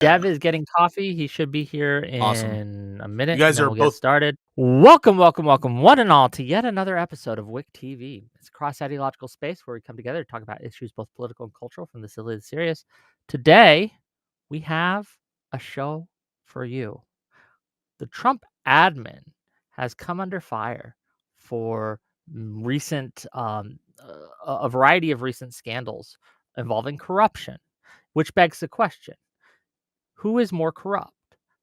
Dev is getting coffee. He should be here Awesome. in a minute, You and guys then are we'll get both started. Welcome, welcome, welcome, one and all, to yet another episode of HYUK TV. It's a cross-ideological space where we come together to talk about issues both political and cultural, from the silly to the serious. Today, we have a show for you. The Trump admin has come under fire for recent, a variety of recent scandals involving corruption, which begs the question: who is more corrupt,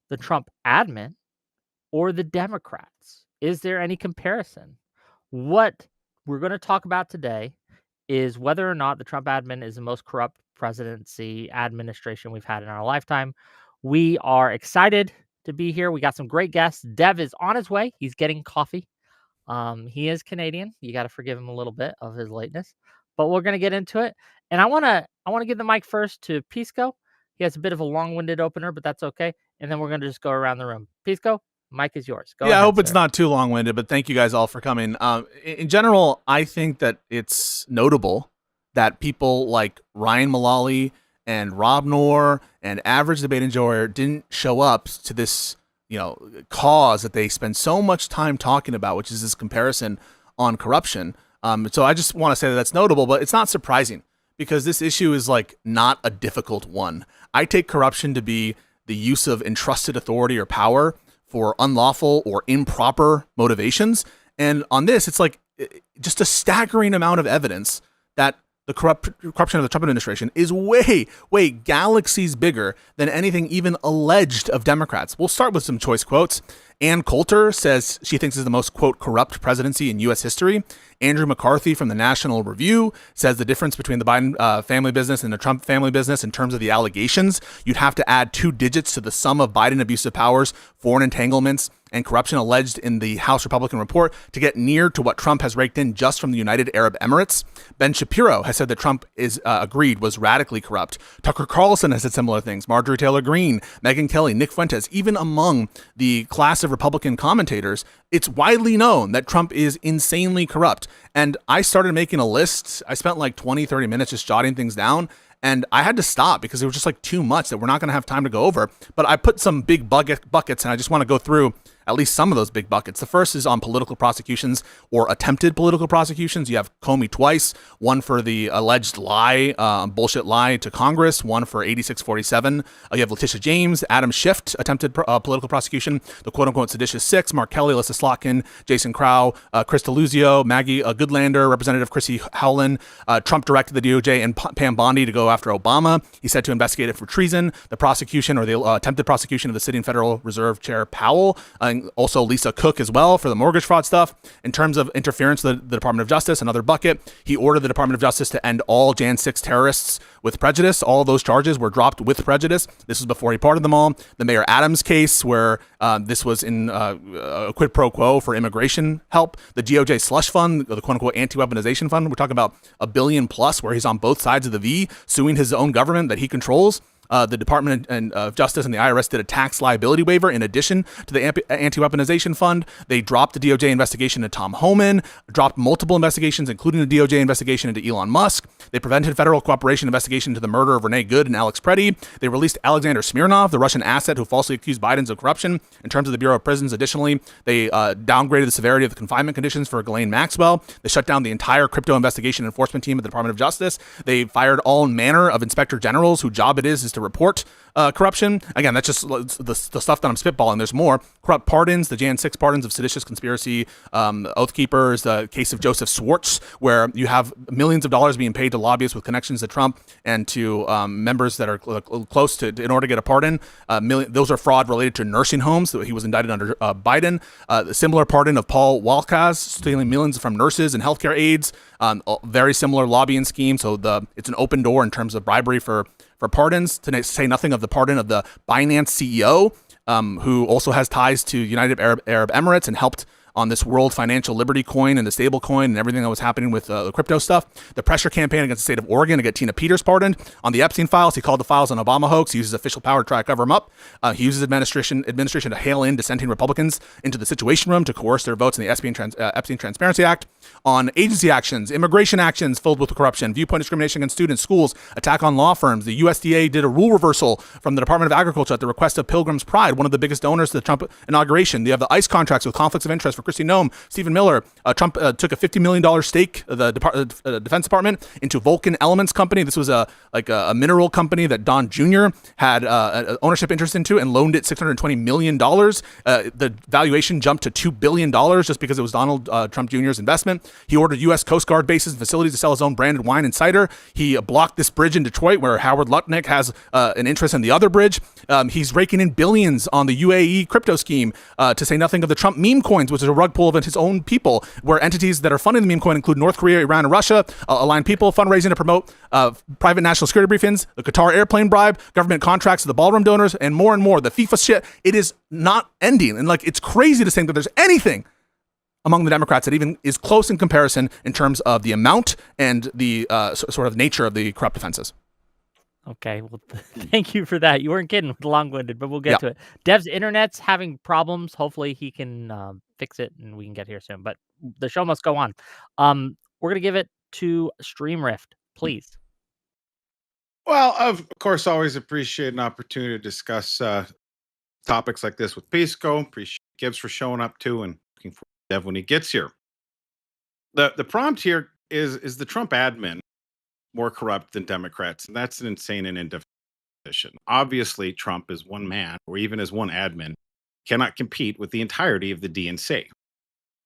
the Trump admin or the Democrats? Is there any comparison? What we're going to talk about today is whether or not the Trump admin is the most corrupt presidency administration we've had in our lifetime. We are excited to be here. We got some great guests. Dev is on his way. He's getting coffee. He is Canadian. You got to forgive him a little bit of his lateness, but we're going to get into it. And I want to give the mic first to Pisco. He has a bit of a long-winded opener, but that's okay. And then we're going to just go around the room. Pisco, mic is yours. Go ahead, I hope sir. it's not too long-winded, but thank you guys all for coming. In general, I think that it's notable that people like Ryan Mullally and Rob Noor and average debate enjoyer didn't show up to this, cause that they spend so much time talking about, which is this comparison on corruption. So I just want to say that that's notable, but it's not surprising because this issue is not a difficult one. I take corruption to be the use of entrusted authority or power for unlawful or improper motivations. And on this, it's just a staggering amount of evidence that the corruption of the Trump administration is way galaxies bigger than anything even alleged of Democrats. We'll start with some choice quotes. Ann Coulter says she thinks is the most, quote, corrupt presidency in U.S. history. Andrew McCarthy from the National Review says the difference between the Biden family business and the Trump family business in terms of the allegations, you'd have to add 2 digits to the sum of Biden abusive powers, foreign entanglements, and corruption alleged in the House Republican report to get near to what Trump has raked in just from the United Arab Emirates. Ben Shapiro has said that Trump is agreed was radically corrupt. Tucker Carlson has said similar things. Marjorie Taylor Greene, Megyn Kelly, Nick Fuentes, even among the class of Republican commentators, it's widely known that Trump is insanely corrupt. And I started making a list. I spent 20, 30 minutes just jotting things down. And I had to stop because it was just too much that we're not going to have time to go over. But I put some big buckets, and I just want to go through at least some of those big buckets. The first is on political prosecutions or attempted political prosecutions. You have Comey twice, one for the alleged bullshit lie to Congress, one for 8647. You have Letitia James, Adam Schiff, attempted political prosecution, the quote-unquote seditious six, Mark Kelly, Alyssa Slotkin, Jason Crow, Chris DeLuzio, Maggie Goodlander, Representative Chrissy Howland. Trump directed the DOJ and Pam Bondi to go after Obama. He said to investigate it for treason. The prosecution or the attempted prosecution of the sitting Federal Reserve Chair Powell, and also Lisa Cook as well for the mortgage fraud stuff. In terms of interference with the Department of Justice, another bucket, he ordered the Department of Justice to end all Jan 6 terrorists with prejudice. All of those charges were dropped with prejudice. This was before he pardoned them all. The Mayor Adams case, where this was in a quid pro quo for immigration help. The DOJ slush fund, the quote-unquote anti-weaponization fund. We're talking about $1 billion plus, where he's on both sides of the V, suing his own government that he controls. The Department of Justice and the IRS did a tax liability waiver in addition to the anti-weaponization fund. They dropped the DOJ investigation into Tom Homan, dropped multiple investigations, including the DOJ investigation into Elon Musk. They prevented federal cooperation investigation into the murder of Renee Good and Alex Preddy. They released Alexander Smirnov, the Russian asset who falsely accused Biden of corruption. In terms of the Bureau of Prisons, additionally, they downgraded the severity of the confinement conditions for Ghislaine Maxwell. They shut down the entire crypto investigation enforcement team at the Department of Justice. They fired all manner of inspector generals whose job it is to report corruption. Again, that's just the stuff that I'm spitballing. There's more. Corrupt pardons, the Jan 6 pardons of seditious conspiracy, Oath Keepers, the case of Joseph Swartz, where you have millions of dollars being paid to lobbyists with connections to Trump and to members that are close to in order to get a pardon. Those are fraud related to nursing homes. So he was indicted under Biden. The similar pardon of Paul Walkaz, stealing millions from nurses and healthcare aides. Very similar lobbying scheme. So it's an open door in terms of bribery for pardons, to say nothing of the pardon of the Binance CEO, who also has ties to United Arab Emirates and helped on this World Financial Liberty coin and the stable coin and everything that was happening with the crypto stuff. The pressure campaign against the state of Oregon to get Tina Peters pardoned. On the Epstein files, he called the files an Obama hoax. He uses official power to try to cover them up. He uses administration to hail in dissenting Republicans into the Situation Room to coerce their votes in the Epstein Transparency Act. On agency actions, immigration actions filled with corruption, viewpoint discrimination against students, schools, attack on law firms. The USDA did a rule reversal from the Department of Agriculture at the request of Pilgrim's Pride, one of the biggest donors to the Trump inauguration. You have the ICE contracts with conflicts of interest for Kristi Noem, Stephen Miller. Trump took a $50 million stake, the Defense Department, into Vulcan Elements Company. This was a mineral company that Don Jr. had ownership interest into and loaned it $620 million. The valuation jumped to $2 billion just because it was Donald Trump Jr.'s investment. He ordered U.S. Coast Guard bases and facilities to sell his own branded wine and cider. He blocked this bridge in Detroit where Howard Lutnick has an interest in the other bridge. He's raking in billions on the UAE crypto scheme, to say nothing of the Trump meme coins, which is a rug pull of his own people, where entities that are funding the meme coin include North Korea, Iran, and Russia, aligned people, fundraising to promote private national security briefings, the Qatar airplane bribe, government contracts to the ballroom donors, and more. The FIFA shit. It is not ending. And it's crazy to think that there's anything among the Democrats that even is close in comparison in terms of the amount and the sort of nature of the corrupt offenses. Okay, well, thank you for that. You weren't kidding with long-winded, but we'll get to it. Dev's internet's having problems. Hopefully he can fix it and we can get here soon. But the show must go on. We're going to give it to Streamrift, please. Well, of course, always appreciate an opportunity to discuss topics like this with Pisco. Appreciate Gibbs for showing up too, and looking for Dev when he gets here. The prompt here is the Trump admin more corrupt than Democrats? And that's an insane and indefinite position. Obviously, Trump as one man, or even as one admin, cannot compete with the entirety of the DNC.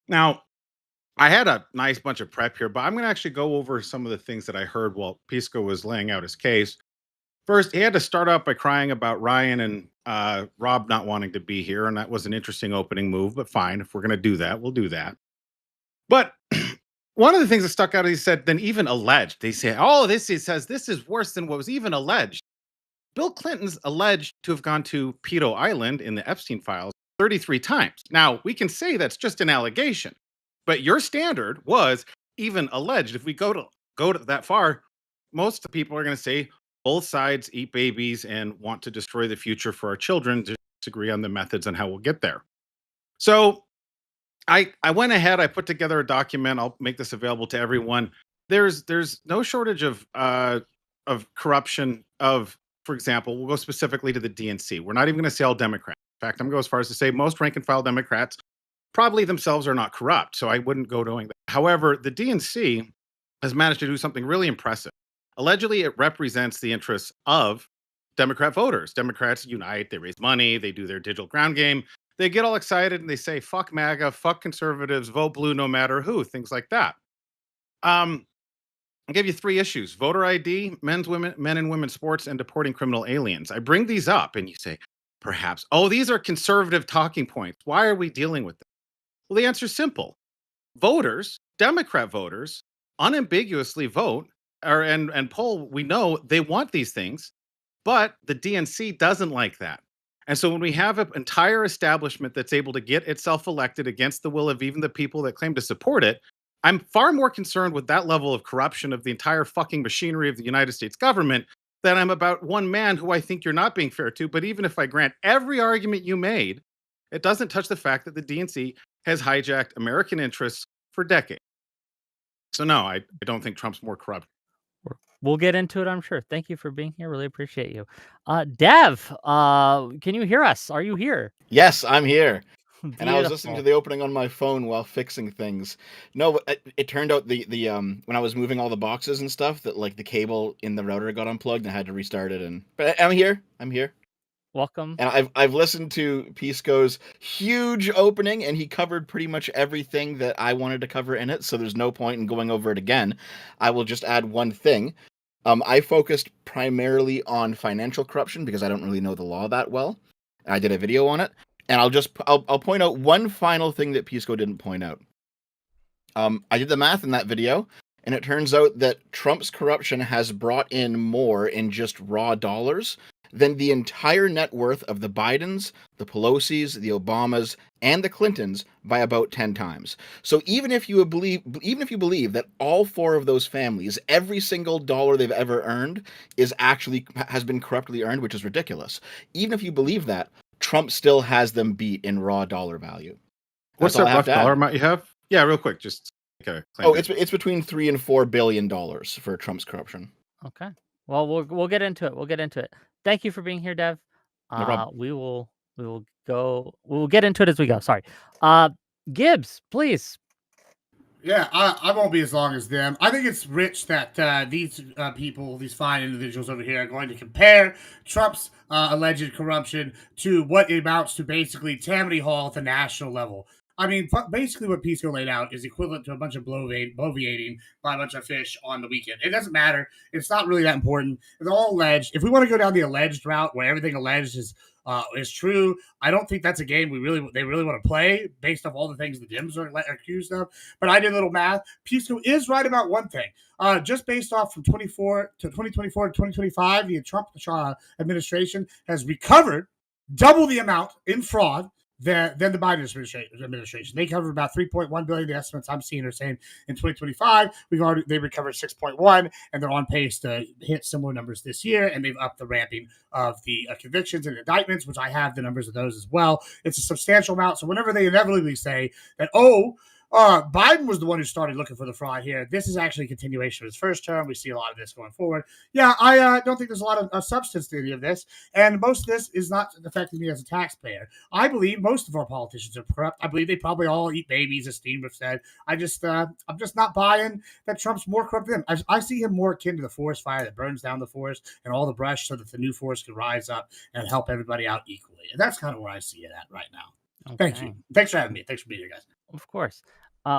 Now, I had a nice bunch of prep here, but I'm going to actually go over some of the things that I heard while Pisco was laying out his case. First, he had to start out by crying about Ryan and Rob not wanting to be here, and that was an interesting opening move, but fine. If we're going to do that, we'll do that. But one of the things that stuck out, he said, then even alleged. They say, oh, he says, this is worse than what was even alleged. Bill Clinton's alleged to have gone to Pedo Island in the Epstein files 33 times. Now, we can say that's just an allegation, but your standard was even alleged. If we go to that far, most people are going to say both sides eat babies and want to destroy the future for our children, to disagree on the methods and how we'll get there. So I went ahead, I put together a document. I'll make this available to everyone. There's no shortage of corruption of, for example, we'll go specifically to the DNC. We're not even going to say all Democrats. In fact, I'm going to go as far as to say most rank and file Democrats probably themselves are not corrupt. So I wouldn't go doing that. However, the DNC has managed to do something really impressive. Allegedly, it represents the interests of Democrat voters. Democrats unite, they raise money, they do their digital ground game. They get all excited and they say, fuck MAGA, fuck conservatives, vote blue no matter who, things like that. I'll give you 3 issues: voter ID, men and women sports, and deporting criminal aliens. I bring these up and you say, perhaps, oh, these are conservative talking points. Why are we dealing with them? Well, the answer is simple. Voters, Democrat voters, unambiguously vote and poll. We know they want these things, but the DNC doesn't like that. And so when we have an entire establishment that's able to get itself elected against the will of even the people that claim to support it, I'm far more concerned with that level of corruption of the entire fucking machinery of the United States government than I'm about one man who I think you're not being fair to. But even if I grant every argument you made, it doesn't touch the fact that the DNC has hijacked American interests for decades. So no, I don't think Trump's more corrupt. We'll get into it, I'm sure. Thank you for being here. Really appreciate you. Dev, can you hear us? Are you here? Yes, I'm here. Beautiful. And I was listening to the opening on my phone while fixing things. No, it turned out the when I was moving all the boxes and stuff, that like the cable in the router got unplugged and I had to restart it. But I'm here. Welcome. And I've listened to Pisco's huge opening, and he covered pretty much everything that I wanted to cover in it. So there's no point in going over it again. I will just add one thing. I focused primarily on financial corruption because I don't really know the law that well. I did a video on it. And I'll point out one final thing that Pisco didn't point out. I did the math in that video, and it turns out that Trump's corruption has brought in more in just raw dollars than the entire net worth of the Bidens, the Pelosi's, the Obamas, and the Clintons by about 10 times. So even if you believe that all four of those families, every single dollar they've ever earned has been corruptly earned, which is ridiculous. Even if you believe that, Trump still has them beat in raw dollar value. What's that rough dollar amount you have? Yeah, real quick, just it's between $3 and $4 billion for Trump's corruption. Okay. Well, we'll get into it. We'll get into it. Thank you for being here, Dev. No problem. We'll get into it as we go. Sorry. Gibbs, please. Yeah, I won't be as long as them. I think it's rich that these people, these fine individuals over here, are going to compare Trump's alleged corruption to what it amounts to basically Tammany Hall at the national level. I mean, basically what Pisco laid out is equivalent to a bunch of bloviating by a bunch of fish on the weekend. It doesn't matter. It's not really that important. It's all alleged. If we want to go down the alleged route where everything alleged is true, I don't think that's a game they really want to play based off all the things the Dems are accused of. But I did a little math. Pisco is right about one thing. Just based off from 2024 to 2025, the Trump administration has recovered double the amount in fraud than the Biden administration. They covered about $3.1 billion. The estimates I'm seeing are saying in 2025 they recovered 6.1, and they're on pace to hit similar numbers this year. And they've upped the ramping of the convictions and indictments, which I have the numbers of those as well. It's a substantial amount. So whenever they inevitably say that, Biden was the one who started looking for the fraud here, this is actually a continuation of his first term. We see a lot of this going forward. Yeah, I don't think there's a lot of substance to any of this, and most of this is not affecting me as a taxpayer. I believe most of our politicians are corrupt. I believe they probably all eat babies, as Steve have said. I'm just not buying that Trump's more corrupt than him. I see him more akin to the forest fire that burns down the forest and all the brush so that the new forest can rise up and help everybody out equally. And that's kind of where I see it at right now. Okay. Thank you. Thanks for having me. Thanks for being here, guys. Of course.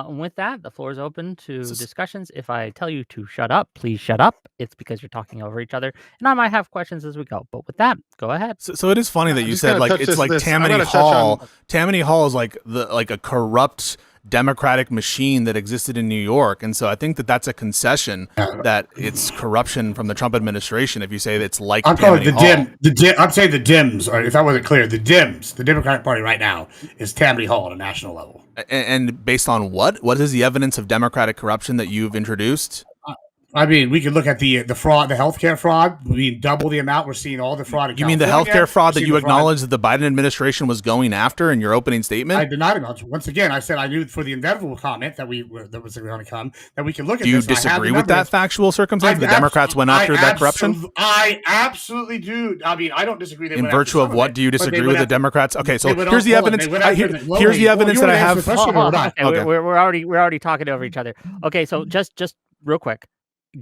With that, the floor is open to discussions. If I tell you to shut up, please shut up. It's because you're talking over each other, and I might have questions as we go. But with that, go ahead. So it is funny that you said it's like Tammany Hall. Tammany Hall is like a corrupt democratic machine that existed in New York, and so I think that's a concession that it's corruption from the Trump administration. If you say that it's like I'm calling I'm saying the Dems, or if that wasn't clear, the Dems, the Democratic Party right now, is Tammany Hall at a national level. And based on what? What is the evidence of democratic corruption that you've introduced? I mean, we could look at the fraud, the healthcare fraud. We double the amount. We're seeing all the fraud in California. You mean the healthcare fraud that you acknowledged that the Biden administration was going after in your opening statement? I did not acknowledge. Once again, I said I knew for the inevitable comment that was going to come that we can look at. Do you disagree with that factual circumstance? The Democrats went after that corruption? I absolutely do. I mean, I don't disagree. In virtue of what do you disagree with the Democrats? Okay, so here's the evidence. Here's the evidence that I have. We're already talking over each other. Okay, so just real quick.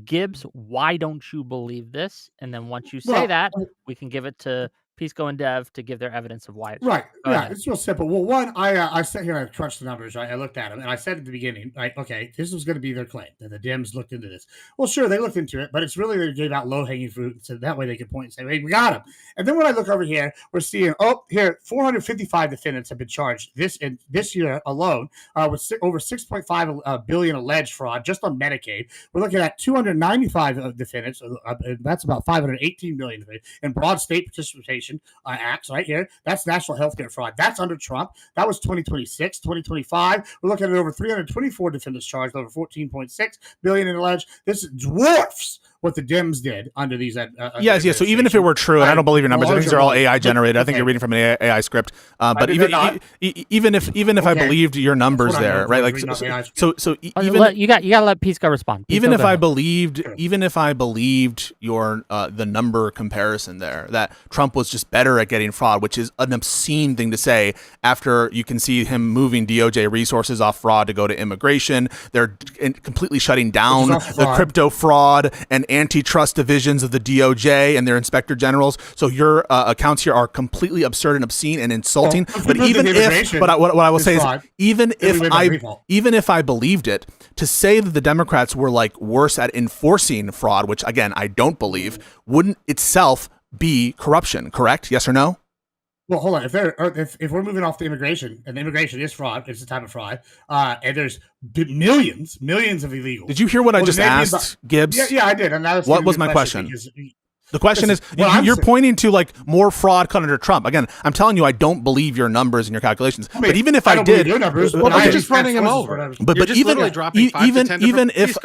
Gibbs, why don't you believe this? And then once you say that, we can give it to Pisco and Dev to give their evidence of why it's right. Yeah, it's real simple. Well, one, I sat here and I crunched the numbers. Right? I looked at them and I said at the beginning, like, okay, this was going to be their claim that the Dems looked into this. Well, sure, they looked into it, but it's really they gave out low hanging fruit, so that way they could point and say, "Hey, we got him." And then when I look over here, we're seeing 455 defendants have been charged this year alone with over 6.5 billion alleged fraud just on Medicaid. We're looking at 295 defendants. That's about 518 million in broad state participation acts right here. That's national healthcare fraud. That's under Trump. That was 2026, 2025. We're looking at over 324 defendants charged, over 14.6 billion in alleged. This dwarfs what the Dems did under these. Yes. So even if it were true, and I don't believe your numbers, I think they're all AI generated. I think you're reading from an AI script. But even if I believed your numbers there, right? Like so even you gotta let Pisco respond. Even if I believed your the number comparison there, that Trump was just better at getting fraud, which is an obscene thing to say after you can see him moving DOJ resources off fraud to go to immigration. They're completely shutting down the crypto fraud and antitrust divisions of the DOJ and their inspector generals. So your accounts here are completely absurd and obscene and insulting. But what I will say is, even if I believed it, to say that the Democrats were like worse at enforcing fraud, which again I don't believe, wouldn't itself be corruption, correct? Yes or no? Well, hold on. If we're moving off the immigration, and immigration is fraud, it's a type of fraud, and there's millions of illegals. Did you hear what I just asked, Gibbs? Yeah, I did. And what was my question? The question is, you're pointing to like more fraud cut under Trump. Again, I'm telling you, I don't believe your numbers and your calculations. But even if I did, your numbers, well, you're just running them over. But even dropping 5 to 10 even if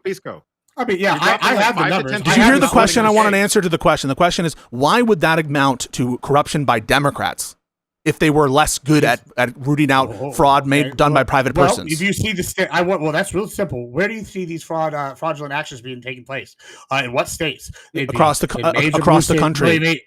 Pisco. I mean, yeah, I have the numbers. Did you hear the question? I want an answer to the question. The question is, why would that amount to corruption by Democrats if they were less good at rooting out fraud done by private persons? If you see the well, that's real simple. Where do you see these fraudulent actions being taking place? In what states? Across the country,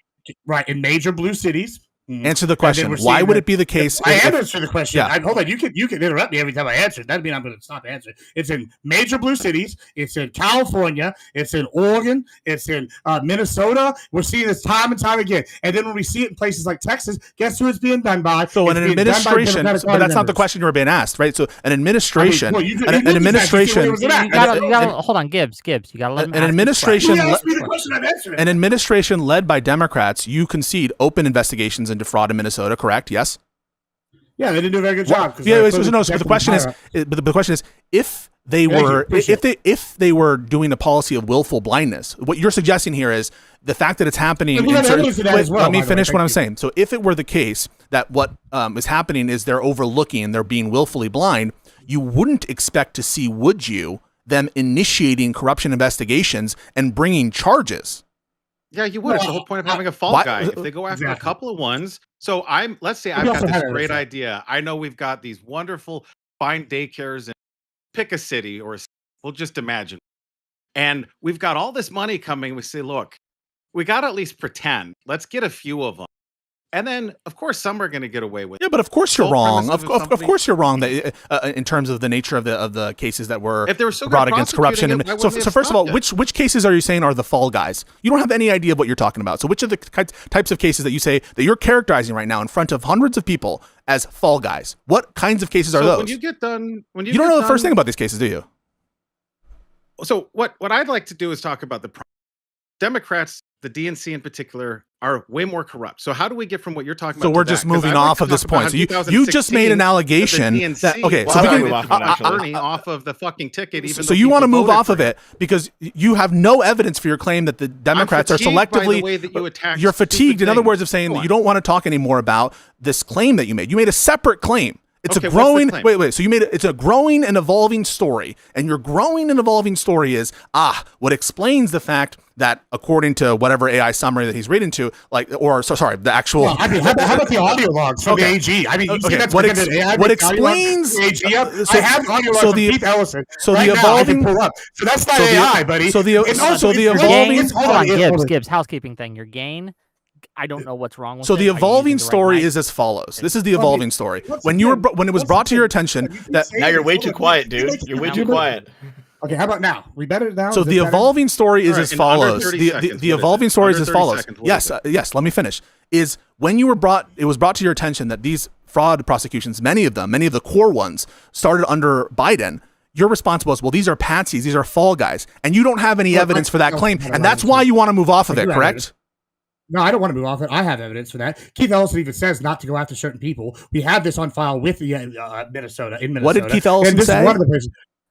right? In major blue cities. Answer the question. Why would it be the case? I answered the question. Yeah. Hold on. You can interrupt me every time I answer. That means I'm going to stop answering. It's in major blue cities. It's in California. It's in Oregon. It's in Minnesota. We're seeing this time and time again. And then when we see it in places like Texas, guess who it's being done by? So an administration, but that's not the question you were being asked, right? So an administration, an administration. Hold on, Gibbs. You got to let him. An administration. An administration led by Democrats. You concede open investigations into fraud in Minnesota, correct? Yes. Yeah, they didn't do a very good job. But the question is, if they were doing a policy of willful blindness, what you're suggesting here is the fact that it's happening. Let me finish what I'm saying. So, if it were the case that what is happening is they're overlooking and they're being willfully blind, you wouldn't expect to see, would you, them initiating corruption investigations and bringing charges? Yeah, you would. It's the whole point of having a fall guy. If they go after a couple of ones. So let's say I've got this great idea. I know we've got these wonderful fine daycares in pick a city, or we'll just imagine. And we've got all this money coming. We say, look, we got to at least pretend. Let's get a few of them. And then, of course, some are going to get away with it. Yeah, but of course you're wrong. Of course you're wrong that in terms of the nature of the cases that were brought against corruption. So first of all, which cases are you saying are the fall guys? You don't have any idea what you're talking about. So which of the types of cases that you say that you're characterizing right now in front of hundreds of people as fall guys? What kinds of cases are those? When you get done, you don't know the first thing about these cases, do you? So what I'd like to do is talk about the Democrats, the DNC in particular, are way more corrupt. So how do we get from what you're talking about? So we're just moving off of this point. So you just made an allegation that off of the fucking ticket. Even so you want to move off of it because you have no evidence for your claim that the Democrats are selectively. You're fatigued. In other words, of saying that you don't want to talk anymore about this claim that you made. You made a separate claim. It's a growing. Wait. So it's a growing and evolving story, and your growing and evolving story is what explains the fact that according to whatever AI summary that he's reading to, the actual. Well, I mean, how about the audio logs from the AG? I mean, you see that's what explains the AG up. I have the audio logs from Keith Ellison. So the evolving. So that's not AI, buddy. So the evolving. Hold on, Gibbs. Housekeeping thing. Your gain. I don't know what's wrong with it. So the evolving story is as follows. This is the evolving story. When it was brought to your attention that now you're way too quiet, dude. You're way too quiet. Okay, how about now? We better now. So the evolving story is as follows. The evolving story is as follows. Yes, let me finish. Is when it was brought to your attention that these fraud prosecutions, many of the core ones, started under Biden. Your response was, well, these are patsies, these are fall guys, and you don't have any evidence for that claim, and that's why you want to move off of it, correct? No, I don't want to move off it. I have evidence for that. Keith Ellison even says not to go after certain people. We have this on file with the Minnesota. What did Keith Ellison say? One of the places.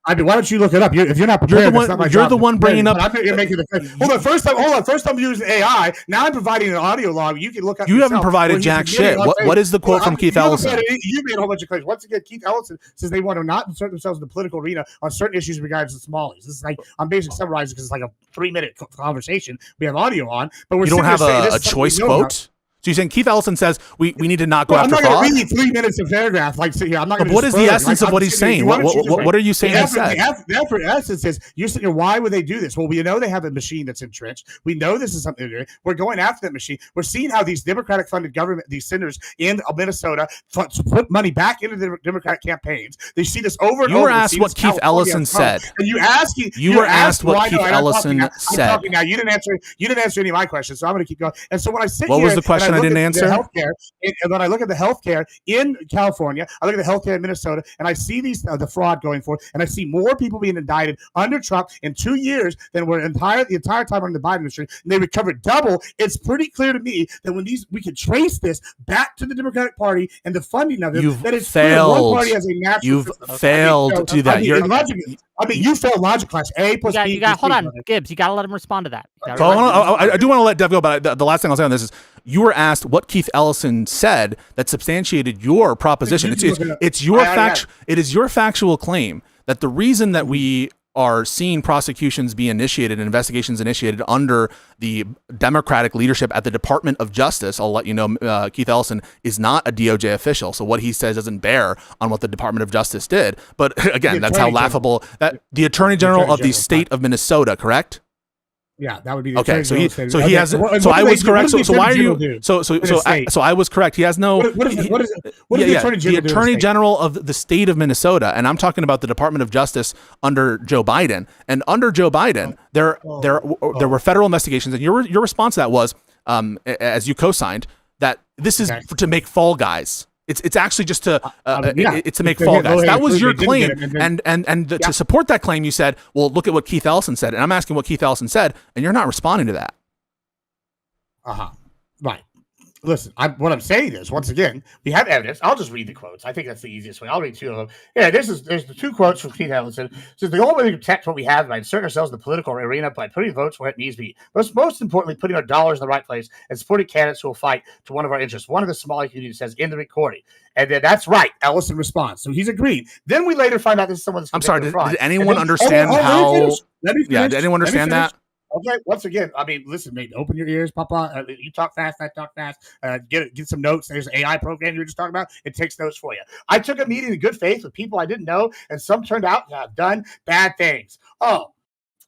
I mean, why don't you look it up? If you're not prepared, you're the one bringing up. You're making the hold on. First time using AI. Now I'm providing an audio log. You can look up. You haven't provided jack shit. What is the quote from Keith Ellison? You made a whole bunch of claims. Once again, Keith Ellison says they want to not insert themselves in the political arena on certain issues regarding the Somalis. This is like I'm basically summarizing because it's like a 3-minute conversation. We have audio on, but you don't have a choice quote. So you're saying Keith Ellison says we need to not go after fraud? I'm not going to read 3 minutes of paragraph. I'm not going to. What is the essence of what he's saying? What are you saying? The essence is you're saying why would they do this? Well, we know they have a machine that's entrenched. We know this is something they're doing. We're going after that machine. We're seeing how these Democratic funded government, these senators in Minnesota, put money back into the Democratic campaigns. They see this over and over. You were asked what Keith Ellison said. And you were asked what Keith Ellison said. I'm talking now. You didn't answer any of my questions, so I'm going to keep going. And so when I sit here, what was the question? I didn't answer. Healthcare, and when I look at the healthcare in California, I look at the healthcare in Minnesota, and I see the fraud going forth, and I see more people being indicted under Trump in 2 years than were the entire time under the Biden administration. And they recovered double. It's pretty clear to me that when we can trace this back to the Democratic Party and the funding of it, that it's failed. one party has a natural. You've failed to do that. I mean, you failed logic class. A plus B. You got. equals Hold C, on, brother. Gibbs. You got to let him respond to that. So I do want to let Dev go, but the last thing I'll say on this is you were asked what Keith Ellison said that substantiated your proposition. It is your factual claim that the reason that we are seeing prosecutions be initiated and investigations initiated under the Democratic leadership at the Department of Justice. I'll let you know, Keith Ellison is not a DOJ official, so what he says doesn't bear on what the Department of Justice did. But again, that's how laughable that the Attorney General of the state of Minnesota, correct? Yeah, that would be the okay. So he okay. has. So I was correct. So why are you? So I was correct. He has no. What is the Attorney General? The Attorney General of the state of Minnesota, and I'm talking about the Department of Justice under Joe Biden. And under Joe Biden, there were federal investigations, and your response to that was, as you co-signed, that this is to make fall guys. It's actually just to it's to make fall guys. That was your claim, and to support that claim, you said, "Well, look at what Keith Ellison said," and I'm asking what Keith Ellison said, and you're not responding to that. Right. Listen, what I'm saying is, once again, we have evidence. I'll just read the quotes. I think that's the easiest way. I'll read two of them. Yeah, there's the two quotes from Keith Ellison. It says, the only way to protect what we have by inserting ourselves in the political arena by putting votes where it needs to be. Most importantly, putting our dollars in the right place and supporting candidates who will fight to one of our interests. One of the Somali communities says in the recording. And then that's right. Ellison responds. So he's agreed. Then we later find out this is someone that's I'm sorry, did anyone understand how... Did anyone understand that? Okay, once again, I mean, listen, mate, open your ears, Papa. You talk fast, I talk fast. Get some notes. There's an AI program you were just talking about. It takes notes for you. I took a meeting in good faith with people I didn't know, and some turned out to have done bad things. Oh,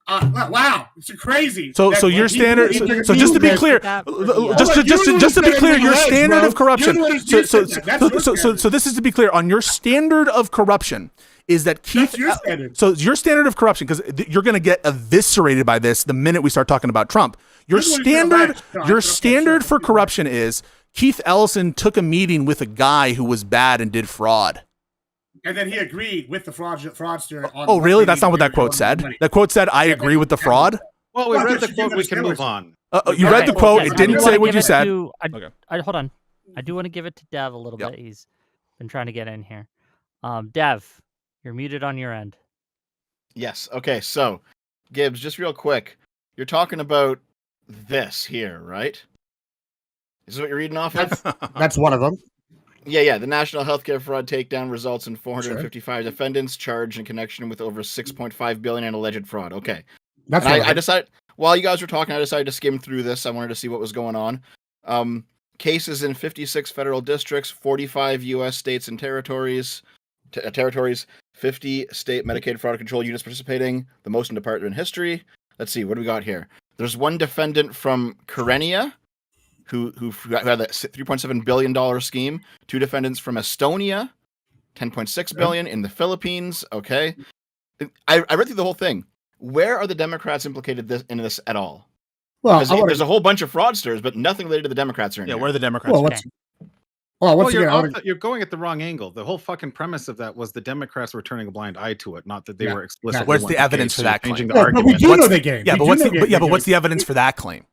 wow, it's crazy. So your standard. So just to be clear, just to be clear, your standard of corruption. So this is to be clear on your standard of corruption. Is that Keith? That's your standard. So your standard of corruption, because you're going to get eviscerated by this the minute we start talking about Trump. Your standard for corruption is Keith Ellison took a meeting with a guy who was bad and did fraud. And then he agreed with the fraudster. Oh, really? That's not what that quote said. That quote said, "I agree with the fraud." Well, we read the quote. We can move on. You read the quote. It didn't say what you said. Hold on. I do want to give it to Dev a little bit. He's been trying to get in here. Dev, you're muted on your end. Yes. Okay. So, Gibbs, just real quick, you're talking about this here, right? This is what you're reading off of? That's one of them. Yeah. The National Healthcare Fraud Takedown results in 455 defendants charged in connection with over $6.5 billion in alleged fraud. Okay. That's right. I decided, while you guys were talking, I decided to skim through this. I wanted to see what was going on. Cases in 56 federal districts, 45 U.S. states and territories, 50 state Medicaid fraud control units participating, the most in department history. Let's see, what do we got here? There's one defendant from Karenia who had a $3.7 billion scheme. Two defendants from Estonia, $10.6 billion in the Philippines. Okay. I read through the whole thing. Where are the Democrats implicated in this at all? Well, there's a whole bunch of fraudsters, but nothing related to the Democrats. Where are the Democrats? You're going at the wrong angle. The whole fucking premise of that was the Democrats were turning a blind eye to it, not that they were explicitly. Where's the evidence for that claim? We do know the game. Yeah, but what's the evidence for that claim?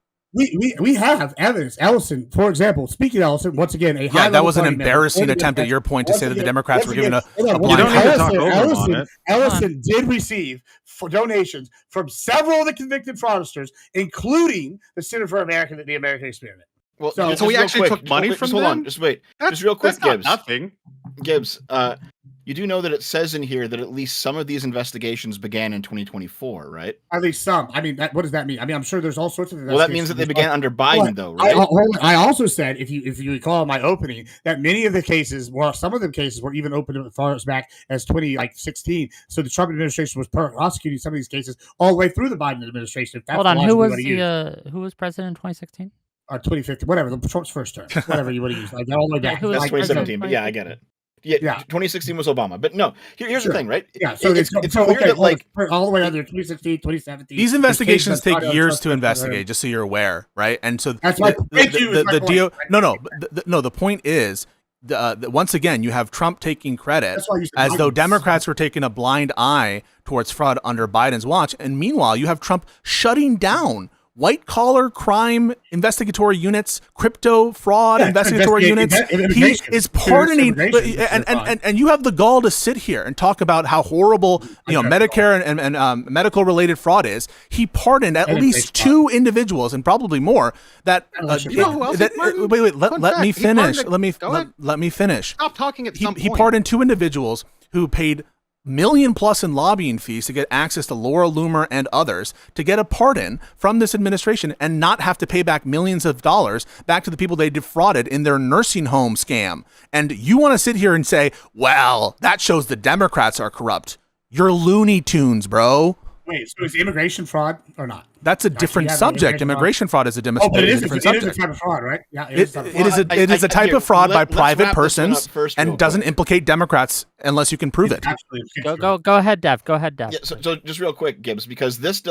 We have evidence. Ellison, for example, speaking of Ellison, once again, that was an embarrassing attempt at your point to say that the Democrats were given a blind you don't need to talk over on it. Ellison did receive donations from several of the convicted fraudsters, including the Center for the American Experiment. Well, so we actually took money from them? Hold on, just wait. Just real quick, Gibbs. Nothing. Gibbs, you do know that it says in here that at least some of these investigations began in 2024, right? At least some. I mean, what does that mean? I mean, I'm sure there's all sorts of investigations. Well, that means that they began under Biden, though, right? I also said, if you recall my opening, that many of the cases, some of the cases were even opened as far as back as 2016. So the Trump administration was prosecuting some of these cases all the way through the Biden administration. Hold on, who was president in 2016? 2015, whatever, Trump's first term, whatever you want to use, like all the way back. That's 2017, but yeah, I get it. Yeah, 2016 was Obama, but no. Here's the thing, right? Yeah, so it's clear that like all the way under 2016, 2017. These investigations take years to investigate, just so you're aware, right? And so that's why. The point is, once again, you have Trump taking credit as though Democrats were taking a blind eye towards fraud under Biden's watch, and meanwhile, you have Trump shutting down white collar crime investigatory units, crypto fraud investigatory units. He is pardoning, and you have the gall to sit here and talk about how horrible Medicare and medical related fraud is. He pardoned at least 2 individuals and probably more. That wait, let me finish. Let me finish. Stop talking at some point. He pardoned 2 individuals who paid $1 million+ in lobbying fees to get access to Laura Loomer and others to get a pardon from this administration and not have to pay back millions of dollars back to the people they defrauded in their nursing home scam. And you want to sit here and say, well, that shows the Democrats are corrupt. You're Looney Tunes, bro. Wait, so is immigration fraud or not? That's a different subject. Immigration fraud is a different subject. It is a type of fraud, right? Yeah, it is a type of fraud by private persons and doesn't implicate Democrats unless you can prove it. Go ahead, Dev. Go ahead, Dev. Yeah, so just real quick, Gibbs, because this,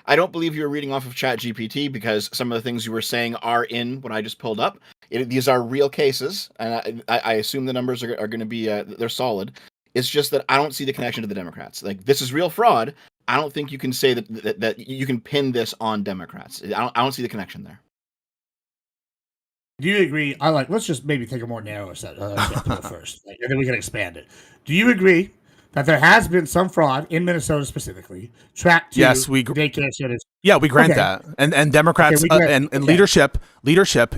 I don't believe you were reading off of ChatGPT, because some of the things you were saying are in what I just pulled up. These are real cases, and I assume the numbers are going to be they're solid. It's just that I don't see the connection to the Democrats. This is real fraud. I don't think you can say that you can pin this on Democrats. I don't see the connection there. Do you agree? Let's just maybe take a more narrow set first, and then we can expand it. Do you agree that there has been some fraud in Minnesota specifically tracked to daycare centers? Yeah, we grant that, and Democrats and leadership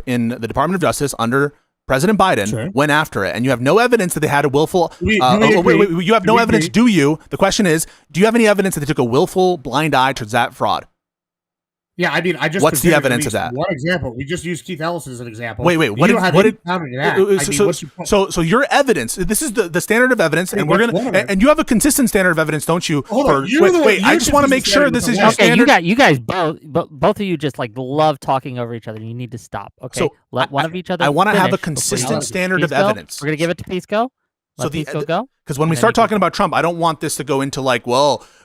in the Department of Justice under President Biden went after it, and you have no evidence that they had a willful. You have no evidence, do you? The question is, do you have any evidence that they took a willful blind eye towards that fraud? Yeah, I mean, what's the evidence of that? One example, we just used Keith Ellis as an example. Wait, so your evidence, this is the standard of evidence, and and you have a consistent standard of evidence, don't you? I just want to make sure this is your standard. You guys both of you just love talking over each other. You need to stop. Okay, so let one of each other. I want to have a consistent standard of evidence. We're gonna give it to Pisco. Pisco go. Because when we start talking about Trump, I don't want this to go into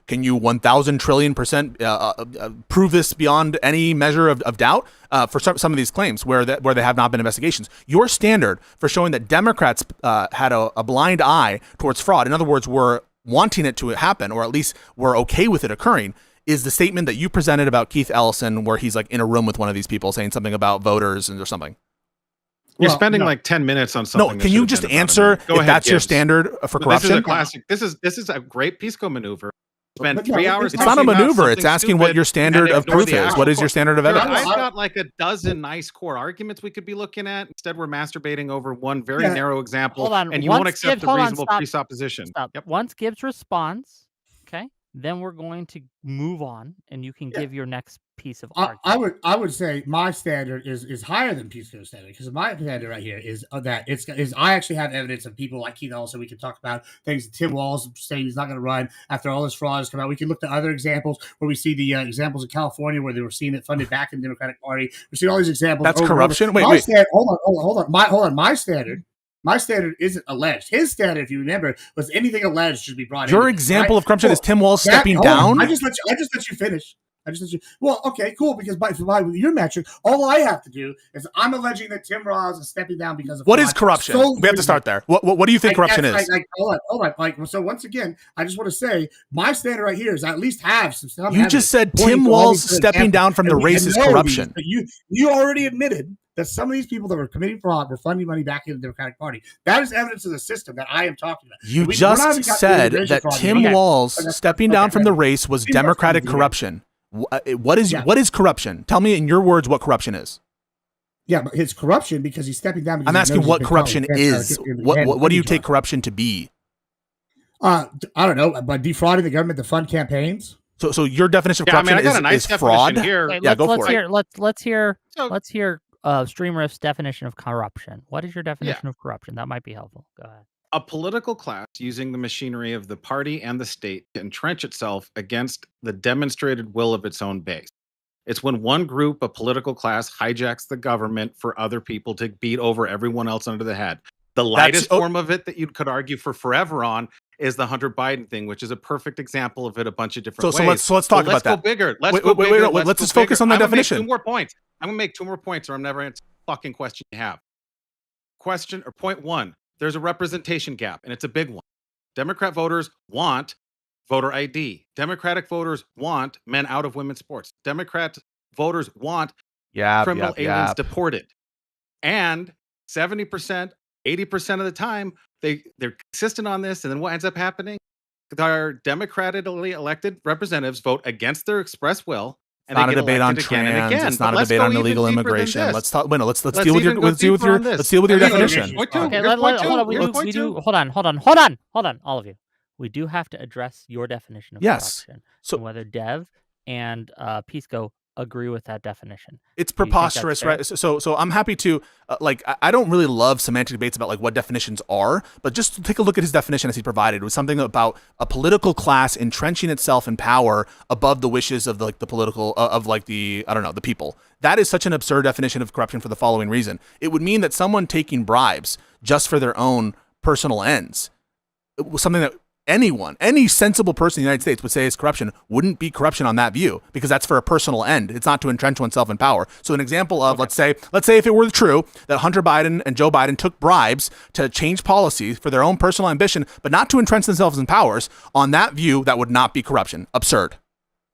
can you 1,000 trillion% prove this beyond any measure of doubt for some of these claims where they have not been investigations. Your standard for showing that Democrats had a blind eye towards fraud, in other words, were wanting it to happen, or at least were okay with it occurring, is the statement that you presented about Keith Ellison, where he's in a room with one of these people saying something about voters or something. You're spending 10 minutes on something. No, can you just answer if that's your standard for corruption? This is a classic. This is a great Pisco maneuver. Spend 3 hours. It's not a maneuver. It's asking what your standard of proof is. What is your standard of evidence? I've got a dozen nice core arguments we could be looking at. Instead, we're masturbating over one very narrow example. Hold on. And you won't accept the reasonable presupposition. Yep. Once Gibbs responds, okay, then we're going to move on, and you can give your next piece of argument. I would say my standard is higher than Pisco's standard, because my standard right here is that I actually have evidence of people like Keith Ellison. We can talk about things. Tim Walz saying he's not going to run after all this fraud has come out. We can look to other examples where we see the examples in California where they were seeing it funded back in the Democratic Party. We see all these examples. That's corruption. Wait. Hold on. My standard isn't alleged. His standard, if you remember, was anything alleged should be brought in. Your example of corruption is Tim Walz stepping down? I just let you finish. Well, okay, cool, because by your metric, all I have to do is I'm alleging that Tim Walz is stepping down because of what is corruption? We have to start there. What do you think corruption is? Hold on. So once again, I just want to say my standard right here is I at least have some. You just said Tim Walz stepping down from the race is corruption. You already admitted that some of these people that were committing fraud were funding money back into the Democratic Party. That is evidence of the system that I am talking about. You just said that Tim Walz stepping down from the race was Democratic corruption. What is corruption? Tell me in your words what corruption is. Yeah, but it's corruption because he's stepping down. I'm asking what corruption is. What do you take corruption to be? I don't know, by defrauding the government to fund campaigns. So your definition of corruption is fraud. Here. Okay, go for it. Let's hear Streamriff's definition of corruption. What is your definition of corruption? That might be helpful. Go ahead. A political class using the machinery of the party and the state to entrench itself against the demonstrated will of its own base. It's when one group, a political class, hijacks the government for other people to beat over everyone else under the head. The lightest form of it that you could argue for forever on is the Hunter Biden thing, which is a perfect example of it a bunch of different ways. So let's talk about that. Let's go bigger. Let's just focus on the definition. I'm going to make 2 more points or I'm never answering the fucking question you have. Point 1. There's a representation gap, and it's a big one. Democrat voters want voter ID. Democratic voters want men out of women's sports. Democrat voters want Yeah, criminal aliens deported. And 70%, 80% of the time, they're consistent on this. And then what ends up happening? Our democratically elected representatives vote against their express will. And not they a get debate on elected again and trans. again. It's not But a debate let's on go illegal even deeper than immigration. this. Let's deal with your even go deeper on this. let's deal with your Here's definition. point two. Okay, Here's point two. hold on. Here's point two. Hold on, all of you. We do have to address your definition of Yes. corruption. So and whether Dev and Pisco agree with that definition. it's Do you think that's preposterous, fair? right? So I'm happy to I don't really love semantic debates about like what definitions are, but just take a look at his definition as he provided. It was something about a political class entrenching itself in power above the wishes of the political of the people. That is such an absurd definition of corruption for the following reason. It would mean that someone taking bribes just for their own personal ends, it was something that any sensible person in the United States would say is corruption, wouldn't be corruption on that view, because that's for a personal end. It's not to entrench oneself in power. So an example of, let's say if it were true that Hunter Biden and Joe Biden took bribes to change policy for their own personal ambition, but not to entrench themselves in powers, on that view, that would not be corruption. Absurd.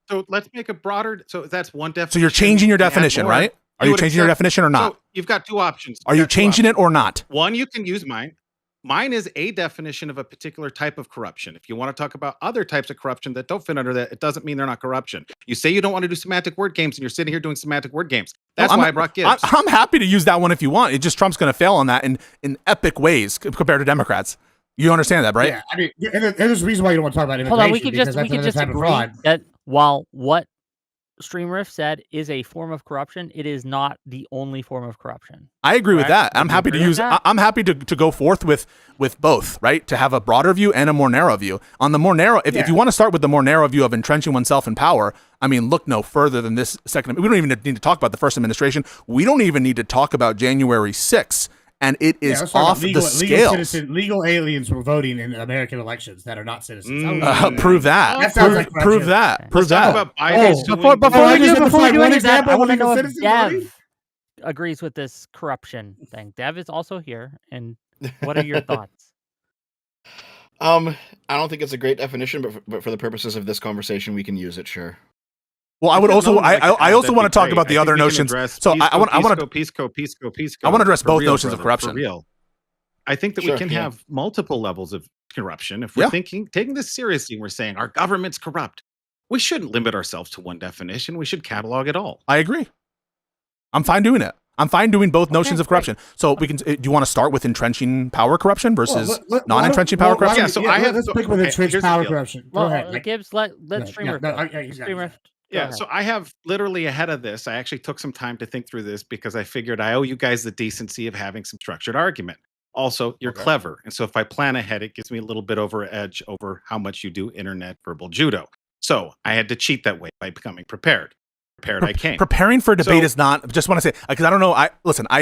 So let's make a broader. So that's one definition. So you're changing your definition, right? Are you changing your definition or not? So you've got two options. Are you changing it or not? One, you can use mine. Mine is a definition of a particular type of corruption. If you want to talk about other types of corruption that don't fit under that, it doesn't mean they're not corruption. You say you don't want to do semantic word games, and you're sitting here doing semantic word games. That's why I brought Gibbs. I'm happy to use that one if you want. It just Trump's going to fail on that in epic ways compared to Democrats. You understand that, right? Yeah, I mean, and there's a reason why you don't want to talk about immigration. Hold on, we could just agree that while what Streamriff said is a form of corruption, it is not the only form of corruption. I agree with that. I'm happy to use. I'm happy to go forth with both, right? To have a broader view and a more narrow view. On the more narrow, if you want to start with the more narrow view of entrenching oneself in power, I mean, look no further than this second. We don't even need to talk about the first administration. We don't even need to talk about January 6th. And it is off the scales. Legal aliens were voting in American elections that are not citizens. Prove that. Prove that. Prove that. Before we do any of that, I want to know if Dev agrees with this corruption thing. Dev is also here, and what are your thoughts? I don't think it's a great definition, but for the purposes of this conversation, we can use it. Sure. Well, I would also. I also want to talk about the other notions. So I want to. Pisco. I want to address both notions of corruption. For real. I think that we can have multiple levels of corruption if we're taking this seriously. And we're saying our government's corrupt. We shouldn't limit ourselves to one definition. We should catalog it all. I agree. I'm fine doing it. I'm fine doing both notions of corruption. So we can. Do you want to start with entrenching power corruption versus non-entrenching power corruption? Yeah. So let's pick with entrenched power corruption. Go ahead. Gibbs, let's Streamer. Yeah, so I have literally ahead of this. I actually took some time to think through this because I figured I owe you guys the decency of having some structured argument. Also, you're clever. And so if I plan ahead, it gives me a little bit over edge over how much you do internet verbal judo. So I had to cheat that way by becoming prepared. I came. Preparing for a debate is not, just want to say, because I don't know, I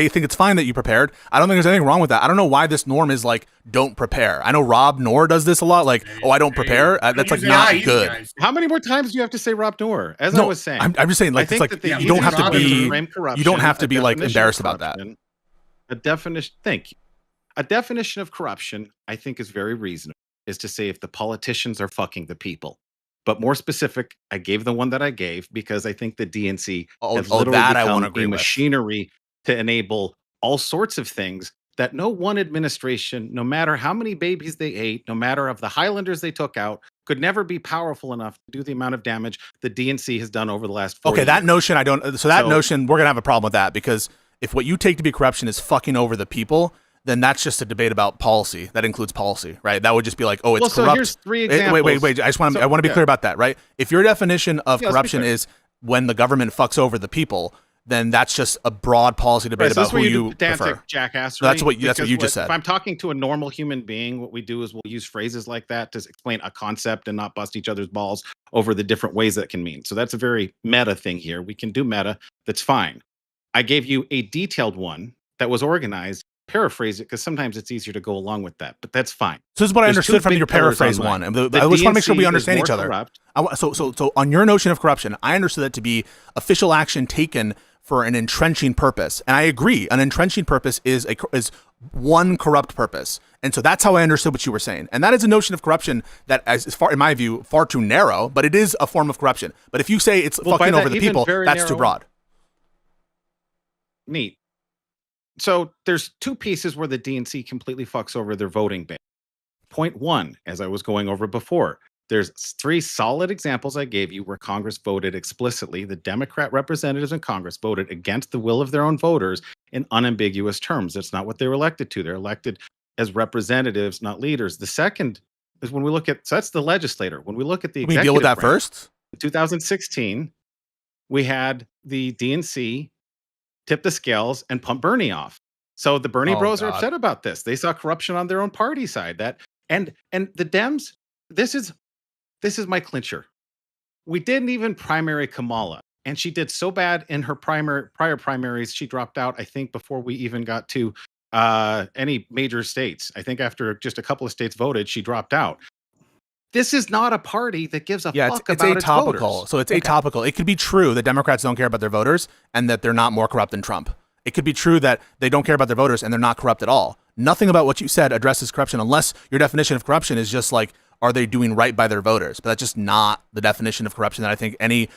think it's fine that you prepared. I don't think there's anything wrong with that. I don't know why this norm is like, don't prepare. I know Rob Noor does this a lot, like, I don't prepare. That's like not good. Guys. How many more times do you have to say Rob Noor? I was saying. I'm just saying, like, it's like, you don't have to be like embarrassed about that. A definition, thank you. A definition of corruption, I think is very reasonable, is to say if the politicians are fucking the people. But more specific, I gave the one that I gave because I think the DNC has literally become a machinery to enable all sorts of things that no one administration, no matter how many babies they ate, no matter of the Highlanders they took out, could never be powerful enough to do the amount of damage the DNC has done over the last 40 years. That notion, notion, we're going to have a problem with that, because if what you take to be corruption is fucking over the people, then that's just a debate about policy. That includes policy, right? That would just be like, it's corrupt. So here's 3 examples. Wait. I want to be clear about that, right? If your definition of corruption is when the government fucks over the people, then that's just a broad policy debate about who you prefer. Jackassery. That's what you just said. If I'm talking to a normal human being, what we do is we'll use phrases like that to explain a concept and not bust each other's balls over the different ways that can mean. So that's a very meta thing here. We can do meta. That's fine. I gave you a detailed one that was organized. Paraphrase it because sometimes it's easier to go along with that, but that's fine. So this is what I understood from your paraphrase one. I just want to make sure we understand each other. So on your notion of corruption, I understood that to be official action taken for an entrenching purpose, and I agree. An entrenching purpose is one corrupt purpose, and so that's how I understood what you were saying. And that is a notion of corruption that, in my view, far too narrow. But it is a form of corruption. But if you say it's fucking over the people, that's too broad. neat. So there's two pieces where the DNC completely fucks over their voting base. Point one, as I was going over before, there's three solid examples I gave you where Congress voted explicitly. The Democrat representatives in Congress voted against the will of their own voters in unambiguous terms. That's not what they were elected to. They're elected as representatives, not leaders. The second is when we look at, so that's the legislator. When we look at the Can we executive deal with that branch, first? in 2016, we had the DNC tip the scales and pump Bernie off. So the Bernie bros are upset about this. They saw corruption on their own party side. That and the Dems, this is my clincher. We didn't even primary Kamala, and she did so bad in her prior primaries, she dropped out, I think, before we even got to any major states. I think after just a couple of states voted, she dropped out. This is not a party that gives a fuck it's about its atypical. voters. So it's atypical. It could be true that Democrats don't care about their voters and that they're not more corrupt than Trump. It could be true that they don't care about their voters and they're not corrupt at all. Nothing about what you said addresses corruption unless your definition of corruption is just like, are they doing right by their voters? But that's just not the definition of corruption that I think any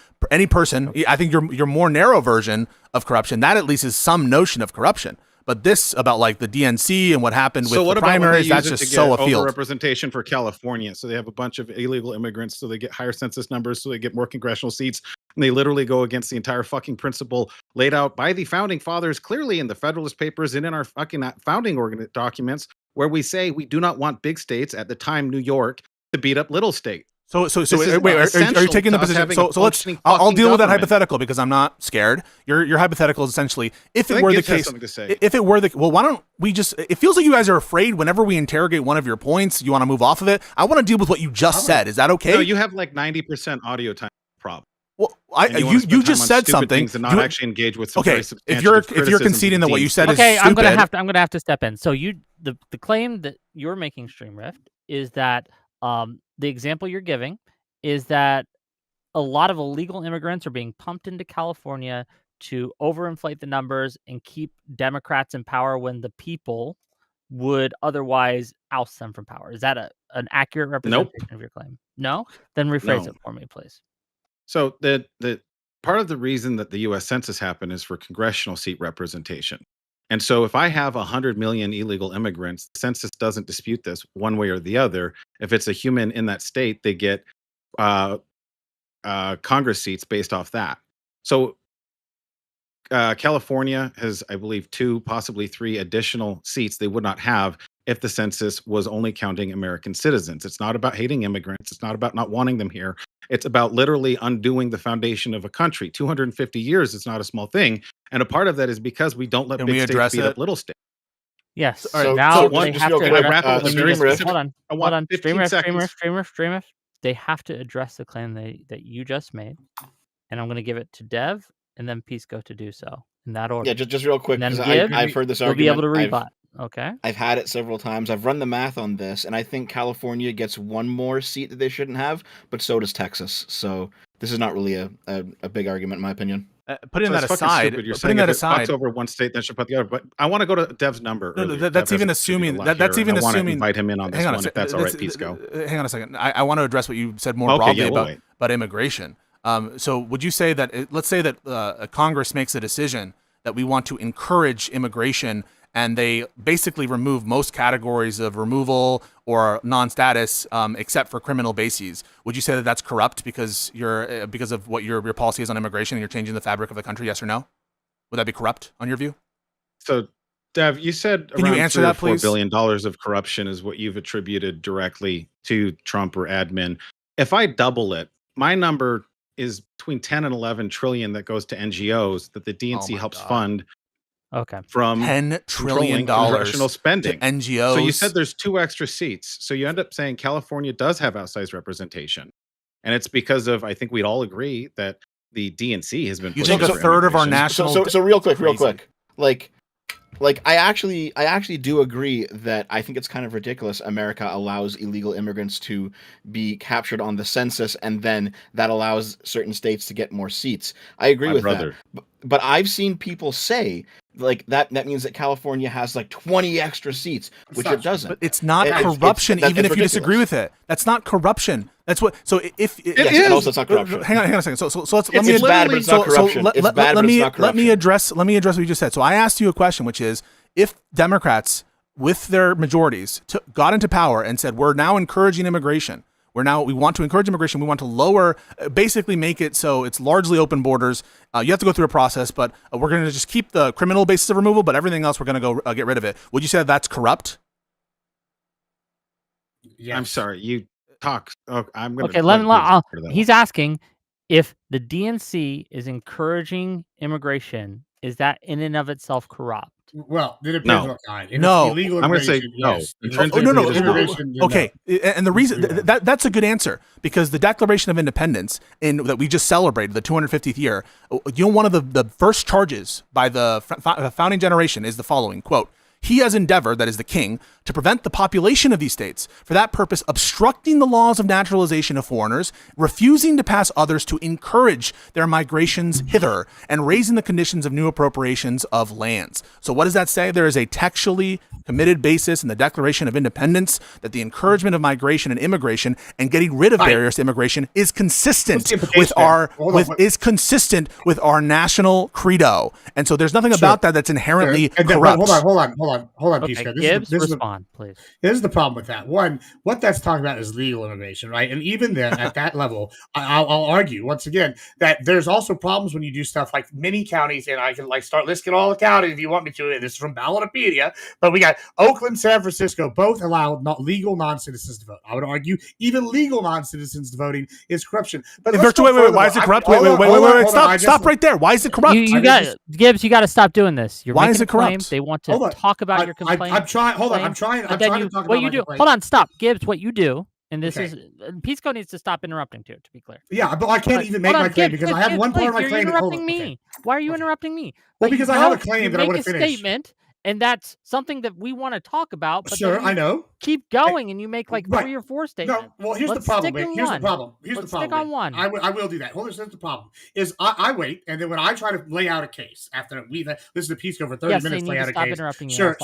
person, I think your more narrow version of corruption, that at least is some notion of corruption. But this about like the DNC and what happened with the primaries, that's just so afield. Representation for California. So they have a bunch of illegal immigrants, so they get higher census numbers, so they get more congressional seats. And they literally go against the entire fucking principle laid out by the founding fathers, clearly in the Federalist Papers and in our fucking founding documents, where we say we do not want big states, at the time New York, to beat up little states. So wait, are you taking the position? So I'll deal with that hypothetical because I'm not scared. Your hypothetical is essentially if it were the case. If it were the why don't we just? It feels like you guys are afraid whenever we interrogate one of your points. You want to move off of it. I want to deal with what you just said. Is that okay? No, you have like 90% audio time problem. Well, you just said something. And not actually engage with some okay. If you're conceding that what you said is stupid, I'm gonna have to step in. So the claim that you're making, Stream Rift, is that the example you're giving is that a lot of illegal immigrants are being pumped into California to overinflate the numbers and keep Democrats in power when the people would otherwise oust them from power. Is that an accurate representation of your claim? No? Then rephrase it for me, please. So the part of the reason that the U.S. Census happened is for congressional seat representation. And so if I have 100 million illegal immigrants, the census doesn't dispute this one way or the other. If it's a human in that state, they get Congress seats based off that. So California has, I believe, 2, possibly 3 additional seats they would not have if the census was only counting American citizens. It's not about hating immigrants. It's not about not wanting them here. It's about literally undoing the foundation of a country. 250 years is not a small thing. And a part of that is because we don't let big states beat up little states. Yes. So now they have to hold on. Streamer. They have to address the claim that you just made. And I'm going to give it to Dev and then Pisco to do so in that order. Yeah, just real quick, because I've heard this argument. You'll be able to rebut. Okay. I've had it several times. I've run the math on this, and I think California gets one more seat that they shouldn't have, but so does Texas. So this is not really a big argument, in my opinion. Putting that aside, over one state, that should put the other. But I want to go to Dev's number. No, that's even assuming. That's even assuming. I want to invite him in on this one, if that's all right, Pisco. Hang on a second. I want to address what you said more broadly about immigration. So would you say that, let's say that Congress makes a decision that we want to encourage immigration and they basically remove most categories of removal or non-status except for criminal bases. Would you say that that's corrupt because because of what your policy is on immigration and you're changing the fabric of the country, yes or no? Would that be corrupt on your view? So, Dev, you said Can you answer that, please? $4 billion of corruption is what you've attributed directly to Trump or admin. If I double it, my number is between 10 and 11 trillion that goes to NGOs that the DNC helps fund. Okay. From $10 trillion congressional spending to NGOs. So you said there's 2 extra seats. So you end up saying California does have outsized representation. And it's because of, I think we'd all agree that the DNC has been. You think a third of our national. So real quick. Like I actually do agree that I think it's kind of ridiculous America allows illegal immigrants to be captured on the census and then that allows certain states to get more seats. I agree with that. But I've seen people say like that means that California has like 20 extra seats, which it doesn't. But it's not It's corruption, even if you ridiculous. disagree with it. That's not corruption. That's what. So if It yes, is. and also it's not corruption. hang on a second. So let's It's bad, but it's not corruption. It's bad, but it's not corruption. let me address what you just said. So I asked you a question, which is, if Democrats with their majorities got into power and said, we're now encouraging immigration. We want to encourage immigration. We want to lower, basically make it so it's largely open borders. You have to go through a process, but we're going to just keep the criminal basis of removal, but everything else we're going to go get rid of it. Would you say that's corrupt? Yeah. I'm sorry. You talk. Oh, I'm going to. Okay, he's asking if the DNC is encouraging immigration, is that in and of itself corrupt? Well, it depends No. what kind. If No. it's illegal I'm gonna say immigration, no. yes. Intrinsic No. Immigration, then Okay, and the reason that's a good answer, because the Declaration of Independence that we just celebrated, the 250th year, one of the first charges by the founding generation is the following quote: "He has endeavored," that is the king, "to prevent the population of these states, for that purpose obstructing the laws of naturalization of foreigners, refusing to pass others to encourage their migrations hither, and raising the conditions of new appropriations of lands." So what does that say? There is a textually committed basis in the Declaration of Independence that the encouragement of migration and immigration and getting rid of barriers to immigration is consistent with our national credo. And so there's nothing about that that's inherently corrupt. Hold on, Okay, Pisco. Gibbs, respond, please. This is the problem with that. One, what that's talking about is legal immigration, right? And even then, at that level, I'll argue once again that there's also problems when you do stuff like many counties, and I can start listing all the counties if you want me to. This is from Ballotpedia, but we got Oakland, San Francisco, both allow legal non-citizens to vote. I would argue even legal non-citizens voting is corruption. But wait, why is it corrupt? Wait, stop right there. Why is it corrupt? Gibbs, you got to stop doing this. Why is it corrupt? They want to talk about your complaint. I'm trying. Hold on. I'm trying to talk about what you do. complaint. Hold on, stop, Gibbs. What you do, and this is Pisco needs to stop interrupting too. To be clear. Yeah, but I can't even make my claim because I have one part of my claim. You're interrupting me. Why are you interrupting me? Well, because I have a claim that I want to finish. Statement, and that's something that we want to talk about. But sure, I know. Keep going, and you make 3 or 4 statements. No, well, here's the problem. Here's the problem. Stick on one. I will do that. Here's the problem. Is I wait, and then when I try to lay out a case after we listen to Pisco for 30 minutes, lay out a case. Interrupting you. Sure.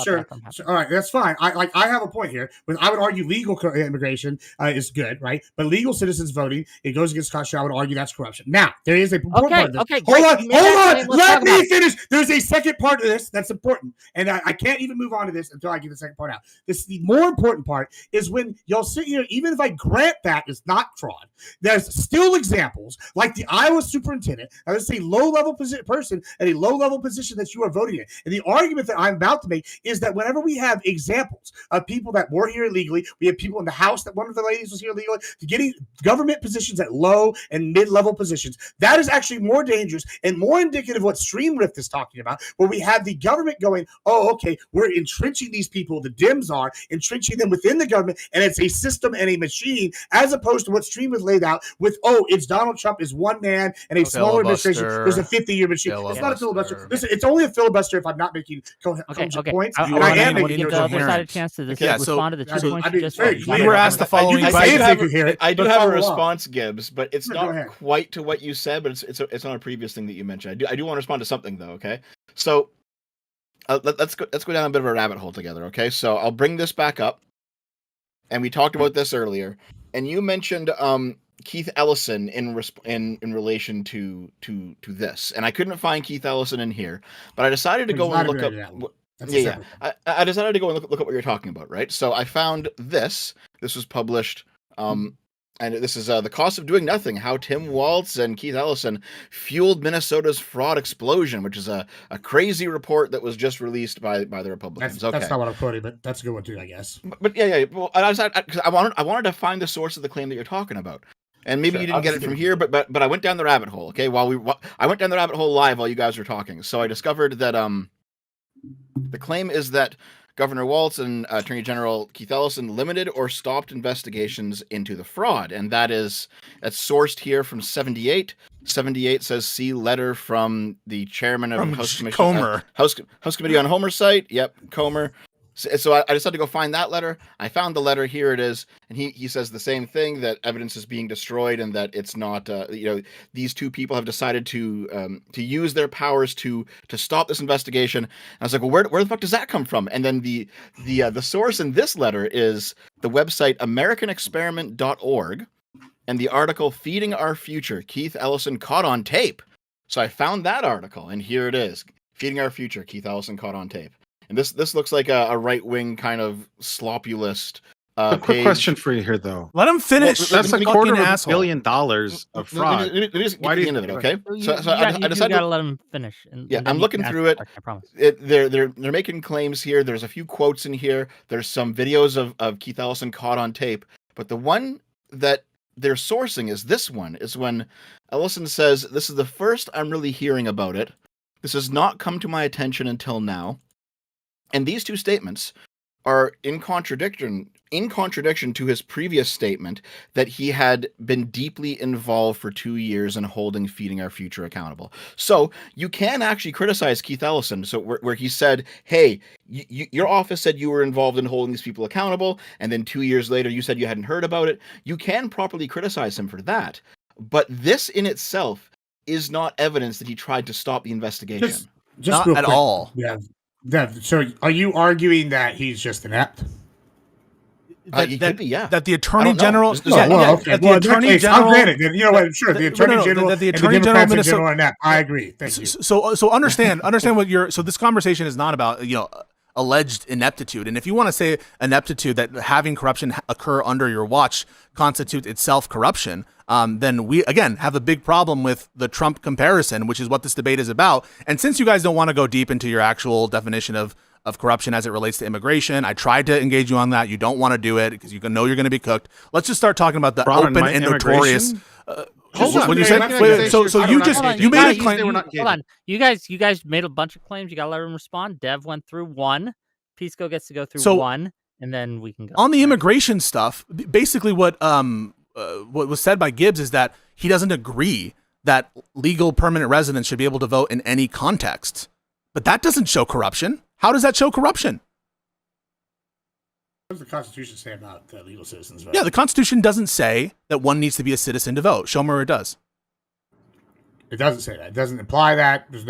All right, that's fine. I have a point here. I would argue legal immigration is good, right? But legal citizens voting, it goes against Constitution. I would argue that's corruption. Now, there is a important part of this. Okay, hold on. Let me finish. There's a second part of this that's important, and I can't even move on to this until I get the second part out. The more important part is when y'all sit here, even if I grant that is not fraud, there's still examples like the Iowa superintendent. Now, let's say low-level person at a low-level position that you are voting in. And the argument that I'm about to make is that whenever we have examples of people that were here illegally, we have people in the House that one of the ladies was here illegally, getting government positions at low and mid-level positions, that is actually more dangerous and more indicative of what Stream Rift is talking about, where we have the government going, oh, okay, we're entrenching these people, the Dems are entrenching them within the government, and it's a system and a machine, as opposed to what Stream has laid out with, it's Donald Trump is one man and a smaller administration. There's a 50-year machine. It's not a filibuster. Listen, it's only a filibuster if I'm not making cogent points. I am making the other side a chance to respond to the 2 points you just made. You were asked the following question. I do have a response, Gibbs, but it's not quite to what you said, but it's on a previous thing that you mentioned. I do want to respond to something though. Okay, so let's go down a bit of a rabbit hole together. Okay, so I'll bring this back up. And we talked about this earlier, and you mentioned Keith Ellison in relation to this, and I couldn't find Keith Ellison in here, but I decided to go and look up. I decided to go and look at what you're talking about, right? So I found this. This was published, and this is The Cost of Doing Nothing: How Tim Walz and Keith Ellison Fueled Minnesota's Fraud Explosion, which is a crazy report that was just released by the Republicans. That's not what I'm quoting, but that's a good one too, I guess. But yeah. Well, I wanted to find the source of the claim that you're talking about. And maybe you didn't get it from here, but I went down the rabbit hole. Okay, I went down the rabbit hole live while you guys were talking. So I discovered that the claim is that Governor Walz and Attorney General Keith Ellison limited or stopped investigations into the fraud, and that's sourced here from 78. 78 says, see letter from the chairman of House Committee, Comer. House Committee on Oversight. Yep, Comer. So I just had to go find that letter. I found the letter. Here it is. And he says the same thing, that evidence is being destroyed and that it's not, these two people have decided to use their powers to stop this investigation. And I was like, well, where the fuck does that come from? And then the source in this letter is the website AmericanExperiment.org and the article Feeding Our Future, Keith Ellison Caught on Tape. So I found that article, and here it is. Feeding Our Future, Keith Ellison Caught on Tape. And this looks like a right-wing kind of sloppulist A quick page. question for you here, though. Let him finish. Well, That's let a me- quarter of asshole. $1 billion of fraud. Let me just Why get do to the you- end of it, okay? You, So you, got, I you decided gotta to, let him finish. And Yeah, then I'm you looking can ask through the it. question, I promise. They're making claims here. There's a few quotes in here. There's some videos of Keith Ellison caught on tape. But the one that they're sourcing is this one. Is when Ellison says, "This is the first I'm really hearing about it. This has not come to my attention until now." And these two statements are in contradiction to his previous statement that he had been deeply involved for 2 years in holding Feeding Our Future accountable. So you can actually criticize Keith Ellison. So where he said, hey, your office said you were involved in holding these people accountable, and then 2 years later you said you hadn't heard about it. You can properly criticize him for that. But this in itself is not evidence that he tried to stop the investigation. Just Not real at quick, all. Dev, so are you arguing that he's just inept? He could be, yeah. That the I Attorney don't know. General. This- Oh, yeah, well, yeah, okay. that the Well, in that Attorney case, General. I'll grant it. You know what? Sure, the Attorney no, General that the and the Attorney General Democrats in Minnesota- general are inept. I agree. Thank you. So understand what you're. So this conversation is not about alleged ineptitude, and if you want to say ineptitude that having corruption occur under your watch constitutes itself corruption, then we again have a big problem with the Trump comparison, which is what this debate is about. And since you guys don't want to go deep into your actual definition of corruption as it relates to immigration, I tried to engage you on that. You don't want to do it because you know you're going to be cooked. Let's just start talking about the Fraud on open my and notorious. immigration? Hold on. When you Yeah, said, let me wait, say so I you don't just know. you made a Guys, claim. they were not Hold on. You guys made a bunch of claims. You gotta let him respond. Dev went through one. Pisco gets to go through one, and then we can go. On the immigration stuff, basically what was said by Gibbs is that he doesn't agree that legal permanent residents should be able to vote in any context. But that doesn't show corruption. How does that show corruption? What does the Constitution say about legal citizens? Yeah, the Constitution doesn't say that one needs to be a citizen to vote. Show me where it does. It doesn't say that. It doesn't imply that. It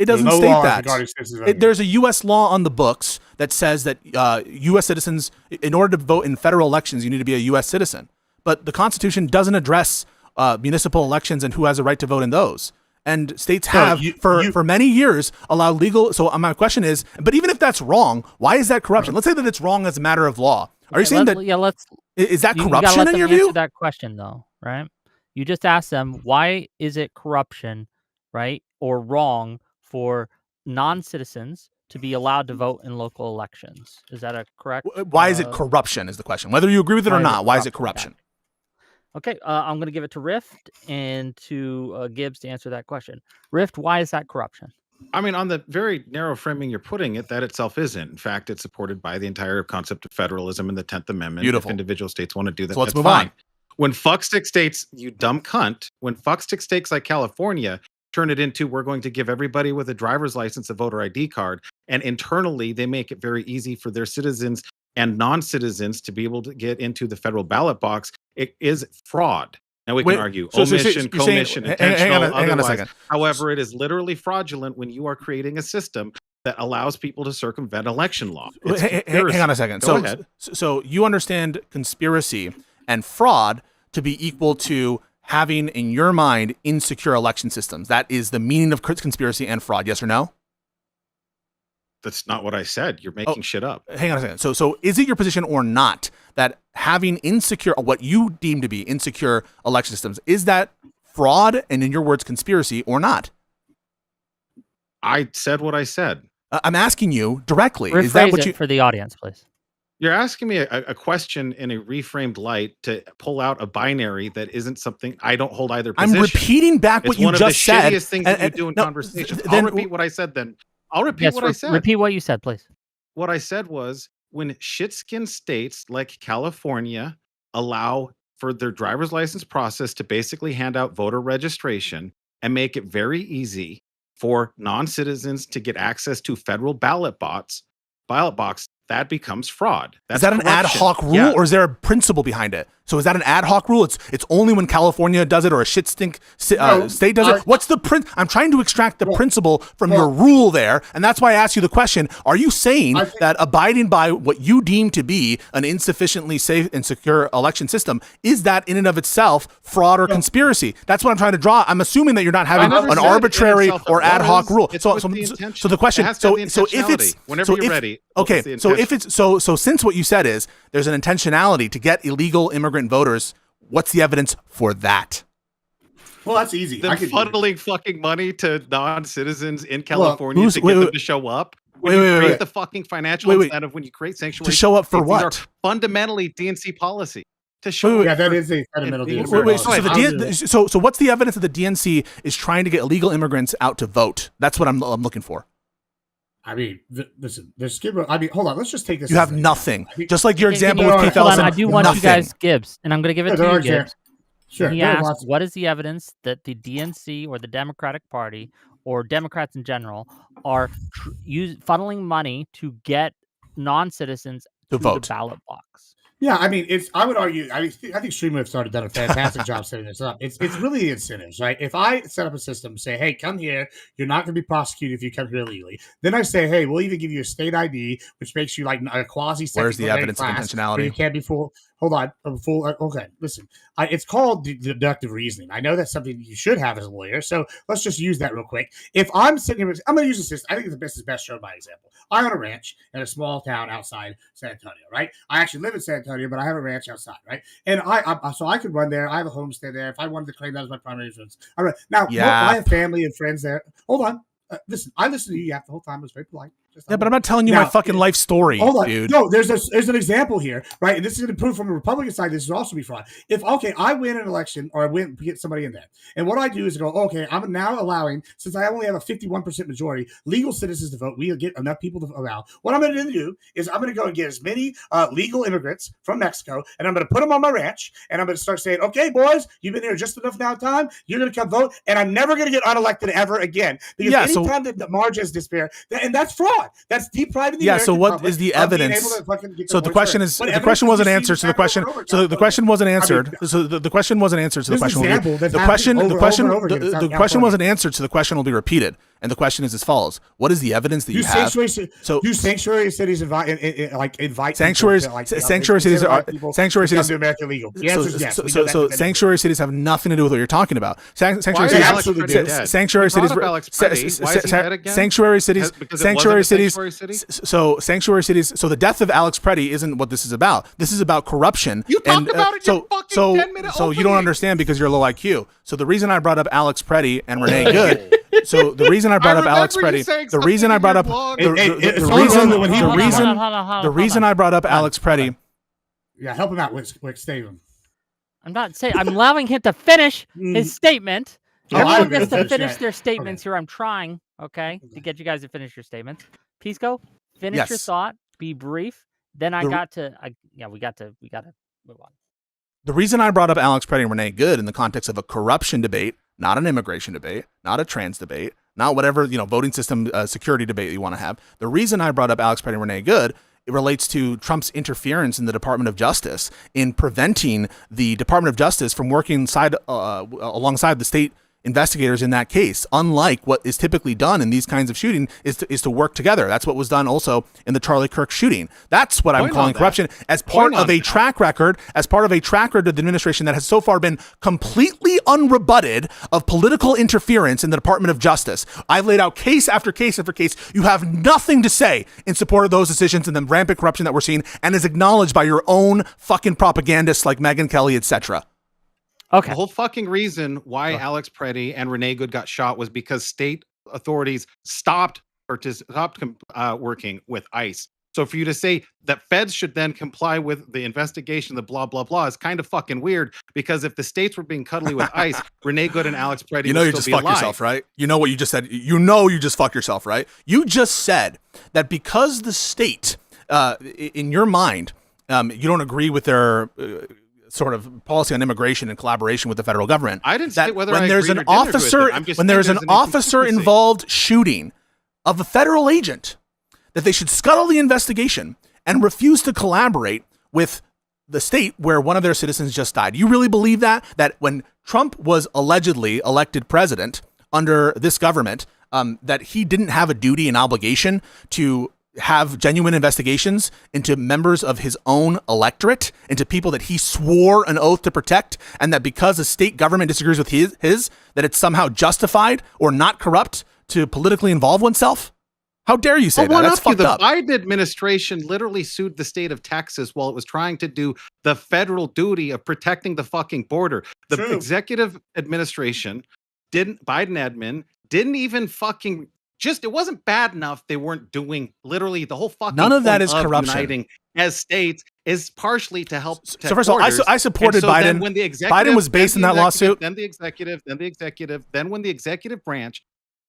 doesn't no state laws that. regarding citizens voting. There's a U.S. law on the books that says that U.S. citizens, in order to vote in federal elections, you need to be a U.S. citizen. But the Constitution doesn't address municipal elections and who has a right to vote in those. And states have, for many years, allowed legal. So my question is, but even if that's wrong, why is that corruption? Let's say that it's wrong as a matter of law. Are you saying that? Yeah, is that you corruption gotta let in them your answer view? that question, though, right? You just asked them, why is it corruption, right, or wrong for non-citizens to be allowed to vote in local elections? Is that a correct? Why is it corruption is the question. Whether you agree with it or not, why is it corruption? Okay, I'm going to give it to Rift and to Gibbs to answer that question. Rift, why is that corruption? I mean, on the very narrow framing you're putting it, that itself isn't. In fact, it's supported by the entire concept of federalism and the 10th Amendment. Beautiful. If individual states want to do that, So let's that's move fine. on. When fuckstick states, you dumb cunt, when fuckstick states like California turn it into, we're going to give everybody with a driver's license a voter ID card, and internally they make it very easy for their citizens and non-citizens to be able to get into the federal ballot box, it is fraud. Now we can argue omission, commission, intentional, hang on a otherwise. second. However, it is literally fraudulent when you are creating a system that allows people to circumvent election law. Hang on a second. Go ahead. So you understand conspiracy and fraud to be equal to having, in your mind, insecure election systems. That is the meaning of conspiracy and fraud. Yes or no? That's not what I said. You're making shit up. Hang on a second. So is it your position or not that having insecure, what you deem to be insecure election systems, is that fraud and, in your words, conspiracy or not? I said what I said. I'm asking you directly. Rephrase is that what it you for the audience, please? You're asking me a question in a reframed light to pull out a binary that isn't something I don't hold either position. I'm repeating back what it's you one just of the said. shittiest things that you do in conversations. I'll repeat what I said then. I'll repeat what I said. Repeat what you said, please. What I said was, when shit-skin states like California allow for their driver's license process to basically hand out voter registration and make it very easy for non-citizens to get access to federal ballot box, that becomes fraud. Is that an ad corruption. hoc rule, Yeah. or is there a principle behind it? So is that an ad hoc rule? It's only when California does it or a shit stink state does it. What's the I'm trying to extract the principle from your rule there, and that's why I asked you the question. Are you saying that abiding by what you deem to be an insufficiently safe and secure election system, is that in and of itself fraud or conspiracy? That's what I'm trying to draw. I'm assuming that you're not having an arbitrary or ad hoc rule. So the question, so if it's whenever you're ready. Okay, so if it's so since what you said is there's an intentionality to get illegal immigrant voters, what's the evidence for that? Well, that's easy. Them funneling fucking money to non-citizens in California to get them to show up. When you create the fucking financial incentive, when you create sanctuary to show up for what? These are fundamentally DNC policy. To show yeah, that is a fundamental so what's the evidence that the DNC is trying to get illegal immigrants out to vote? That's what I'm looking for. I mean, listen, there's Skid Row. I mean, hold on. Let's just take this. You have nothing. Just like your example with Keith Ellison. I do want you guys, Gibbs, and I'm going to give it to you, Gibbs. Sure. He asked, what is the evidence that the DNC or the Democratic Party or Democrats in general are funneling money to get non-citizens to vote the ballot box? Yeah, I mean, I would argue. I think Streamlabs started done a fantastic job setting this up. It's really the incentives, right? If I set up a system, say, hey, come here, you're not going to be prosecuted if you come here illegally. Then I say, hey, we'll even give you a state ID, which makes you like a quasi. Where's the evidence of intentionality? You can't be full. Hold on, okay, listen. It's called deductive reasoning. I know that's something you should have as a lawyer. So let's just use that real quick. If I'm sitting here, I'm going to use this system. I think the best shown by example. I own a ranch in a small town outside San Antonio, right? I actually live in San Antonio, but I have a ranch outside, right? And so I could run there. I have a homestead there. If I wanted to claim that as my primary residence, all right. Now, I have family and friends there. Hold on. Listen, I listened to you the whole time. I was very polite. Yeah, but I'm not telling you my fucking life story, dude. No, there's an example here, right? And this is going to prove from a Republican side, this would also be fraud. If, I win an election or I win to get somebody in there. And what I do is go, I'm now allowing, since I only have a 51% majority, legal citizens to vote. We'll get enough people to allow. What I'm going to do is I'm going to go and get as many legal immigrants from Mexico, and I'm going to put them on my ranch, and I'm going to start saying, okay, boys, you've been here just enough now time. You're going to come vote, and I'm never going to get unelected ever again. Because anytime that the margins disappear, and that's fraud. That's depriving the American so what public is the evidence? So the question is, the question wasn't answered. So the question, the question wasn't answered. So the question wasn't answered. So the question will be, the question wasn't answered. So the question will be repeated. And the question is as follows: what is the evidence that you have? Do sanctuary cities invite sanctuary cities are sanctuary cities to America legal? The answer is yes. So sanctuary cities have nothing to do with what you're talking about. Sanctuary cities. Sanctuary cities. So sanctuary cities. So the death of Alex Preddy isn't what this is about. This is about corruption. You talked about it. So you don't understand because you're low IQ. So the reason I brought up Alex Preddy and Renee Good. So the reason I brought up Alex Preddy, the reason I brought up the reason I brought up Alex Preddy. Yeah, help him out, Wick. Save him. I'm not saying I'm allowing him to finish his statement. Everyone gets to finish their statements here. I'm trying, to get you guys to finish your statements. Pisco, finish your thought. Be brief. Then we got to move on. The reason I brought up Alex Preddy and Renee Good in the context of a corruption debate, not an immigration debate, not a trans debate, not whatever voting system security debate you want to have. The reason I brought up Alex Preddy and Renee Good, it relates to Trump's interference in the Department of Justice in preventing the Department of Justice from working alongside the state investigators in that case. Unlike what is typically done in these kinds of shooting is to work together. That's what was done also in the Charlie Kirk shooting. That's what I'm calling corruption as part of a track record, of the administration that has so far been completely unrebutted of political interference in the Department of Justice. I've laid out case after case after case. You have nothing to say in support of those decisions and the rampant corruption that we're seeing and is acknowledged by your own fucking propagandists like Megyn Kelly, etc. Okay. The whole fucking reason why Alex Preddy and Renee Good got shot was because state authorities stopped working with ICE. So for you to say that feds should then comply with the investigation, the blah, blah, blah, is kind of fucking weird because if the states were being cuddly with ICE, Renee Good and Alex Preddy would just fucked yourself, right? You know what you just said? You know you just fucked yourself, right? You just said that because the state, in your mind, you don't agree with their... sort of policy on immigration and collaboration with the federal government. I didn't say whether when there's an officer involved shooting of a federal agent, that they should scuttle the investigation and refuse to collaborate with the state where one of their citizens just died. You really believe that when Trump was allegedly elected president under this government, that he didn't have a duty and obligation to have genuine investigations into members of his own electorate, into people that he swore an oath to protect, and that because a state government disagrees with his that it's somehow justified or not corrupt to politically involve oneself? How dare you say that? That's fucked up. The Biden administration literally sued the state of Texas while it was trying to do the federal duty of protecting the fucking border. The executive administration Biden admin didn't even fucking it wasn't bad enough they weren't doing literally the whole fucking none of that is of corruption. Uniting as states is partially to help. So first of all, I supported Biden. When the Biden was based in that lawsuit. Then when the executive branch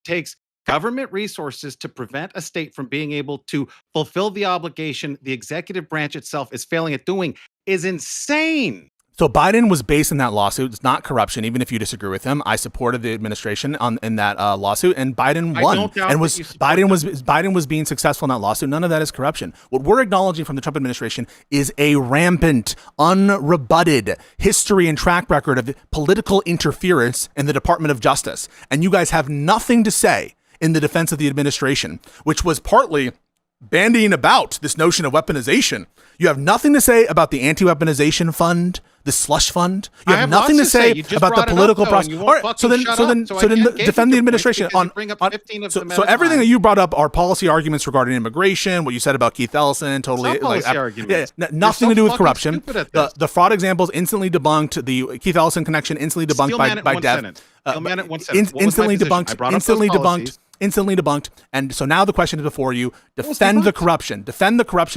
takes government resources to prevent a state from being able to fulfill the obligation the executive branch itself is failing at doing is insane. So Biden was based in that lawsuit. It's not corruption, even if you disagree with him. I supported the administration in that lawsuit, and Biden won. And Biden was being successful in that lawsuit. None of that is corruption. What we're acknowledging from the Trump administration is a rampant, unrebutted history and track record of political interference in the Department of Justice. And you guys have nothing to say in the defense of the administration, which was partly bandying about this notion of weaponization. You have nothing to say about the anti-weaponization fund, the slush fund. You have nothing to say about the political process. All right, so then defend the administration on so everything that you brought up are policy arguments regarding immigration. What you said about Keith Ellison, totally nothing to do with corruption. The fraud examples instantly debunked. The Keith Ellison connection instantly debunked by Dev. Instantly debunked. And so now the question is before you: defend the corruption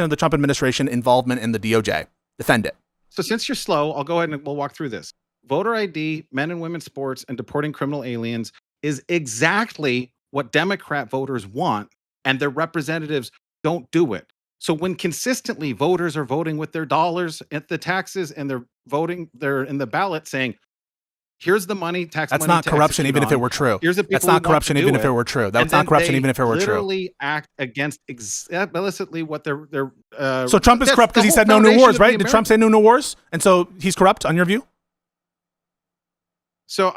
of the Trump administration involvement in the DOJ. Defend it. So since you're slow, I'll go ahead and we'll walk through this. Voter ID, men and women's sports, and deporting criminal aliens is exactly what Democrat voters want, and their representatives don't do it. So when consistently voters are voting with their dollars at the taxes and they're in the ballot saying, here's the money, That's not corruption, even if it were true. That's not corruption, even if it were true. That's not corruption, even if it were true. Literally act against explicitly what they're. So Trump is corrupt because he said no new wars, right? Did Trump say no new wars? And so he's corrupt on your view? So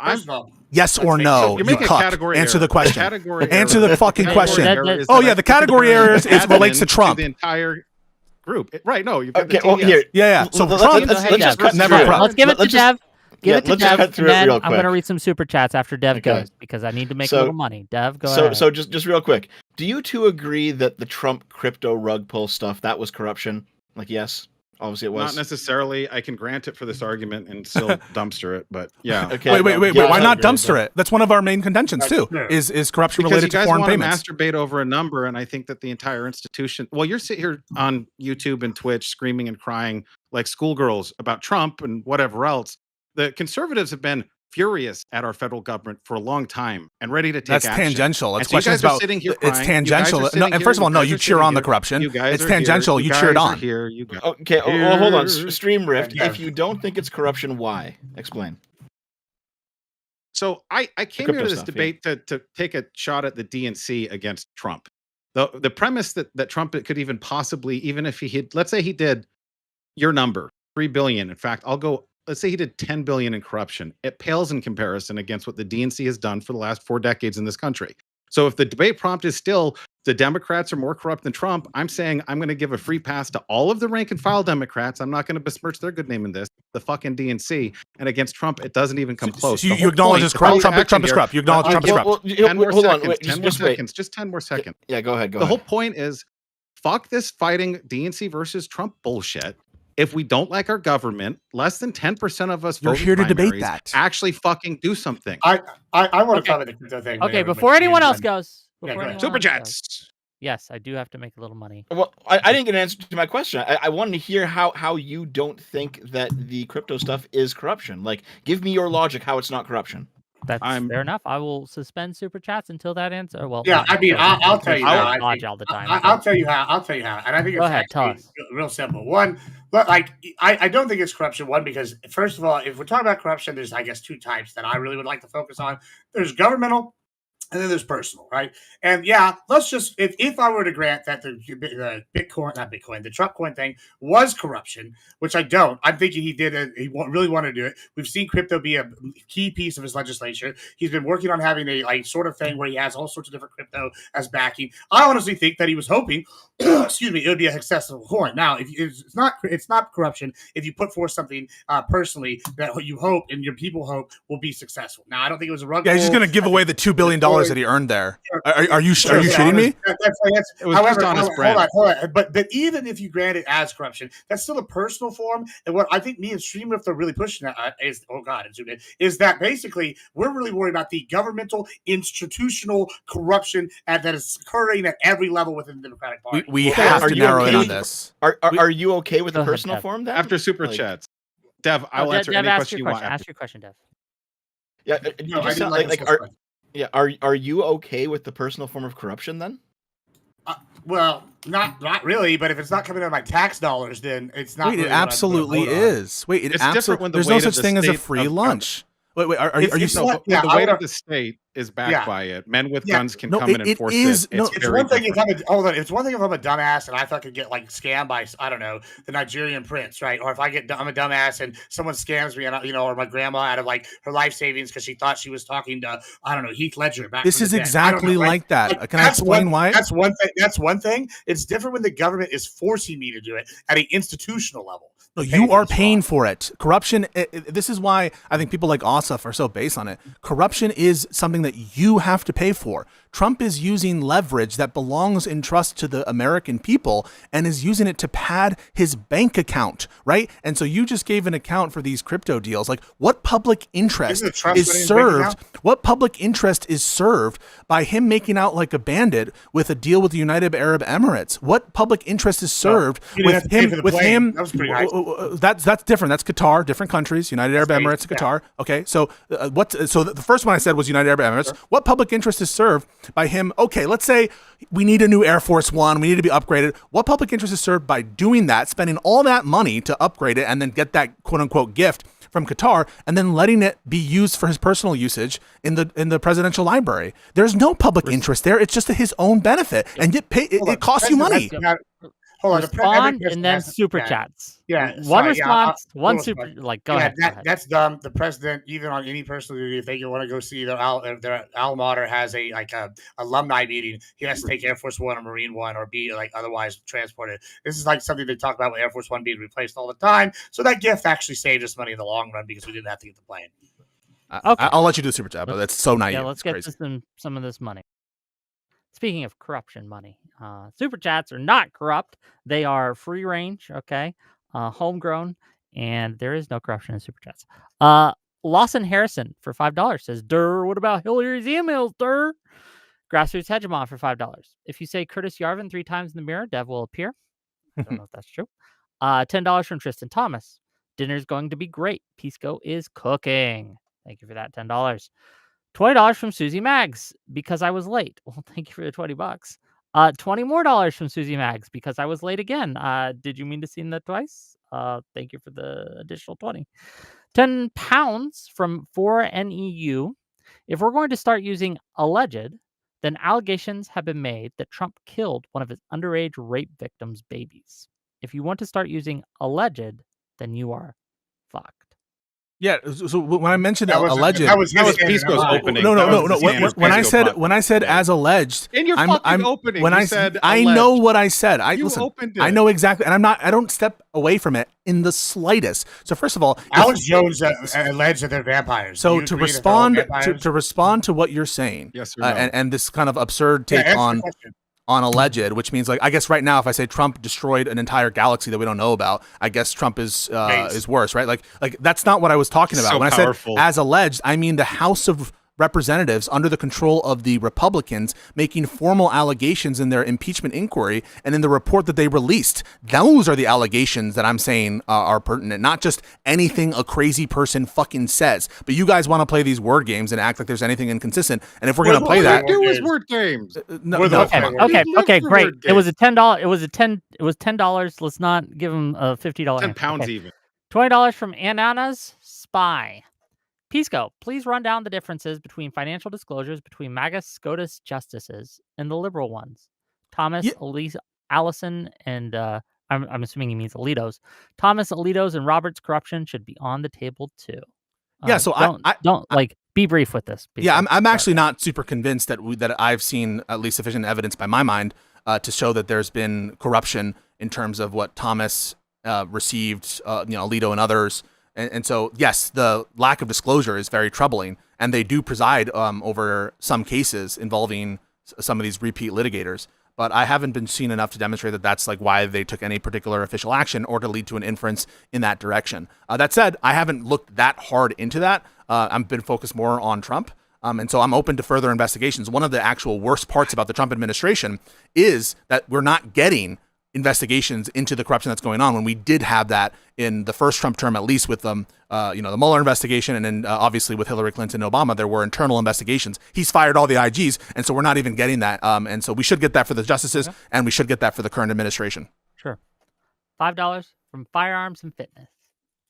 yes or no? You're making a category Answer the question. Answer the fucking question. The the category error relates to Trump. The entire group, right? No. Okay. Well, here. Yeah. So Trump never corrupt. Let's give it to Dev. Give it to Dev, cut through it real quick. I'm going to read some super chats after Dev goes because I need to make a little money. Dev, go ahead. So just real quick, do you two agree that the Trump crypto rug pull stuff, that was corruption? Like, yes, obviously it was. Not necessarily. I can grant it for this argument and still dumpster it, but yeah. Okay. Wait. Why not dumpster it? That's one of our main contentions too. Is corruption related to foreign payments? Because you guys want to masturbate over a number, and I think that the entire institution. Well, you're sitting here on YouTube and Twitch screaming and crying like schoolgirls about Trump and whatever else. The conservatives have been furious at our federal government for a long time and ready to take action. That's tangential. It's so questions about it's tangential. No, and first of all, no, you cheer on the corruption. It's tangential. You cheer it on. Okay, well, hold on. Stream Rift. If you don't think it's corruption, why? Explain. So I came here to this debate to take a shot at the DNC against Trump. The premise that Trump could even possibly, even if let's say he did your number, $3 billion. In fact, let's say he did 10 billion in corruption. It pales in comparison against what the DNC has done for the last 4 decades in this country. So if the debate prompt is still the Democrats are more corrupt than Trump, I'm saying I'm going to give a free pass to all of the rank and file Democrats. I'm not going to besmirch their good name in this, the fucking DNC. And against Trump, it doesn't even come close. So you acknowledge it's corrupt. Trump is corrupt. You acknowledge Trump is corrupt. 10 more seconds. 10 more seconds. Just 10 more seconds. Yeah, go ahead. The whole point is, fuck this fighting DNC versus Trump bullshit. If we don't like our government, less than 10% of us You're here to debate that. Actually fucking do something. I want to cover the crypto thing. Okay, before anyone else goes. Super chats. Yes, I do have to make a little money. Well, I didn't get an answer to my question. I wanted to hear how you don't think that the crypto stuff is corruption. Like, give me your logic how it's not corruption. That's fair enough. I will suspend super chats until that answer. Well, yeah, I mean, I'll tell you how. All the time. I'll tell you how. And I think it's real simple. One, but like, I don't think it's corruption. One, because first of all, if we're talking about corruption, there's, I guess, 2 types that I really would like to focus on. There's governmental, And then there's personal, right? And yeah, let's just if I were to grant that the the Trump coin thing was corruption, which I don't. I'm thinking he did it. He really wanted to do it. We've seen crypto be a key piece of his legislature. He's been working on having a like sort of thing where he has all sorts of different crypto as backing. I honestly think that he was hoping, excuse me, it would be a successful coin. Now, if it's not corruption if you put forth something personally that you hope and your people hope will be successful. Now, I don't think it was a rug. Yeah, he's just going to give away the $2 billion that he earned there. Are you shitting me? However, hold on. But even if you grant it as corruption, that's still a personal form. And what I think me and Streamlift are really pushing is that basically we're really worried about the governmental institutional corruption that is occurring at every level within the Democratic Party. We have to narrow in on this. Are you okay with the personal form then? After super chats, Dev, I will answer any question you want. Ask your question, Dev. Yeah, are you okay with the personal form of corruption then? Well, not really, but if it's not coming out of my tax dollars, then it's not. Wait, it absolutely is. Wait, it absolutely. There's no such thing as a free lunch. Wait, are you? The weight of the state is backed by it. Men with guns can come in and enforce it. It's one thing if I'm It's one thing if I'm a dumbass and I fucking get like scammed by I don't know the Nigerian prince, right? Or if I'm a dumbass and someone scams me and or my grandma out of like her life savings because she thought she was talking to I don't know Heath Ledger. This is exactly like that. Can I explain why? That's one thing. That's one thing. It's different when the government is forcing me to do it at an institutional level. No, you are paying for it. Corruption, this is why I think people like Ossoff are so based on it. Corruption is something that you have to pay for. Trump is using leverage that belongs in trust to the American people and is using it to pad his bank account, right? And so you just gave an account for these crypto deals. Like, what public interest is served? What public interest is served by him making out like a bandit with a deal with the United Arab Emirates? What public interest is served with him? That's different. That's Qatar, different countries, United Arab Emirates, Qatar. Okay, so the first one I said was United Arab Emirates. Sure. What public interest is served by him? Okay, let's say we need a new Air Force One. We need to be upgraded. What public interest is served by doing that, spending all that money to upgrade it, and then get that quote unquote gift from Qatar, and then letting it be used for his personal usage in the presidential library? There's no public interest there. It's just to his own benefit, and it costs you money. Respond and then super chats. Yeah, one response, one super. Like, go ahead. That's dumb. The president, even on any personal duty, if they want to go see their alma mater has a alumni meeting, he has to take Air Force One or Marine One or be like otherwise transported. This is like something they talk about with Air Force One being replaced all the time. So that gift actually saved us money in the long run because we didn't have to get the plane. Okay, I'll let you do super chat, but that's so naive. Yeah, let's get some of this money. Speaking of corruption money, super chats are not corrupt. They are free range, okay, homegrown, and there is no corruption in super chats. Lawson Harrison for $5 says, "Durr, what about Hillary's emails, Durr?" Grassroots Hegemon for $5. If you say Curtis Yarvin 3 times in the mirror, Dev will appear. I don't know if that's true. $10 from Tristan Thomas. Dinner's going to be great. Pisco is cooking. Thank you for that $10. $20 from Susie Maggs because I was late. Well, thank you for the $20. $20 more from Susie Maggs because I was late again. Did you mean to see that twice? Thank you for the additional 20. £10 from 4NEU. If we're going to start using alleged, then allegations have been made that Trump killed one of his underage rape victims' babies. If you want to start using alleged, then you are fucked. Yeah, so when I mentioned alleged, that was Pisco's opening. No. When I said as alleged, in your fucking opening, when I said I know what I said. Opened it. I know exactly, and I don't step away from it in the slightest. So first of all, Alex Jones alleged that they're vampires. So to respond to what you're saying, yes or no? And this kind of absurd take on alleged, which means, like, I guess right now, if I say Trump destroyed an entire galaxy that we don't know about, I guess Trump is worse, right? Like that's not what I was talking about. So when powerful. I said as alleged, I mean the House of Representatives under the control of the Republicans making formal allegations in their impeachment inquiry and in the report that they released. Those are the allegations that I'm saying are pertinent, not just anything a crazy person fucking says. But you guys want to play these word games and act like there's anything inconsistent. And if we're going to play that, do is word games. Okay, great. It was $10. It was $10. Let's not give him a $50. £10 even. $20 from Anana's Spy. Pisco, please run down the differences between financial disclosures between MAGA SCOTUS justices and the liberal ones. Thomas, Yeah. Allison, and I'm assuming he means Alito's. Thomas, Alito's, and Robert's corruption should be on the table too. Yeah, so don't be brief with this. Pisco. Yeah, I'm actually not super convinced that that I've seen at least sufficient evidence by my mind to show that there's been corruption in terms of what Thomas received, Alito and others. And so, yes, the lack of disclosure is very troubling, and they do preside over some cases involving some of these repeat litigators. But I haven't been seen enough to demonstrate that that's like why they took any particular official action or to lead to an inference in that direction. That said, I haven't looked that hard into that. I've been focused more on Trump. And so I'm open to further investigations. One of the actual worst parts about the Trump administration is that we're not getting investigations into the corruption that's going on when we did have that in the first Trump term, at least with the Mueller investigation. And then obviously with Hillary Clinton and Obama, there were internal investigations. He's fired all the IGs. And so we're not even getting that. And so we should get that for the justices and we should get that for the current administration. Sure. $5 from Firearms and Fitness.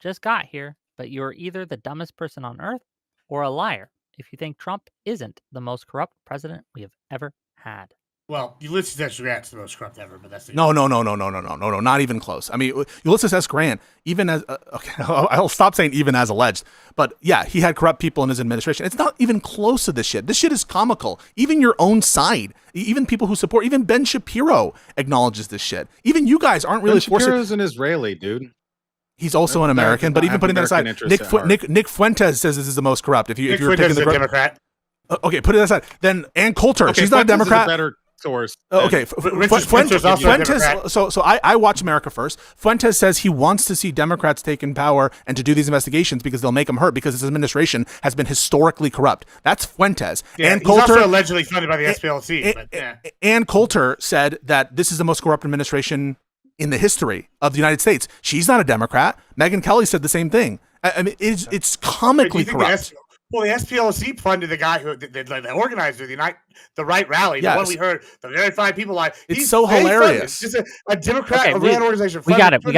Just got here, but you're either the dumbest person on earth or a liar if you think Trump isn't the most corrupt president we have ever had. Well, Ulysses S. Grant's the most corrupt ever, but that's No, not even close. I mean, Ulysses S. Grant, even as I'll stop saying even as alleged, but yeah, he had corrupt people in his administration. It's not even close to this shit. This shit is comical. Even your own side, even people who support, even Ben Shapiro acknowledges this shit. Even you guys aren't really Ben Shapiro's an Israeli dude. He's also an American, but even putting that aside, Nick Fuentes says this is the most corrupt. If you're picking the Democrat, okay, put it aside. Then Ann Coulter, she's not a Democrat. Better source. Okay, Fuentes. So I watch America First. Fuentes says he wants to see Democrats take in power and to do these investigations because they'll make him hurt because his administration has been historically corrupt. That's Fuentes. Yeah, Ann Coulter, also allegedly funded by the SPLC. Ann Coulter said that this is the most corrupt administration in the history of the United States. She's not a Democrat. Megyn Kelly said the same thing. I mean, it's comically corrupt. Well, the SPLC funded the guy who the organizer, the right rally, the one we heard, the very fine people like. It's so hilarious. Just a Democrat, a ran organization. We got it. So I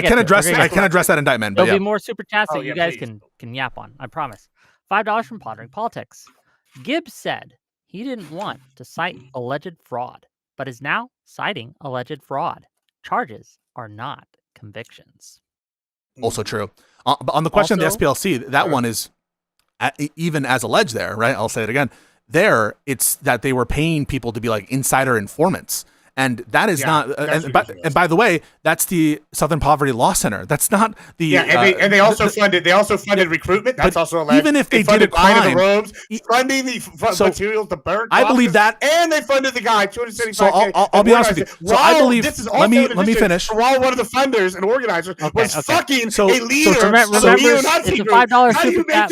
can address that indictment. There'll be more super chats that you guys can yap on. I promise. $5 from Pondering Politics. Gibbs said he didn't want to cite alleged fraud, but is now citing alleged fraud. Charges are not convictions. Also true. On the question of the SPLC, that one is even as alleged there, right? I'll say it again. There, it's that they were paying people to be like insider informants. And that is not. And by the way, that's the Southern Poverty Law Center. That's not the. And they also funded. They also funded recruitment. That's also alleged. Even if they did a crime, the robes, funding the materials to burn. I believe that, and they funded the guy $275,000. So I'll be honest with you. So I believe. This is let me finish. While one of the funders and organizers was fucking a leader. So remember, it's a $5 super chat.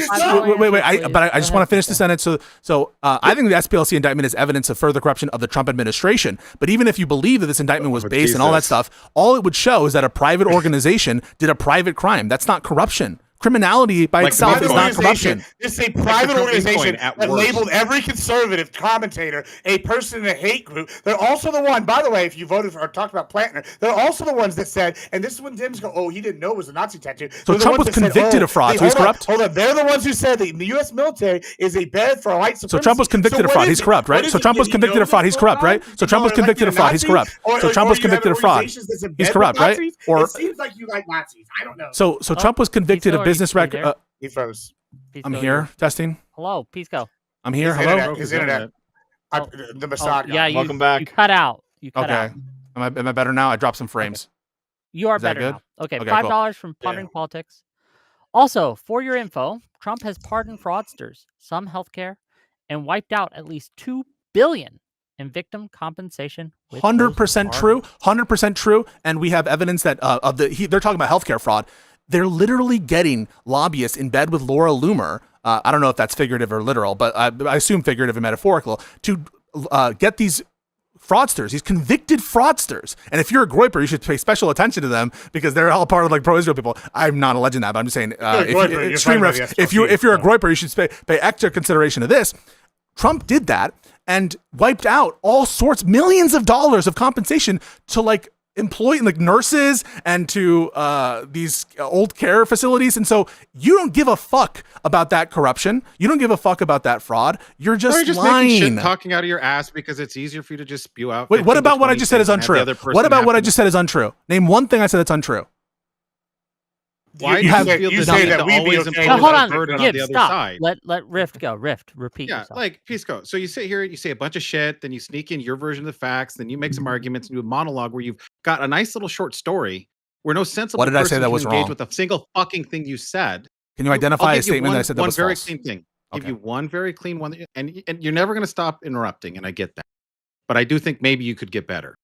Wait. But I just want to finish the sentence. So I think the SPLC indictment is evidence of further corruption of the Trump administration. But even if you believe that this indictment was based and all that stuff, all it would show is that a private organization did a private crime. That's not corruption. Criminality by itself is not corruption. It's a private organization that labeled every conservative commentator a person in a hate group. They're also the one, by the way, if you voted for or talked about Plantner, they're also the ones that said, and this is when Dems go, oh, he didn't know it was a Nazi tattoo. So Trump was convicted of fraud, so he's corrupt? Hold on. They're the ones who said that the U.S. military is a bed for white supremacy. So Trump was convicted of fraud. He's corrupt, right? So Trump was convicted of fraud. He's corrupt, right? So Trump was convicted of fraud. He's corrupt. So Trump was convicted of fraud. He's corrupt, right? Or it seems like you like Nazis. I don't know. So Trump was convicted of business record. He froze. I'm here. Testing. Hello, Pisco. I'm here. Hello. His internet. The Mossad guy. Yeah, welcome back. You cut out. Okay. Am I better now? I dropped some frames. You are better now. Okay, $5 from Pondering Politics. Also, for your info, Trump has pardoned fraudsters, some healthcare, and wiped out at least $2 billion in victim compensation. 100% true. 100% true. And we have evidence that they're talking about healthcare fraud. They're literally getting lobbyists in bed with Laura Loomer. I don't know if that's figurative or literal, but I assume figurative and metaphorical, to get these fraudsters, these convicted fraudsters. And if you're a groyper, you should pay special attention to them because they're all part of like pro-Israel people. I'm not alleging that, but I'm just saying, if you're a groyper, you should pay extra consideration to this. Trump did that and wiped out all sorts, millions of dollars of compensation to like employee, like nurses, and to these old care facilities. And so you don't give a fuck about that corruption. You don't give a fuck about that fraud. You're just, Making lying. shit, talking out of your ass because it's easier for you to just spew out. Wait, what about what I just said is untrue? What about what I just said is untrue? Name one thing I said that's untrue. Why do you feel you the say need that to we'd be always okay impose with a that? burden on Gibbs, the other stop. side? Let Rift go. Rift, repeat Yeah, yourself. like Pisco. So you sit here, you say a bunch of shit, then you sneak in your version of the facts, then you make some arguments and do a monologue where you've got a nice little short story where no sensible What did I say person that can was engage wrong? with a single fucking thing you said. Can you identify I'll a give you statement that I said that one was very false? clean thing. Give Okay. you one very clean one, and you're never going to stop interrupting, and I get that. But I do think maybe you could get better.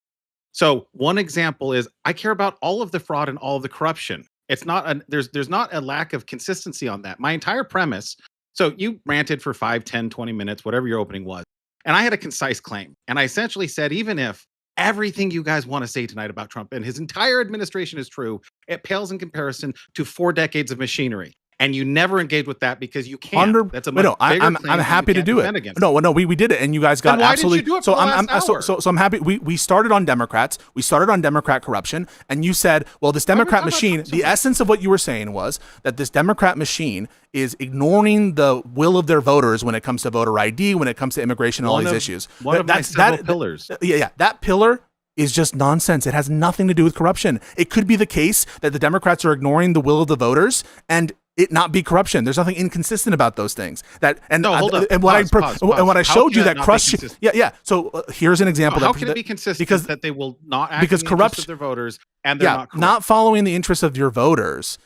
So one example is I care about all of the fraud and all of the corruption. It's not there's not a lack of consistency on that. My entire premise. So you ranted for 5, 10, 20 minutes, whatever your opening was. And I had a concise claim. And I essentially said, even if everything you guys want to say tonight about Trump and his entire administration is true, it pales in comparison to 4 decades of machinery. And you never engage with that because you can't. That's a much bigger I'm claim happy to do it. against. No, we did it, and you guys got Then why absolutely. didn't you do it so for the I'm last hour? so I'm happy. We started on Democrats. We started on Democrat corruption, and you said, well, this Democrat machine. The essence of what you were saying was that this Democrat machine is ignoring the will of their voters when it comes to voter ID, when it comes to immigration, and all these issues. One of my several pillars. Yeah, that pillar is just nonsense. It has nothing to do with corruption. It could be the case that the Democrats are ignoring the will of the voters and it not be corruption. There's nothing inconsistent about those things. Hold up. And what I showed you that crush. Yeah. So here's an example. How can it be consistent because that they will not act because in the interest of their voters and they're not corrupt? Not following the interests of your voters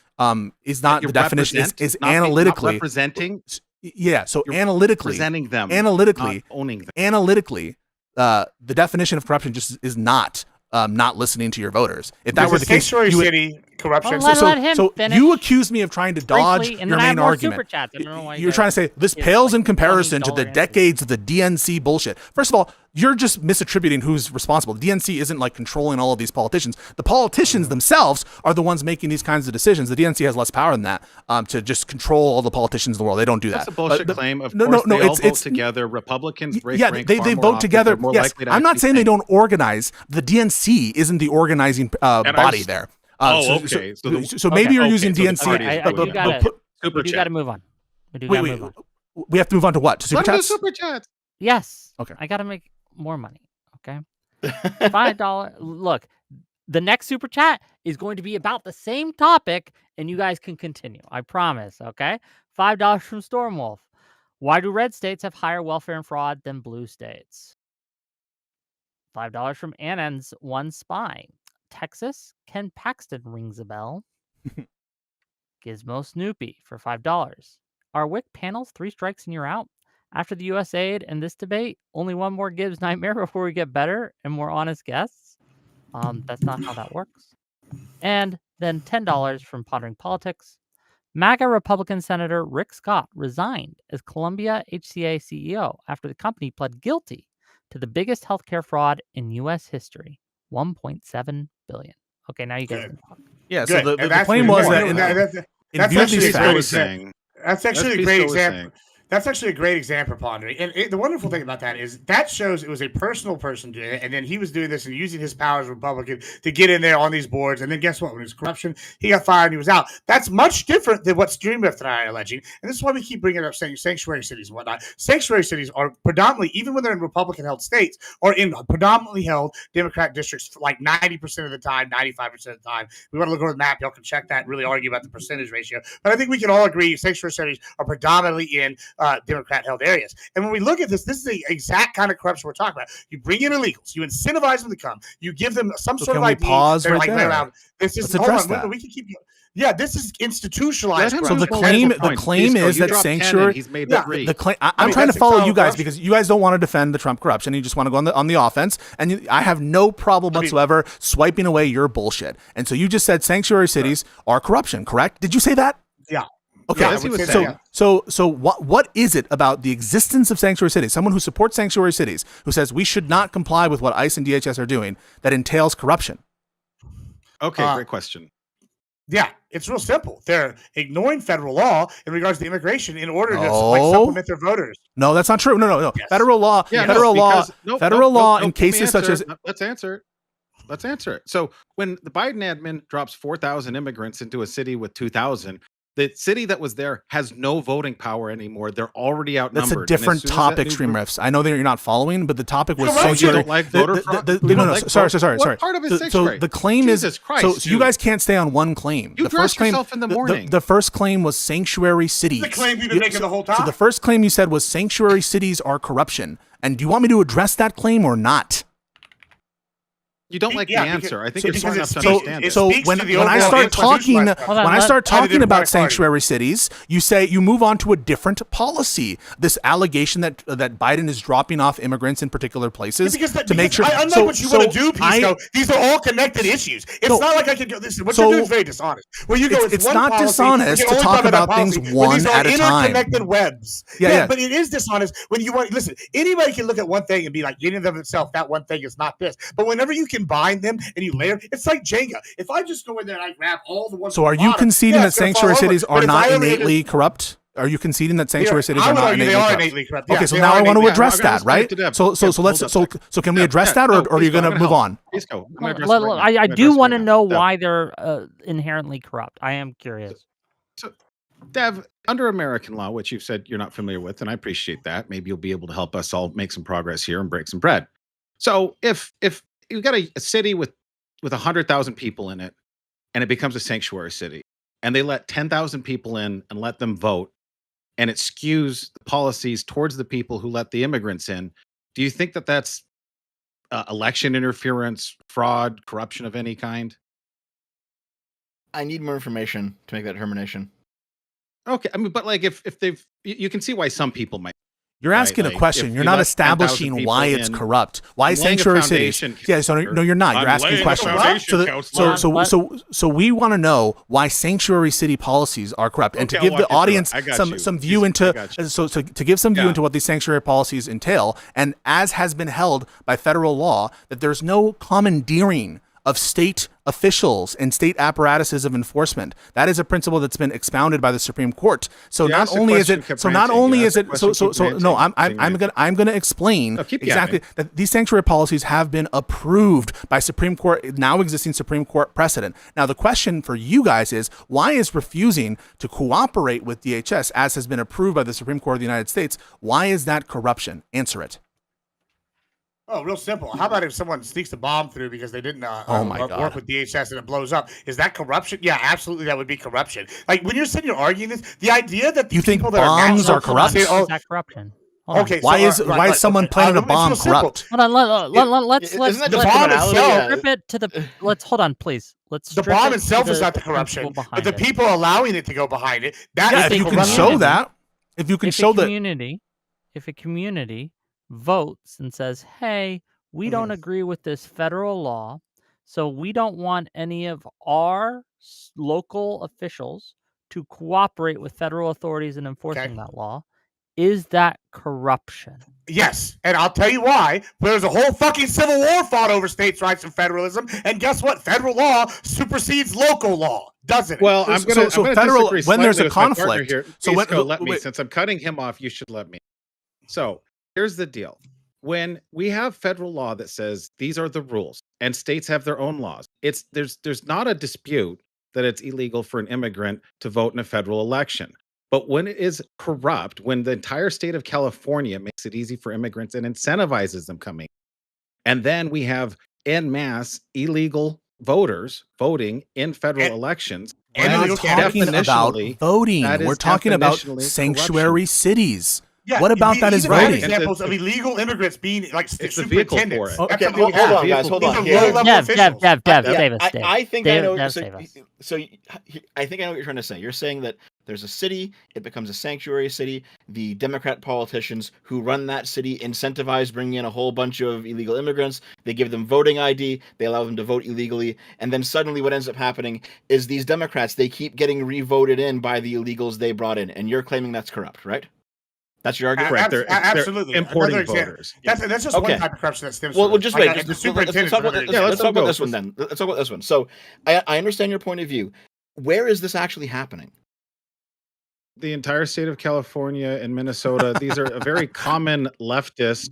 is not the definition. Is analytically not representing. Yeah. So analytically, presenting them, analytically, not owning them. Analytically, the definition of corruption just is not listening to your voters. If that were the case, Sanctuary City corruption. Well, let him finish. You accuse me of trying to dodge Briefly, and your then I have main more argument. Super chats. I don't know why You're trying to say this pales in comparison to the $20 decades of the DNC bullshit. First of all, you're just misattributing who's responsible. The DNC isn't like controlling all of these politicians. The politicians themselves are the ones making these kinds of decisions. The DNC has less power than that to just control all the politicians in the world. They don't do that. That's a bullshit claim. Of no, course, no, they all vote together. Republicans, they vote together. Yes, I'm not saying they don't organize. The DNC isn't the organizing body there. So maybe you're using DNC. We do got to move on. We have to move on to what? To super chats? Super chats. Yes. Okay. I got to make more money. Okay. $5. Look, the next super chat is going to be about the same topic, and you guys can continue. I promise. Okay. $5 from Stormwolf. Why do red states have higher welfare and fraud than blue states? $5 from Annan's One Spy. Texas, Ken Paxton rings a bell. Gizmo Snoopy for $5. Are WIC panels 3 strikes and you're out? After the US aid and this debate, only one more Gibbs nightmare before we get better and more honest guests? That's not how that works. And then $10 from Pondering Politics. MAGA Republican Senator Rick Scott resigned as Columbia HCA CEO after the company pled guilty to the biggest healthcare fraud in U.S. history, $1.7 billion. Okay, now you guys can talk. Yeah, so the claim was that that's actually a great example. That's actually a great example, Pondering. And the wonderful thing about that is that shows it was a personal person doing it, and then he was doing this and using his power as a Republican to get in there on these boards. And then guess what? When it was corruption, he got fired and he was out. That's much different than what Streamlift and I are alleging. And this is why we keep bringing up saying sanctuary cities and whatnot. Sanctuary cities are predominantly, even when they're in Republican-held states, or in predominantly held Democrat districts for like 90% of the time, 95% of the time. We want to look over the map. Y'all can check that and really argue about the percentage ratio. But I think we can all agree sanctuary cities are predominantly in Democrat-held areas. And when we look at this is the exact kind of corruption we're talking about. You bring in illegals, you incentivize them to come, you give them some sort of ID. Pause right there. Around. This is hold on. We can keep. Yeah, this is institutionalized. So the claim is that sanctuary. He's made that read. The claim. I'm trying to follow you guys because you guys don't want to defend the Trump corruption. You just want to go on the offense, and I have no problem whatsoever swiping away your bullshit. And so you just said sanctuary cities are corruption, correct? Did you say that? Yeah. Okay, yeah, so what is it about the existence of sanctuary cities, someone who supports sanctuary cities, who says we should not comply with what ICE and DHS are doing, that entails corruption? Okay, great question. Yeah, it's real simple. They're ignoring federal law in regards to immigration in order to supplement their voters. No, that's not true. No. Yes. Federal law, in cases such as Let's answer it. Let's answer it. So when the Biden admin drops 4,000 immigrants into a city with 2,000, the city that was there has no voting power anymore. They're already outnumbered. That's a different topic, Stream Riffs. I know that you're not following, but the topic was sanctuary. You don't like voter fraud? Sorry. What part of it is so the claim Jesus is Christ, so you guys can't stay on one claim. You the dress first claim, yourself in the morning. The first claim was sanctuary cities. The claim you've been making the whole time. So the first claim you said was sanctuary cities are corruption. And do you want me to address that claim or not? You don't like the answer. I think so you're smart enough to speaks- understand it. So when I start talking Hold about sanctuary cities, you say you move on to a different policy. This allegation that Biden is dropping off immigrants in particular places to make sure. Unlike what you want to do, Pisco, these are all connected issues. It's not like I can go. Listen, what you're doing is very dishonest. Well, you go. It's not dishonest to talk about things one at a time. Interconnected webs. Yeah, but it is dishonest when you want. Listen, anybody can look at one thing and be like, in and of itself, that one thing is not this. But whenever you combine them and you layer, it's like Jenga. If I just go in there and I grab all the ones. So, are you conceding that sanctuary cities are not innately corrupt? Are you conceding that sanctuary cities are not innately corrupt? Okay, so now I want to address that, right? So can we address that, or are you going to move on? I do want to know why they're inherently corrupt. I am curious. So, Dev, under American law, which you've said you're not familiar with, and I appreciate that, maybe you'll be able to help us all make some progress here and break some bread. So if you've got a city with 100,000 people in it, and it becomes a sanctuary city, and they let 10,000 people in and let them vote, and it skews the policies towards the people who let the immigrants in, do you think that that's election interference, fraud, corruption of any kind? I need more information to make that determination. Okay, I mean, but like if they've, you can see why some people might. You're asking a question. You're not establishing why it's corrupt. Why sanctuary cities? Yeah, so no, you're not. You're asking questions. So we want to know why sanctuary city policies are corrupt, and to give the audience some view into to give some view into what these sanctuary policies entail, and as has been held by federal law, that there's no commandeering of state officials and state apparatuses of enforcement. That is a principle that's been expounded by the Supreme Court. So not only is it I'm going to explain exactly that these sanctuary policies have been approved by Supreme Court, now existing Supreme Court precedent. Now the question for you guys is, why is refusing to cooperate with DHS, as has been approved by the Supreme Court of the United States, why is that corruption? Answer it. Oh, real simple. How about if someone sneaks a bomb through because they didn't work with DHS and it blows up? Is that corruption? Yeah, absolutely. That would be corruption. Like when you're sitting here arguing this, the idea that the people that bombs are corrupt. Is that corruption? Okay. Why is someone planting a bomb corrupt? Hold on. Let's strip it to the. Let's hold on, please. Let's. The bomb itself is not the corruption, but the people allowing it to go behind it. That if you can show that, if you can show that, if a community votes and says, hey, we don't agree with this federal law, so we don't want any of our local officials to cooperate with federal authorities in enforcing that law, is that corruption? Yes, and I'll tell you why. There's a whole fucking civil war fought over states' rights and federalism, and guess what? Federal law supersedes local law, doesn't it? Well, I'm going to federal when there's a conflict. Here. Since I'm cutting him off, you should let me. So here's the deal. When we have federal law that says these are the rules and states have their own laws, there's not a dispute that it's illegal for an immigrant to vote in a federal election. But when it is corrupt, when the entire state of California makes it easy for immigrants and incentivizes them coming, and then we have en masse illegal voters voting in federal elections. We're not talking about voting. We're talking about sanctuary cities. Yeah, what about that is voting? Examples of illegal immigrants being like superintendents. Okay, hold on, guys. Hold on. Dev, Davis. I think I know. So I think I know what you're trying to say. You're saying that there's a city, it becomes a sanctuary city. The Democrat politicians who run that city incentivize bringing in a whole bunch of illegal immigrants. They give them voting ID. They allow them to vote illegally. And then suddenly what ends up happening is these Democrats, they keep getting re-voted in by the illegals they brought in. And you're claiming that's corrupt, right? That's your argument? Correct. Absolutely. They're importing voters. That's just one type of corruption that stems from. Well, just wait. The superintendent. Let's talk about this one then. Let's talk about this one. So I understand your point of view. Where is this actually happening? The entire state of California and Minnesota. These are a very common leftist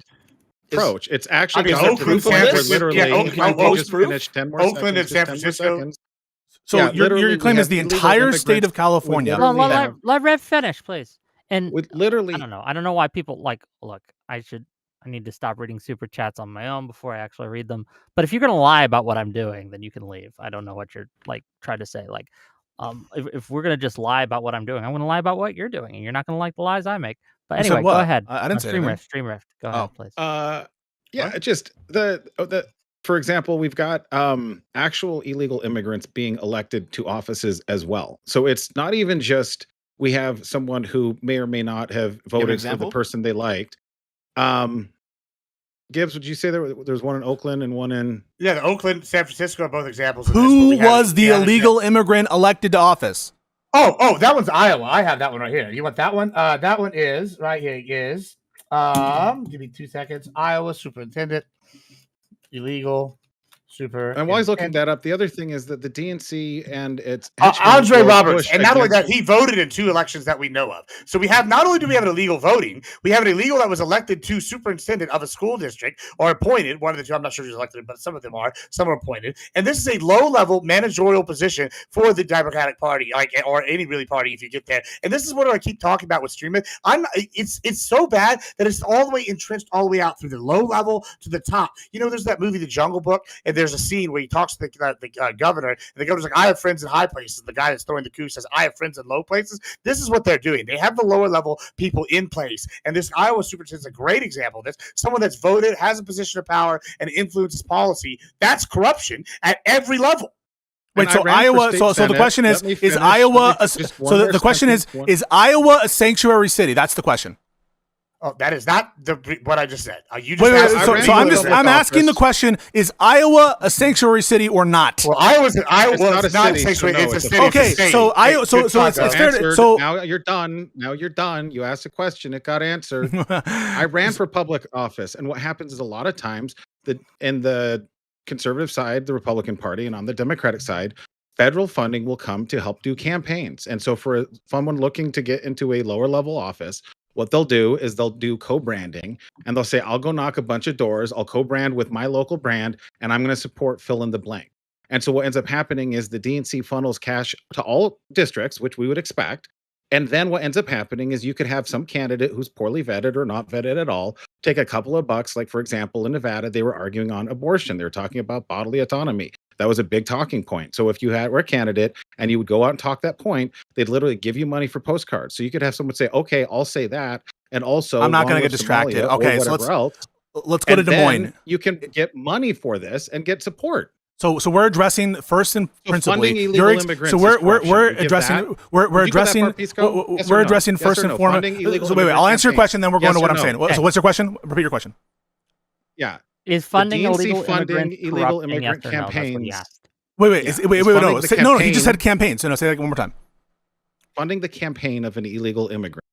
approach. It's actually I mean, gotten to the proof of point where this? literally Yeah, if you Oakland- just proof? finish 10 more Oakland and seconds, San just 10 more Francisco. seconds. So Yeah, your literally, claim we is the have illegal entire state immigrants of California. Hold on, literally let, have- let Rev finish, please. And with literally I don't know. I don't know why people look, I need to stop reading super chats on my own before I actually read them. But if you're gonna lie about what I'm doing, then you can leave. I don't know what you're trying to say. If we're gonna just lie about what I'm doing, I'm gonna lie about what you're doing, and you're not gonna like the lies I make. But You said anyway, go what? ahead. I didn't say anything. Stream Rift. Go Oh. ahead, please. yeah, What? just the for example, we've got actual illegal immigrants being elected to offices as well. So it's not even just we have someone who may or may not have voted for the example? person they liked. Gibbs, would you say there's one in Oakland and one in Yeah, the Oakland, San Francisco are both examples of this. Who but we was the haven't- illegal immigrant elected to office? Oh, that one's Iowa. I have that one right here. You want that one? That one is right here. Is give me 2 seconds. Iowa superintendent, illegal super. And while he's looking that up, the other thing is that the DNC and its Andre henchmen will Roberts, push and not only against- that, he voted in 2 elections that we know of. So we have not only do we have an illegal voting, we have an illegal that was elected to superintendent of a school district or appointed. One of the two, I'm not sure who's elected, but some of them are. Some are appointed, and this is a low-level managerial position for the Democratic Party, or any really party if you get there. And this is what I keep talking about with streaming. It's so bad that it's all the way entrenched all the way out through the low level to the top. You know, there's that movie, The Jungle Book, and there's a scene where he talks to the governor, and the governor's like, I have friends in high places. The guy that's throwing the coup says, I have friends in low places. This is what they're doing. They have the lower level people in place. And this Iowa superintendent is a great example of this. Someone that's voted, has a position of power, and influences policy. That's corruption at every level. Wait, And so I ran for Iowa? state So the senate. question Let me is finish. Iowa? Let me just one more The question is sentence. is Iowa a sanctuary city? That's the question. Oh, that is not what I just said. You just Wait, asked I so, ran so for I'm public I'm asking the office. question: is Iowa a sanctuary city or not? Well, Iowa's It's not a city, sanctuary. so no, it's a it's a city. fact. It's a Okay, state. so Hey, so good so it's talk, fair guys. to, so Now you're done. Now you're done. You asked a question. It got answered. I ran for public office, and what happens is a lot of times in the conservative side, the Republican Party, and on the Democratic side, federal funding will come to help do campaigns. And so for someone looking to get into a lower level office, what they'll do is they'll do co-branding, and they'll say, I'll go knock a bunch of doors, I'll co-brand with my local brand, and I'm going to support fill in the blank. And so what ends up happening is the DNC funnels cash to all districts, which we would expect. And then what ends up happening is you could have some candidate who's poorly vetted or not vetted at all take a couple of bucks. Like, for example, in Nevada, they were arguing on abortion. They were talking about bodily autonomy. That was a big talking point. So if you were a candidate and you would go out and talk that point, they'd literally give you money for postcards. So you could have someone say, okay, I'll say that. And also, I'm not Long going to get Live distracted. Somalia or Okay, so whatever let's go to And Des then Moines. you can get money for this and get support. So we're addressing first and So principally. funding illegal immigrants So is we're corruption. You addressing get that? we're Would you go that addressing far, Pisco? Yes or we're no? addressing Yes first or and no? foremost. Funding illegal So wait, I'll answer your immigrant question, then we're going Yes to what or I'm no? saying. So what's your question? Repeat your question. Yeah. Is funding DNC illegal funding immigrants illegal corrupting, immigrant yes or no? That's what he campaigns. asked. Wait, Yeah. wait, It's no. funding the No, he just campaign. said campaign. So no, say that one more time. Funding the campaign of an illegal immigrant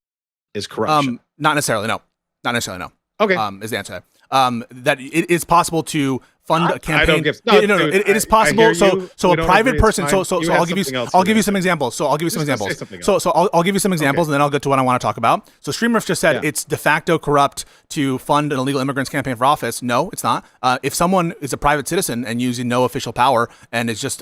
is corruption. Not necessarily. No, not necessarily. No. Okay. Is the answer. That it is possible to fund a campaign. I don't give. No, dude, it is I possible. hear So you. so We a don't private agree, it's person. fine. So You I'll have give you something else I'll to give you say. some examples. So I'll give you some Just say examples. something So I'll give you some examples, and then I'll get to what I want to talk about. So Streamriff just said Yeah. it's de facto corrupt to fund an illegal immigrants campaign for office. No, it's not. If someone is a private citizen and using no official power and is just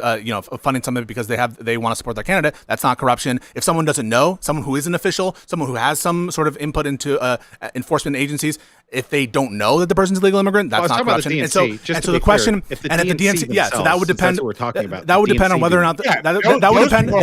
funding something because they want to support their candidate, that's not corruption. If someone doesn't know, someone who is an official, someone who has some sort of input into enforcement agencies, if they don't know that the person's a legal immigrant, that's not corruption. And so, the question, and at the DNC, yeah, so that would depend. That's what we're talking about. That would The depend on DNC whether or not Yeah, that those would depend. people are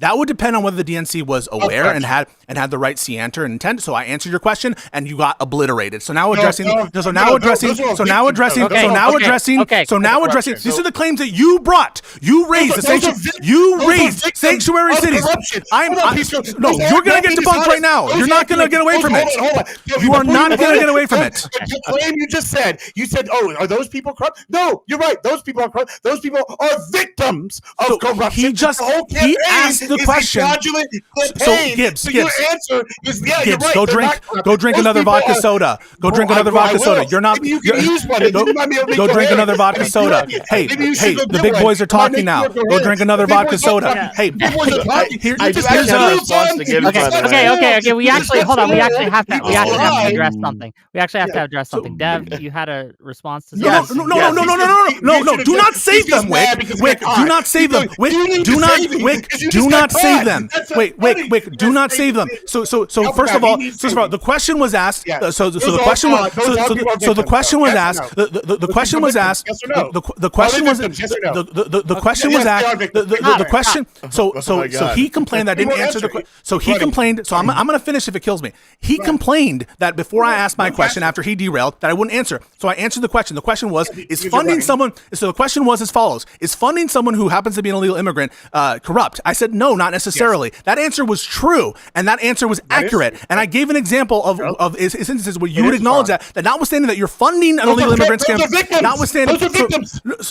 That would depend on whether the DNC was aware correct. and had the right scienter and intent. So I answered your question, and you got obliterated. So now those addressing. are So now addressing. victims. So now addressing. Okay, So now okay, addressing. okay. So now Corruption. addressing. These So- are the claims that you brought. You raised. Those are You victims raised of sanctuary cities. corruption. I'm. Hold on, I- Pisco. No, Those you're gonna aren't get being debunked right now. dishonest. You're not gonna get away from it. Hold on. You are not Before gonna you get away from go, it. The claim you just said, you said, "Oh, are those people corrupt?" No, you're right. Those people are corrupt. Those people are victims of So corruption. he whole campaign asked the is a question. fraudulent So campaign. Gibbs, So your Gibbs. answer is, yeah, you're Gibbs, right. go they're drink. not corrupt. Go drink Those another people vodka are- soda. Go drink Oh, another I vodka will. soda. You're not. Maybe you can use one. Go drink another vodka soda. Hey, the big boys are talking now. Go drink another vodka soda. Hey, I do actually have a response to give, by the way. Okay. We actually hold on. We actually have to address something. something. We actually have to address So- something. Dev, you had a response to No, something? no. Do not save them, Wick. Wick, do not save them. Wick, do not. Wick, do not save them. Wick, do not save them. So first of all, the question was asked. So the question was. So the question was asked. The question was asked. The question was. The question was asked. The question. So he complained that I didn't answer the question. So he complained. So I'm going to finish if it kills me. He complained that before I asked my question after he derailed that I wouldn't answer. So I answered the question. The question was, is funding someone? So the question was as follows: is funding someone who happens to be an illegal immigrant corrupt? I said no, not necessarily. That answer was true, and that answer was accurate. And I gave an example of instances where you would acknowledge that notwithstanding that you're funding an illegal immigrant scam, notwithstanding.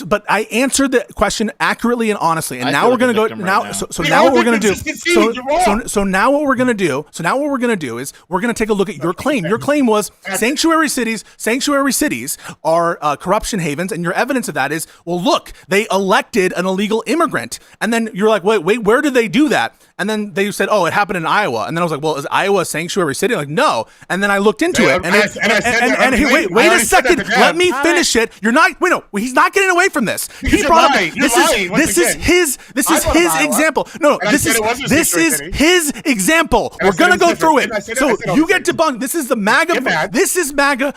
But I answered the question accurately and honestly. And now we're going to go now. So now what we're going to do. So now what we're going to do. So now what we're going to do is we're going to take a look at your claim. Your claim was sanctuary cities are corruption havens, and your evidence of that is, well, look, they elected an illegal immigrant, and then you're like, wait, where did they do that? And then they said, oh, it happened in Iowa, and then I was like, well, is Iowa a sanctuary city? Like, no. And then I looked into it, and wait a second, let me finish it. You're not. Wait, no, he's not getting away from this. He brought up. This is his example. No, this is his example. We're gonna go through it. So you get debunked. This is the MAGA. This is MAGA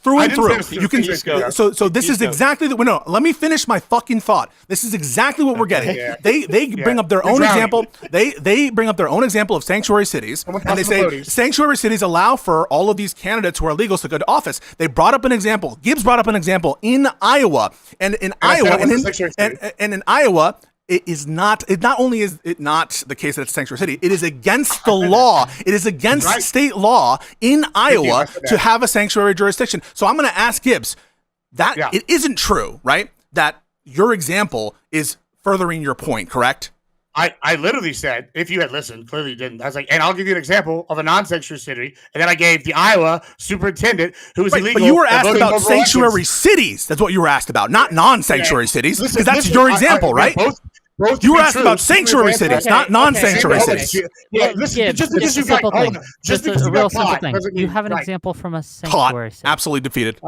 through and through. You can. So this is exactly the. No, let me finish my fucking thought. This is exactly what we're getting. They bring up their own example. They bring up their own example of sanctuary cities, and they say sanctuary cities allow for all of these candidates who are illegals to go to office. They brought up an example. Gibbs brought up an example in Iowa, and in Iowa, and in Iowa. It not only is it not the case that it's a sanctuary city, it is against the law. It is against state law in Iowa to have a sanctuary jurisdiction. So I'm going to ask Gibbs that it isn't true, right? That your example is furthering your point, correct? I literally said, if you had listened, clearly you didn't. I was like, and I'll give you an example of a non-sanctuary city. And then I gave the Iowa superintendent who was illegal. But you were asked about sanctuary cities. That's what you were asked about, not non-sanctuary cities, because that's your example, right? You were asked about sanctuary cities, not non-sanctuary cities. Yeah, listen, just a simple thing. Just a real simple thing. You have an example from a sanctuary city. Absolutely defeated.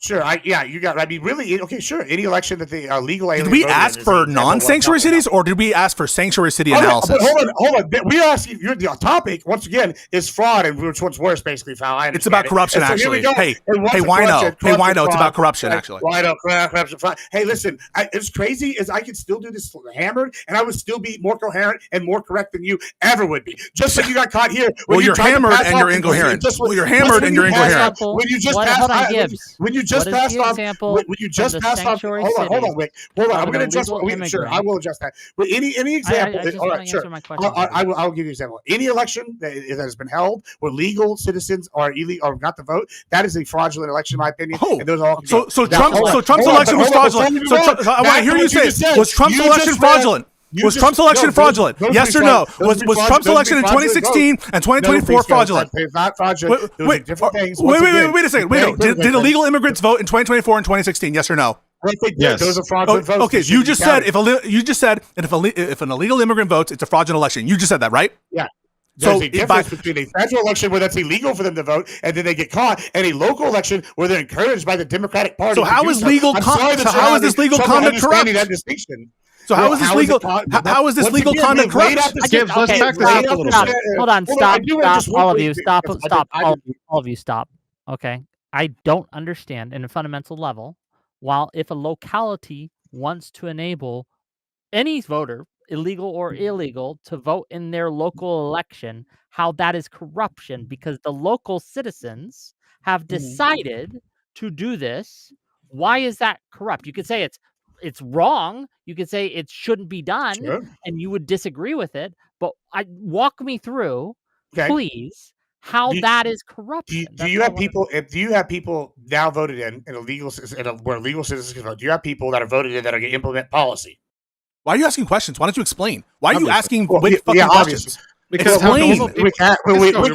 Sure, you got. I mean, really, okay, sure. Any election that the legal alien. Did we ask for non-sanctuary cities, or did we ask for sanctuary city analysis? Hold on. We asked you. The topic once again is fraud, and which one's worse, basically. It's about corruption, actually. Hey, wino. Hey, wino. It's about corruption, actually. Wino, corruption, fraud. Hey, listen. It's crazy. Is I could still do this hammered, and I would still be more coherent and more correct than you ever would be. Just like you got caught here. Well, you're hammered and you're incoherent. Well, you're hammered and you're incoherent. When you just passed, when you just passed off. When you just passed off, hold on, Wick. Hold on. I'm going to adjust. Sure, I will adjust that. But any example, all right, sure. I'll give you an example. Any election that has been held where legal citizens are illegal or got to vote, that is a fraudulent election, in my opinion. Oh, and those are all so Trump's election was fraudulent. So I want to hear you say, was Trump's election fraudulent? Was Trump's election fraudulent? Yes or no? Was Trump's election in 2016 and 2024 fraudulent? It's not fraudulent. Wait a second. Did illegal immigrants vote in 2024 and 2016? Yes or no? Yes. Those are fraudulent votes. Okay, you just said if an illegal immigrant votes, it's a fraudulent election. You just said that, right? Yeah. There's a difference between a federal election where that's illegal for them to vote and then they get caught, and a local election where they're encouraged by the Democratic Party. So how is this legal conduct corrupt? That distinction. So how is this legal? How is this legal conduct corrupt? Let's back that up a little bit. Hold on, stop. All of you, stop. All of you, stop. Okay, I don't understand in a fundamental level. While if a locality wants to enable any voter, illegal or illegal, to vote in their local election, how that is corruption because the local citizens have decided to do this. Why is that corrupt? You could say it's wrong. You could say it shouldn't be done, and you would disagree with it. But walk me through, please, how that is corruption. Do you have people? Do you have people now voted in where legal citizens can vote? Do you have people that are voted in that are going to implement policy? Why are you asking questions? Why don't you explain? Why are you asking fucking questions? Because remember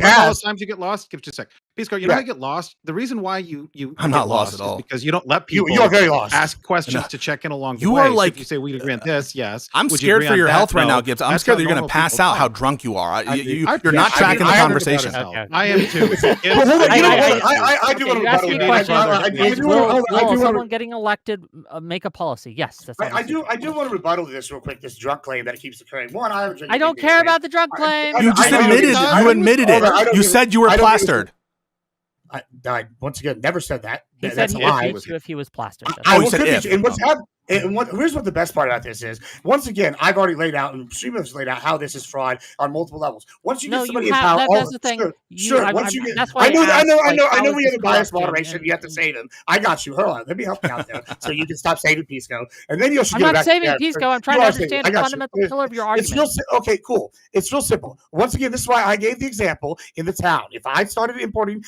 all those times you get lost? Give just a sec. Pisco, you know how you get lost? The reason why you I'm get not lost at is all. because you don't let people You are very lost. ask questions No. to check in along the You way. are So like- if you say we agree on this, yes. I'm Would you scared agree for on your that? health right No. now, Gibbs. I'm That's scared not that you're going to normal pass people out how talk. drunk you are. I agree. You're not tracking the I am conversation. Okay. I am too. Well, hold on, you know what? I do Okay, want to you're asking rebuttal a that. question. I Is do want will to. someone getting elected make a policy? Yes, that's all. I do want to rebuttal this real quick. This drunk claim that keeps occurring. One, I don't care about the drunk claim. You just admitted it. You said you were plastered. I once again never said that. He said That's he a lie. would beat you if he was plastered. I Oh, he will said finish. if. And here's what the best part about this is. Once again, I've already laid out, and Streamers laid out how this is fraud on multiple levels. Once you get somebody in power, that's the thing. Sure. Once you get, that's why I know. how We is have a this bias corruption? moderation. You have to save him. I got you. Hold on. Let me help you out there, so you can stop saving Pisco, and then you'll. I'm not saving Pisco. I'm trying to understand the fundamental pillar of your argument. Okay, cool. It's real simple. Once again, this is why I gave the example in the town. If I started importing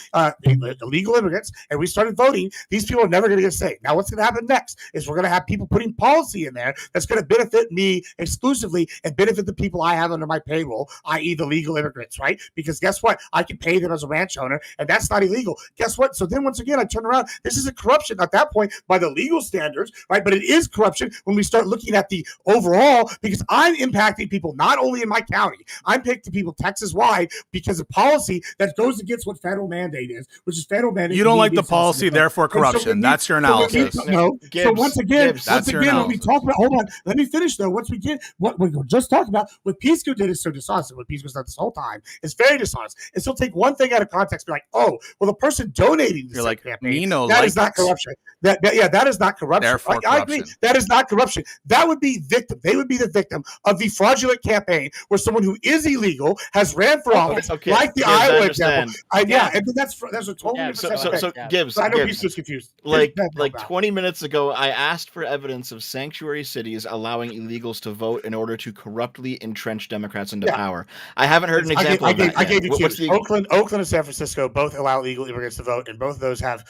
illegal immigrants and we started voting, these people are never going to get saved. Now, what's going to happen next is we're going to have people putting policy in there that's going to benefit me exclusively and benefit the people I have under my payroll, i.e. the legal immigrants, right? Because guess what? I can pay them as a ranch owner, and that's not illegal. Guess what? So then once again, I turn around. This isn't corruption at that point by the legal standards, right? But it is corruption when we start looking at the overall, because I'm impacting people not only in my county, I'm impacting people Texas-wide because of policy that goes against what federal mandate is, which is federal mandate. You don't like the policy, therefore corruption. That's your analysis. So once again, when we talk about, hold on, let me finish though. Once we get what we were just talking about, what Pisco did is so dishonest. What Pisco's done this whole time is very dishonest. And so take one thing out of context, be like, oh, well, the person donating to the campaign, that is not corruption. That is not corruption. Therefore, I agree. That is not corruption. That would be victim. They would be the victim of the fraudulent campaign where someone who is illegal has ran for office, like the Iowa example. And that's a totally so Gibbs. I know Pisco's confused. Like 20 minutes ago, I asked for evidence of sanctuary cities allowing illegals to vote in order to corruptly entrench Democrats into power. I haven't heard an example of that. I gave you two. Oakland and San Francisco both allow illegal immigrants to vote, and both of those have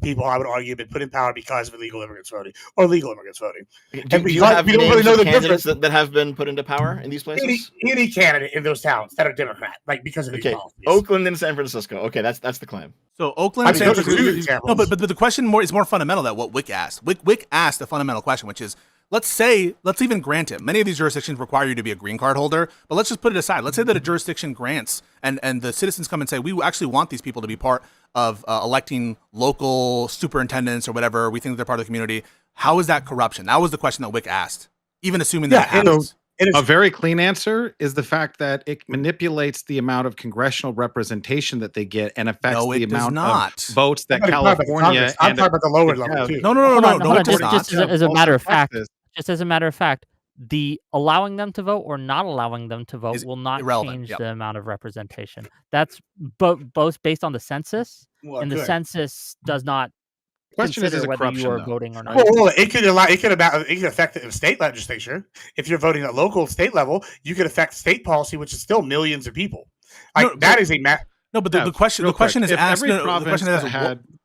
people, I would argue, been put in power because of illegal immigrants voting or legal immigrants voting. Do you have names really know the candidates that have been put into power in these places? Any candidate in those towns that are Democrat, like because of these policies. Oakland and San Francisco. Okay, that's the claim. So Oakland and San Francisco. No, but the question is more fundamental than what WYK asked. WYK asked a fundamental question, which is, let's even grant it. Many of these jurisdictions require you to be a green card holder, but let's just put it aside. Let's say that a jurisdiction grants and the citizens come and say, we actually want these people to be part of electing local superintendents or whatever. We think that they're part of the community. How is that corruption? That was the question that WYK asked, even assuming that happens. A very clean answer is the fact that it manipulates the amount of congressional representation that they get and affects the amount of votes that California. I'm talking about the lower level too. No, just as a matter of fact, the allowing them to vote or not allowing them to vote will not change the amount of representation. That's both based on the census, and the census does not. Question is whether you are voting or not. Well, it could affect the state legislature. If you're voting at local state level, you could affect state policy, which is still millions of people. The question is asked.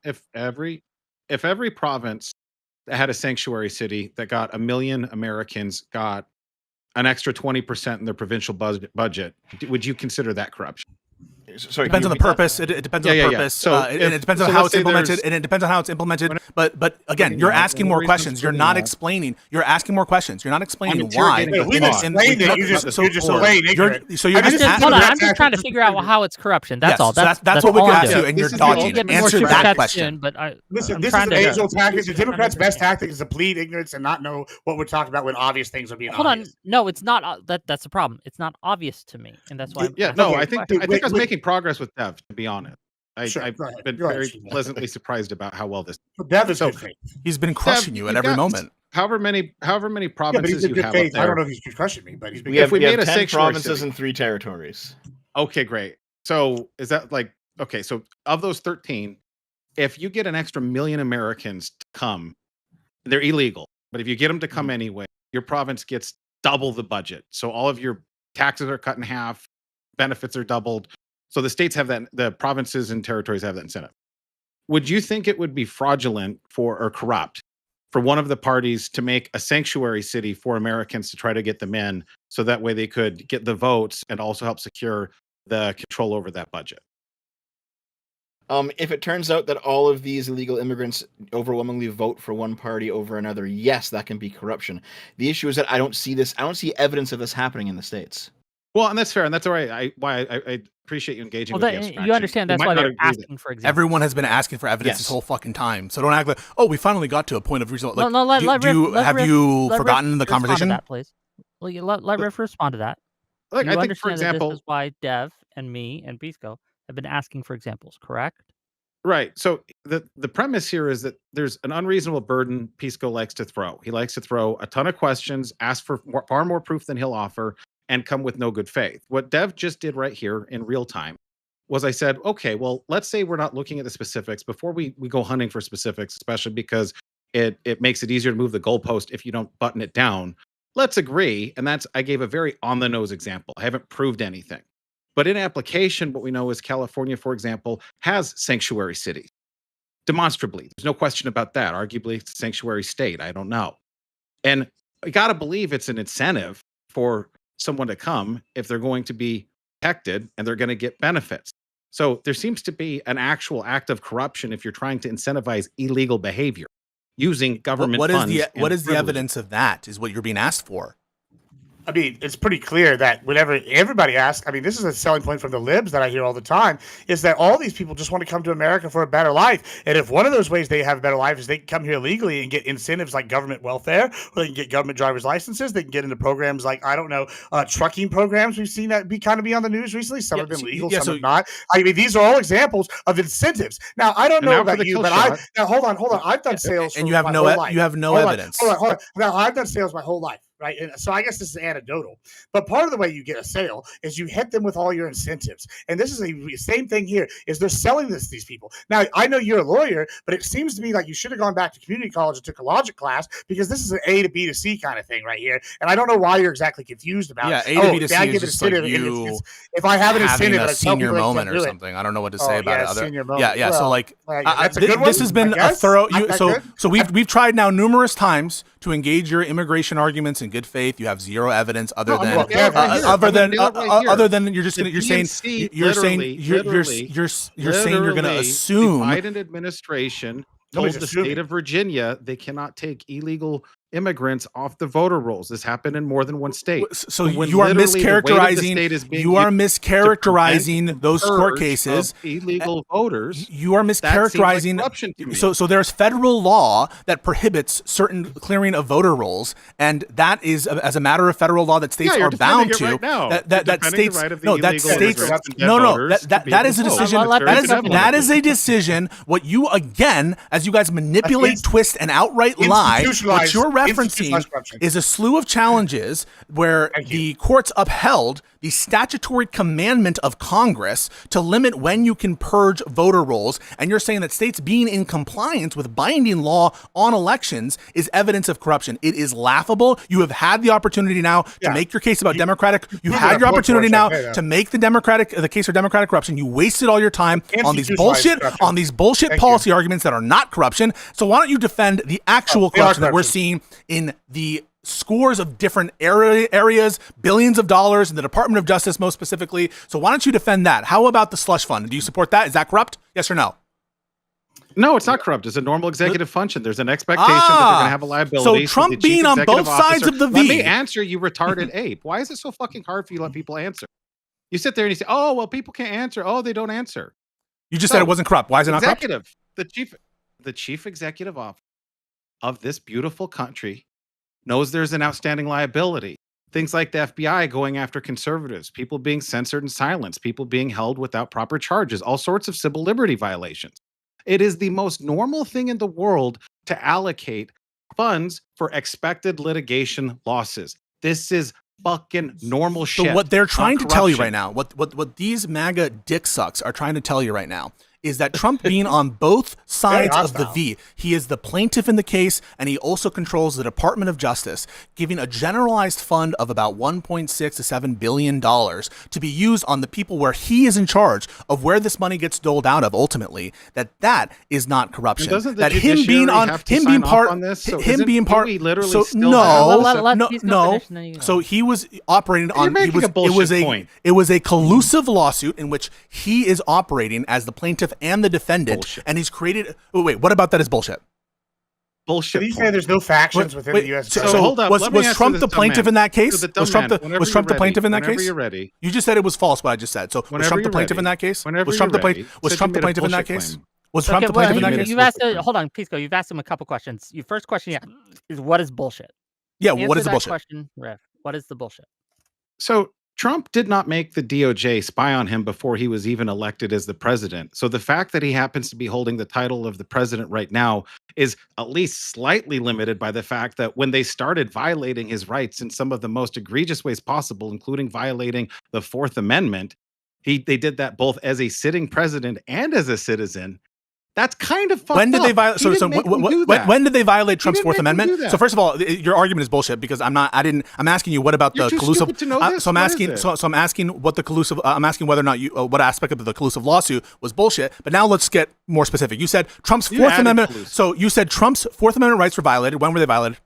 If every province that had a sanctuary city that got 1 million Americans got an extra 20% in their provincial budget, would you consider that corruption? Sorry, depends on the purpose. It depends on the purpose. So it depends on how it's implemented, and it depends on how it's implemented. But again, you're asking more questions. You're not explaining. You're asking more questions. You're not explaining why. We explained it. You're just ignorant. So you're just asking. Hold on. I'm just trying to figure out how it's corruption. That's all. That's what we got to, and you're dodging. Answer that question. But listen, this is an age-old tactic. The Democrats' best tactic is to plead ignorance and not know what we're talking about when obvious things are being obvious. Hold on. No, it's not. That's the problem. It's not obvious to me, and that's why. I think I was making progress with Dev, to be honest. I've been very pleasantly surprised about how well this. Dev is okay. He's been crushing you at every moment. However many provinces you have up there. I don't know if he's crushing me, but he's been. We have 10 provinces and 3 territories. Okay, great. So is that so of those 13, if you get an extra 1 million Americans to come, they're illegal. But if you get them to come anyway, your province gets double the budget. So all of your taxes are cut in half, benefits are doubled. So the states have that, the provinces and territories have that incentive. Would you think it would be fraudulent or corrupt for one of the parties to make a sanctuary city for Americans to try to get them in, so that way they could get the votes and also help secure the control over that budget? If it turns out that all of these illegal immigrants overwhelmingly vote for one party over another, yes, that can be corruption. The issue is that I don't see evidence of this happening in the States. Well, and that's fair, and that's all right. I appreciate you engaging with the abstraction. You understand that's why they're asking for examples. Everyone has been asking for evidence this whole fucking time. So don't act like, oh, we finally got to a point of result. Like, have you forgotten the conversation? That, please. Let Riff respond to that. Look, You I think, for example, this is why Dev and me and Pisco have been asking for examples, correct? Right. So the premise here is that there's an unreasonable burden Pisco likes to throw. He likes to throw a ton of questions, ask for far more proof than he'll offer, and come with no good faith. What Dev just did right here in real time was I said, okay, well, let's say we're not looking at the specifics before we go hunting for specifics, especially because it makes it easier to move the goalpost if you don't button it down. Let's agree. And I gave a very on the nose example. I haven't proved anything. But in application, what we know is California, for example, has sanctuary cities. Demonstrably. There's no question about that. Arguably, it's a sanctuary state. I don't know. And I got to believe it's an incentive for someone to come if they're going to be protected and they're going to get benefits. So there seems to be an actual act of corruption if you're trying to incentivize illegal behavior using government funds. What is the evidence of that is what you're being asked for? I mean, it's pretty clear that whenever everybody asks, I mean, this is a selling point from the libs that I hear all the time, is that all these people just want to come to America for a better life. And if one of those ways they have a better life is they can come here legally and get incentives like government welfare, or they can get government driver's licenses, they can get into programs like, I don't know, trucking programs. We've seen that be on the news recently. Some have been legal, some have not. I mean, these are all examples of incentives. Now, I don't know about you, but hold on. I've done sales and you have no evidence. Hold on. Now, I've done sales my whole life. Right. And so I guess this is anecdotal, but part of the way you get a sale is you hit them with all your incentives. And this is the same thing here is they're selling this to these people. Now, I know you're a lawyer, but it seems to me like you should have gone back to community college and took a logic class because this is an A to B to C kind of thing right here. And I don't know why you're exactly confused about it. Yeah, A to B to C is just like you if I have an incentive, a senior moment or something. I don't know what to say about it. Senior moment. Yeah. So like that's a good one, this has been a thorough. So we've tried now numerous times to engage your immigration arguments in good faith. You have zero evidence other than you're saying you're going to assume. The Biden administration told the state of Virginia they cannot take illegal immigrants off the voter rolls. This happened in more than one state. So you are mischaracterizing those court cases. Illegal voters. You are mischaracterizing. Like so there's federal law that prohibits certain clearing of voter rolls, and that is as a matter of federal law that states are bound to. That is a decision. That is a decision. What you again, as you guys manipulate, twist, and outright lie, what you're referencing is a slew of challenges where the courts upheld the statutory commandment of Congress to limit when you can purge voter rolls, and you're saying that states being in compliance with binding law on elections is evidence of corruption. It is laughable. You have had the opportunity now to make your case about Democratic. You had your opportunity now to make the case for Democratic corruption. You wasted all your time on these bullshit policy arguments that are not corruption. So why don't you defend the actual corruption that we're seeing in the scores of different areas, billions of dollars in the Department of Justice, most specifically. So why don't you defend that? How about the slush fund? Do you support that? Is that corrupt? Yes or no? No, it's not corrupt. It's a normal executive function. There's an expectation that they're going to have a liability. So Trump being on both sides of the V. Let me answer, you retarded ape. Why is it so fucking hard for you to let people answer? You sit there and you say, oh, well, people can't answer. Oh, they don't answer. You just said it wasn't corrupt. Why is it not corrupt? The chief executive officer of this beautiful country knows there's an outstanding liability. Things like the FBI going after conservatives, people being censored and silenced, people being held without proper charges, all sorts of civil liberty violations. It is the most normal thing in the world to allocate funds for expected litigation losses. This is fucking normal shit. So what they're trying to tell you right now, what these MAGA dick sucks are trying to tell you right now is that Trump being on both sides of the V, he is the plaintiff in the case, and he also controls the Department of Justice, giving a generalized fund of about $1.6 to $7 billion to be used on the people where he is in charge of where this money gets doled out of ultimately, that is not corruption. Doesn't the judiciary have to sign off on this? So So he was operating on, it was a collusive lawsuit in which he is operating as the plaintiff plaintiff and the defendant, Bullshit. and he's created. Oh, wait, what about that is bullshit? Bullshit. Did he say there's no factions within the U.S.? So hold up. was Let me answer Trump this the dumb plaintiff man. in that case? To the Was dumb Trump man. the was Trump the Whenever plaintiff in that Whenever case? you're ready. You just said it was false what I just said. So was Whenever Trump the you're plaintiff in ready. that case? Whenever Was you're Trump the ready. plaintiff? Was Said Trump you the made a plaintiff in that bullshit case? claim. Was Trump the well, plaintiff in that you- case? you've asked hold on, Pisco. You've asked him a couple questions. Your first question, is what is bullshit? Yeah, Answer what is the that bullshit? question, Riff. What is the bullshit? So Trump did not make the DOJ spy on him before he was even elected as the president. So the fact that he happens to be holding the title of the president right now is at least slightly limited by the fact that when they started violating his rights in some of the most egregious ways possible, including violating the Fourth Amendment, they did that both as a sitting president and as a citizen. That's kind of fucked When did they up. violate? He So, didn't make them do that. when did they violate Trump's didn't Fourth make them Amendment? do that. So first of all, your argument is bullshit because I'm asking you what about You're the too collusive? stupid to know this. So I'm What is asking. it? So I'm asking what the collusive. I'm asking whether or not what aspect of the collusive lawsuit was bullshit. But now let's get more specific. You said Trump's You Fourth added Amendment. collusive. So you said Trump's Fourth Amendment rights were violated. When were they violated?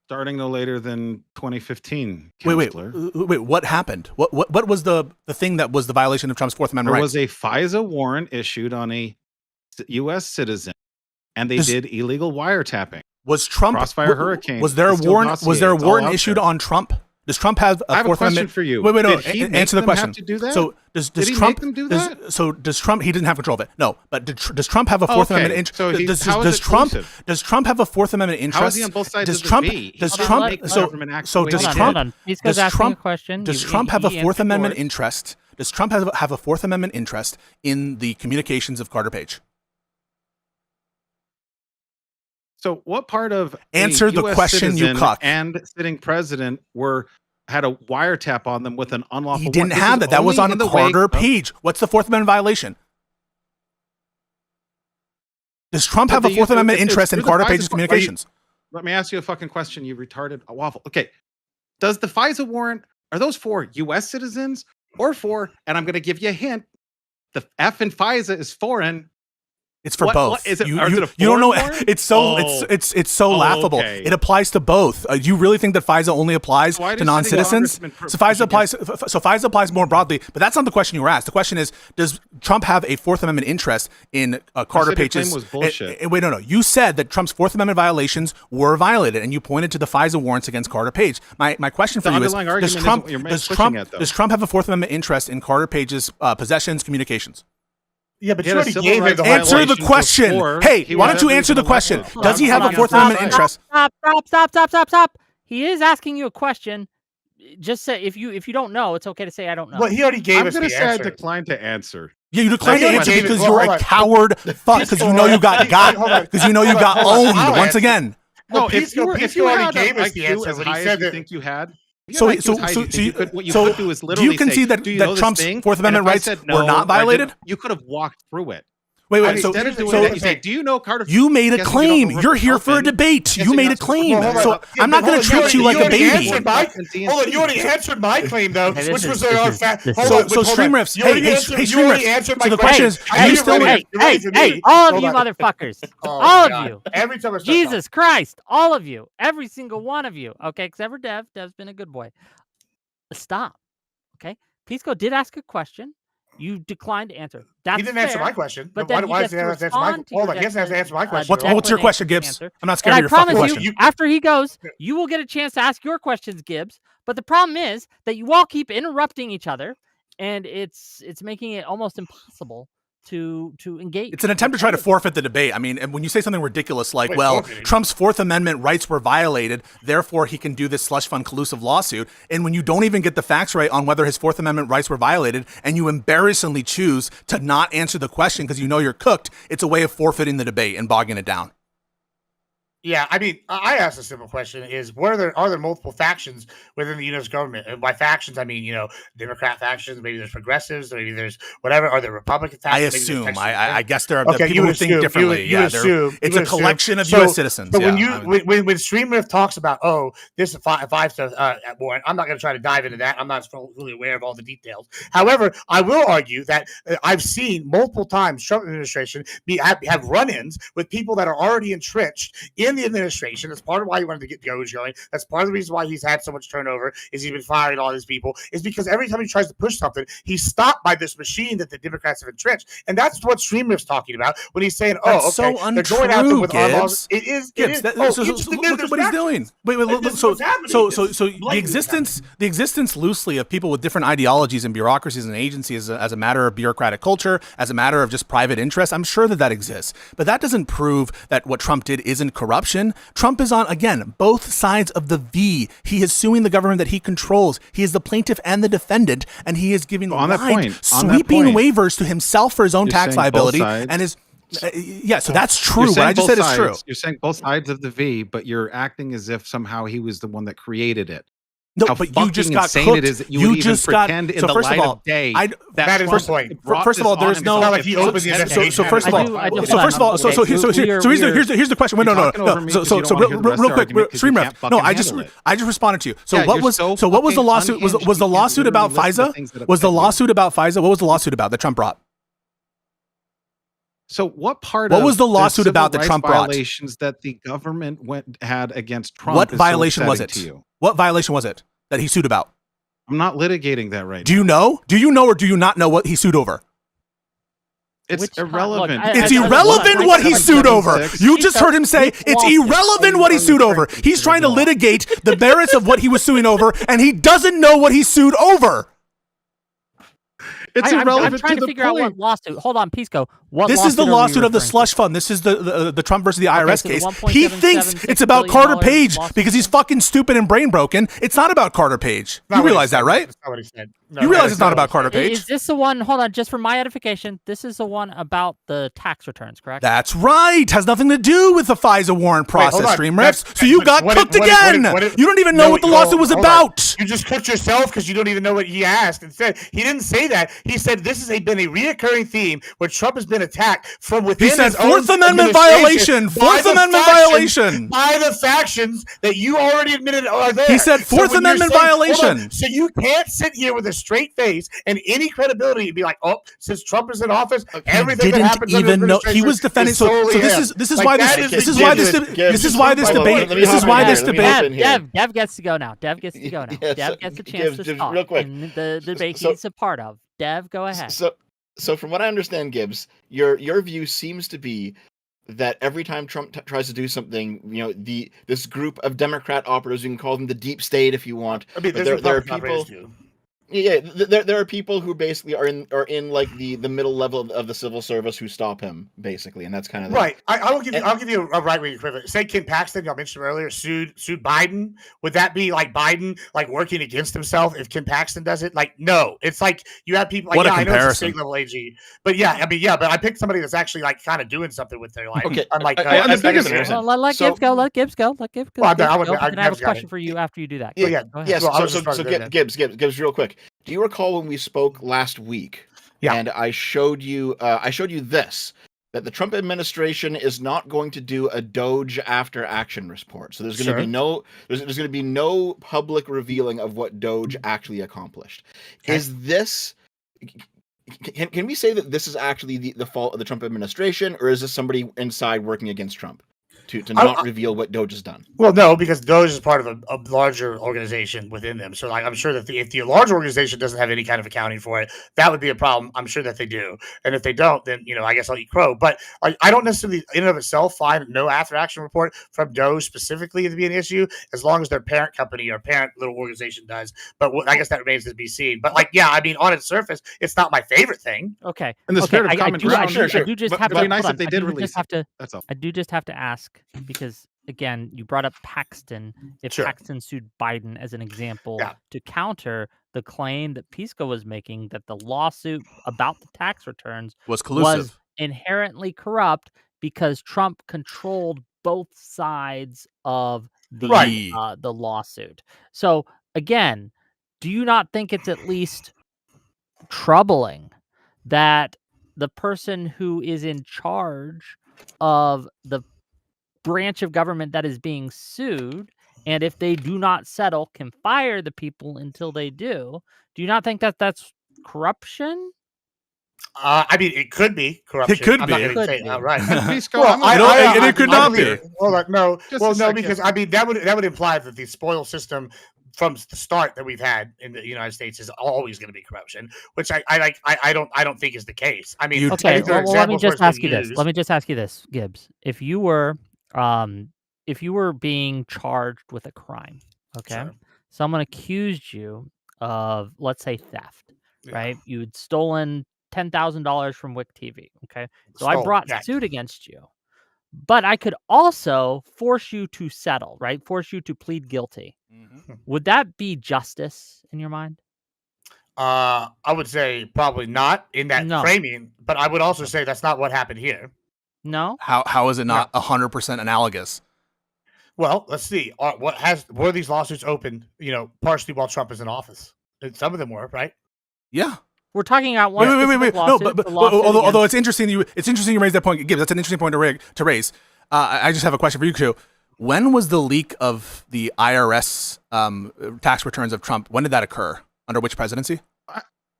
Starting no later than 2015. Wait. Counselor. What happened? What was the thing that was the violation of Trump's Fourth Amendment There rights? was a FISA warrant issued on a U.S. citizen, and they did illegal wiretapping. Was Trump Crossfire Hurricane. Was there a It's still warrant? Was there a dossier. It's all warrant out issued there. on Trump? Does Trump have a I have a Fourth question Amendment? for you. Wait, no. Did he make Answer the them question. have to do that? So does Did he Trump make them do does- that? So does Trump? He didn't have control of it. No, but does Trump have a Fourth Okay. Amendment interest? So he- does how is it Trump? collusive? Does Trump have a Fourth Amendment interest? How is he on both sides does of the Trump? V? He Does didn't Trump? make the So government act so the way does he did. Trump? Hold on. Pisco's Does asking Trump? a question. Does You- Trump have a he Fourth answered Amendment yours. interest? Does Trump have a Fourth Amendment interest in the communications of Carter Page? So what part of Answer a the US question, you citizen cuck. and sitting president had a wiretap on them with an unlawful He didn't warrant? This have is that. That was only on in the Carter wake of- Page. What's the Fourth Amendment violation? Does Trump So have a they Fourth use- Amendment it's interest in through the Carter FISA Page's court. Are you- communications? Let me ask you a fucking question, you retarded waffle. Okay. Does the FISA warrant, are those for U.S. citizens or for, and I'm going to give you a hint, the F in FISA is foreign. It's for What- both. what is it- You, or is you, it a you don't know. foreign warrant? It's so Oh. it's so Oh, laughable. okay. It applies to both. You really think that FISA only applies Why to does non-citizens? sitting congressmen So push FISA applies. So FISA applies more broadly. But that's not the question you were asked. The question is, does Trump have a Fourth Amendment interest in Carter said your claim Page's? was bullshit. Wait, no. You said that Trump's Fourth Amendment violations were violated, and you pointed to the FISA warrants against Carter Page. My question for The you is: underlying Does argument Trump isn't what you're does pushing Trump at, though. does Trump have a Fourth Amendment interest in Carter Page's possessions, communications? Yeah, but He you had a already civil gave him rights the Answer the violations question. before Hey, he why was don't you ever answer even the question? elected. Does he have a Hold on, Fourth hold on. Amendment interest? Stop. He is asking you a question. Just say if you don't know, it's okay to say I don't know. Well, he already gave I'm us going the to say I answer. decline to answer. Yeah, you declined to That's answer what because David- you're hold a on. coward fuck. Because you know you got Hold on. because you know you Hold got on, hold on. owned I'll once answer. again. No, Well, if you Pisco had already gave an us the IQ answer as when he high as said you that. think you had, if you So had IQ as high as you think you could, what you could do is do literally you concede say, that "Do you know this Trump's thing?" Fourth And Amendment if I rights said were no, not or I didn't, violated? you could have walked through it. Wait. Instead of doing that, you say, "Do you know Carter?" You made a Guessing you claim. don't know You're here for a Open. debate. Guessing You made a not to- claim. Well, hold on. So Yeah, I'm not but going to hold on, treat you like a already baby. answered Hold on, you already answered my claim though, Okay, which this was is- our this is- fact. this Hold is- on, So but hold Stream on. Riffs. You already Hey, answered- hey, you Stream already Riffs. answered my So the question is, question. you still- ready for me? all of Hold you on. motherfuckers, Oh, all of God. you. Every time I start Jesus Christ, all of you, every single one of you. Okay, except for Dev. Dev's been a good boy. Stop. Okay, Pisco did ask a question. You declined to answer. That's he didn't answer fair, my question. But why then why he does he gets to have to answer my respond to Hold your on, he has to answer my question. What's your question, Gibbs? answer. I'm not And scared I of your fucking promise question. you, after he goes, you will get a chance to ask your questions, Gibbs. But the problem is that you all keep interrupting each other, and it's making it almost impossible to engage. It's an attempt to try to forfeit the debate. I mean, and when you say something ridiculous like, Wait, well, forfeiting? Trump's Fourth Amendment rights were violated, therefore he can do this slush fund collusive lawsuit, and when you don't even get the facts right on whether his Fourth Amendment rights were violated, and you embarrassingly choose to not answer the question because you know you're cooked, it's a way of forfeiting the debate and bogging it down. Yeah, I mean, I asked a simple question: is are there multiple factions within the U.S. government? And by factions, I mean Democrat factions. Maybe there's progressives. Maybe there's whatever. Are there Republican I factions? Maybe there's assume. Texas- I guess there are Okay, people you who would think assume. differently. You Yeah, would assume. it's You a would collection of assume. U.S. citizens. But yeah. when Streamriff talks about, oh, this is five stuff warrant, I'm not going to try to dive into that. I'm not fully aware of all the details. However, I will argue that I've seen multiple times Trump administration have run-ins with people that are already entrenched in within the administration. That's part of why he wanted to get Doge going. That's part of the reason why he's had so much turnover, is he's been firing all these people, is because every time he tries to push something, he's stopped by this machine that the Democrats have entrenched. And that's what Streamriff's talking about when he's saying, That's okay, so they're going after untrue, with our Gibbs. laws. It is. Gibbs, It is. so look at what he's doing. Wait, This is so what's happening. so This so is so the blatantly existence loosely of people with different ideologies and bureaucracies and agencies as a matter of bureaucratic culture, as a matter of just private interest. I'm sure that exists, but that doesn't prove that what Trump did isn't corruption. Trump is on, again, both sides of the V. He is suing the government that he controls. He is the plaintiff and the defendant, and he is giving sweeping waivers to himself for his own tax liability and his. Yeah, so that's true. What I just said is true. You're saying both sides of the V, but you're acting as if somehow he was the one that created it. No, How but you just got insane cooked. It is that you would just even pretend got. in So the first light of all, of day. that is first, my point. First of all, there's no. Not like he opened the investigation. So first of all, here's the question. Wait, no. So real quick, Streamref. No, I just responded to you. So what was the lawsuit? Was the lawsuit about FISA? Was the lawsuit about FISA? What was the lawsuit about that Trump brought? So what part? What was the lawsuit about that Trump brought? Violations that the government had against Trump. What violation was it? What violation was it that he sued about? I'm not litigating that right now. Do you know? Do you know or do you not know what he sued over? It's irrelevant. It's irrelevant what he sued over. You just heard him say it's irrelevant what he sued over. He's trying to litigate the merits of what he was suing over, and he doesn't know what he sued over. It's irrelevant. I'm trying to figure out what lawsuit. Hold on, Pisco. This is the lawsuit of the slush fund. This is the Trump versus the IRS case. He thinks it's about Carter Page because he's fucking stupid and brain broken. It's not about Carter Page. You realize that, right? That's not what he said. You realize it's not about Carter Page. Is this the one? Hold on, just for my edification. This is the one about the tax returns, correct? That's right. Has nothing to do with the FISA warrant process, Streamriffs. So you got cooked again. You don't even know what the lawsuit was about. You just cooked yourself because you don't even know what he asked and said. He didn't say that. He said this has been a reoccurring theme where Trump has been attacked from within. He said Fourth Amendment violation. Fourth Amendment violation by the factions that you already admitted are there. He said Fourth Amendment violation. So you can't sit here with a straight face and any credibility and be like, oh, since Trump is in office, everything that happens even know he was defending. So this is why this debate. Dev gets to go now. Dev gets to go now. Dev gets a chance to talk. Real quick. In the debate he's a part of. Dev, go ahead. So from what I understand, Gibbs, your view seems to be that every time Trump tries to do something, this group of Democrat operatives, you can call them the deep state if you want. I mean, there are people. Yeah, there are people who basically are in like the middle level of the civil service who stop him basically, and that's kind of right. I'll give you a right wing equivalent. Say Ken Paxton, y'all mentioned earlier, sued Biden. Would that be like Biden like working against himself if Ken Paxton does it? Like no, it's like you have people like what a I know it's a comparison. state level AG, but but I picked somebody that's actually like kind of doing something with their life. Okay, I'm like let Gibbs go. Let Gibbs go. Well, I have a question for you after you do that. Gibbs, real quick. Do you recall when we spoke last week? Yeah. And I showed you this, that the Trump administration is not going to do a Doge after action report. So there's going to be no public revealing of what Doge actually accomplished. Okay. Is this can we say that this is actually the fault of the Trump administration, or is this somebody inside working against Trump? To not reveal what Doge has done. Well, no, because Doge is part of a larger organization within them. So, like, I'm sure that if the larger organization doesn't have any kind of accounting for it, that would be a problem. I'm sure that they do, and if they don't, then I guess I'll eat crow. But like, I don't necessarily, in and of itself, find no after action report from Doge specifically to be an issue, as long as their parent company or parent little organization does. But I guess that remains to be seen. But like, yeah, I mean, on its surface, it's not my favorite thing. Okay. In the spirit of common ground, I do just have to. Be nice if they did release it. That's all. I do just have to ask. Because again, you brought up Paxton. If Paxton sued Biden as an example to counter the claim that Pisco was making that the lawsuit about the tax returns was collusive, was inherently corrupt because Trump controlled both sides of the lawsuit. So again, do you not think it's at least troubling that the person who is in charge of the branch of government that is being sued, and if they do not settle, can fire the people until they do? Do you not think that that's corruption? I mean, it could be corruption. It could I'm be. not going to Could say be. outright. Pisco, Well, I'm gonna- and it could not believe be. it. Hold on, no. Just Well, a no, second. because I mean that would imply that the spoil system from the start that we've had in the United States is always going to be corruption, which I don't think is the case. I mean, I Okay, think there are well, let me examples where just it's been ask you this. used. Let me just ask you this, Gibbs. If you were being charged with a crime, okay? Sure. Someone accused you of, let's say, theft, Yeah. right? You'd stolen $10,000 from WIC TV, okay? So I Stolen, brought yeah. suit against you. But I could also force you to settle, right? Force you to plead guilty. Would that be justice in your mind? I would say probably not in that No. framing, but I would also say that's not what happened here. No? How is it not 100% analogous? Well, let's see. Were these lawsuits opened? Partially while Trump is in office. And some of them were, right? Yeah. We're talking about one Wait. specific No, lawsuit, but the lawsuit although against- it's interesting you raise that point, Gibbs. That's an interesting point to raise. I just have a question for you too. When was the leak of the IRS tax returns of Trump? When did that occur? Under which presidency?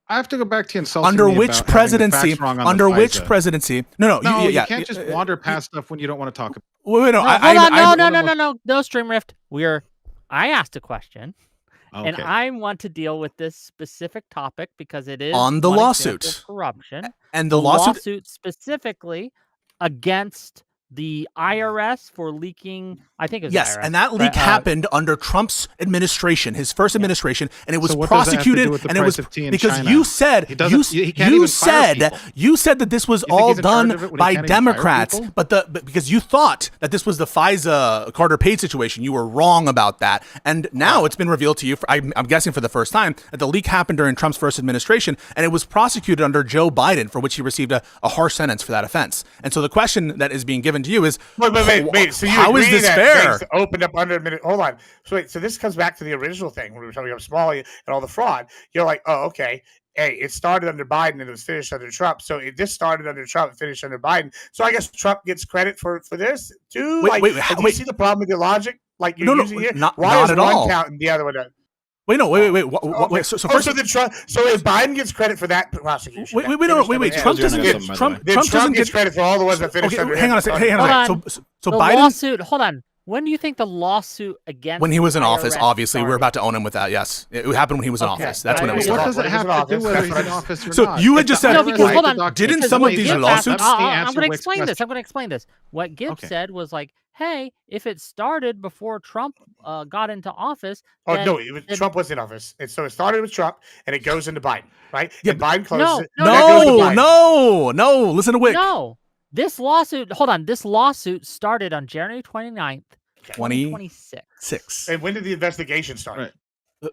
I have to go back to insulting Under me which about having the presidency? facts wrong on Under the which FISA. presidency? No, You can't just wander past stuff when you don't want to talk about. Wait, no, No, hold on, no, Stream Rift. I asked a question, Okay. and I want to deal with this specific topic because it is On the one lawsuit. example of corruption. And the lawsuit specifically against the IRS for leaking. I think it was yes, the IRS, and that leak but, happened under Trump's administration, his first administration, and it was So what does that have to do prosecuted, with the and it was price of tea in because China? you said He doesn't- he can't you even fire people. said that this was You think all he's in charge done of it when he by can't even fire Democrats, people? but because you thought that this was the FISA Carter Page situation, you were wrong about that, and now it's been revealed to you. I'm guessing for the first time that the leak happened during Trump's first administration, and it was prosecuted under Joe Biden, for which he received a harsh sentence for that offense. And so the question that is being given to you is, Wait. So you how is agree this that fair? things opened up under a minute? Hold on. So this comes back to the original thing when we were talking about Smalley and all the fraud. You're like, oh, okay. Hey, it started under Biden and it was finished under Trump. So this started under Trump and finished under Biden. So I guess Trump gets credit for this too. Wait, do you see the problem with your logic? Like you're using here? not Why is at one all. count and the other one? Wait. Okay. So first, So if Biden gets credit for that prosecution, wait. Trump doesn't doing get something, by the Trump. way. then Trump doesn't gets get credit for all the ones that finished under Hang him. on a second. Hold on. So the Biden, lawsuit. Hold on. When do you think the lawsuit against when he was in office, IRS obviously we're started? about to own him with that. Yes, it happened when he was in Okay. office. That's when it was. What What does does it it have have to to do whether he's in office or So not? you had If just the said- No, IRS because hold on. deducted didn't because some what of these Gibbs lawsuits- asked- That's the I'm answer going to Wick's explain question. this. I'm going to explain this. What Gibbs Okay. said was like, hey, if it started before Trump got into office, Oh then- no, then- Trump was in office, and so it started with Trump, and it goes into Biden, right? Yeah, and Biden closes it. No, and that goes to Biden. No. Listen to Wick. No, this lawsuit. Hold on. This lawsuit started on January 29th, 2026. 6. And when did the investigation start? Right.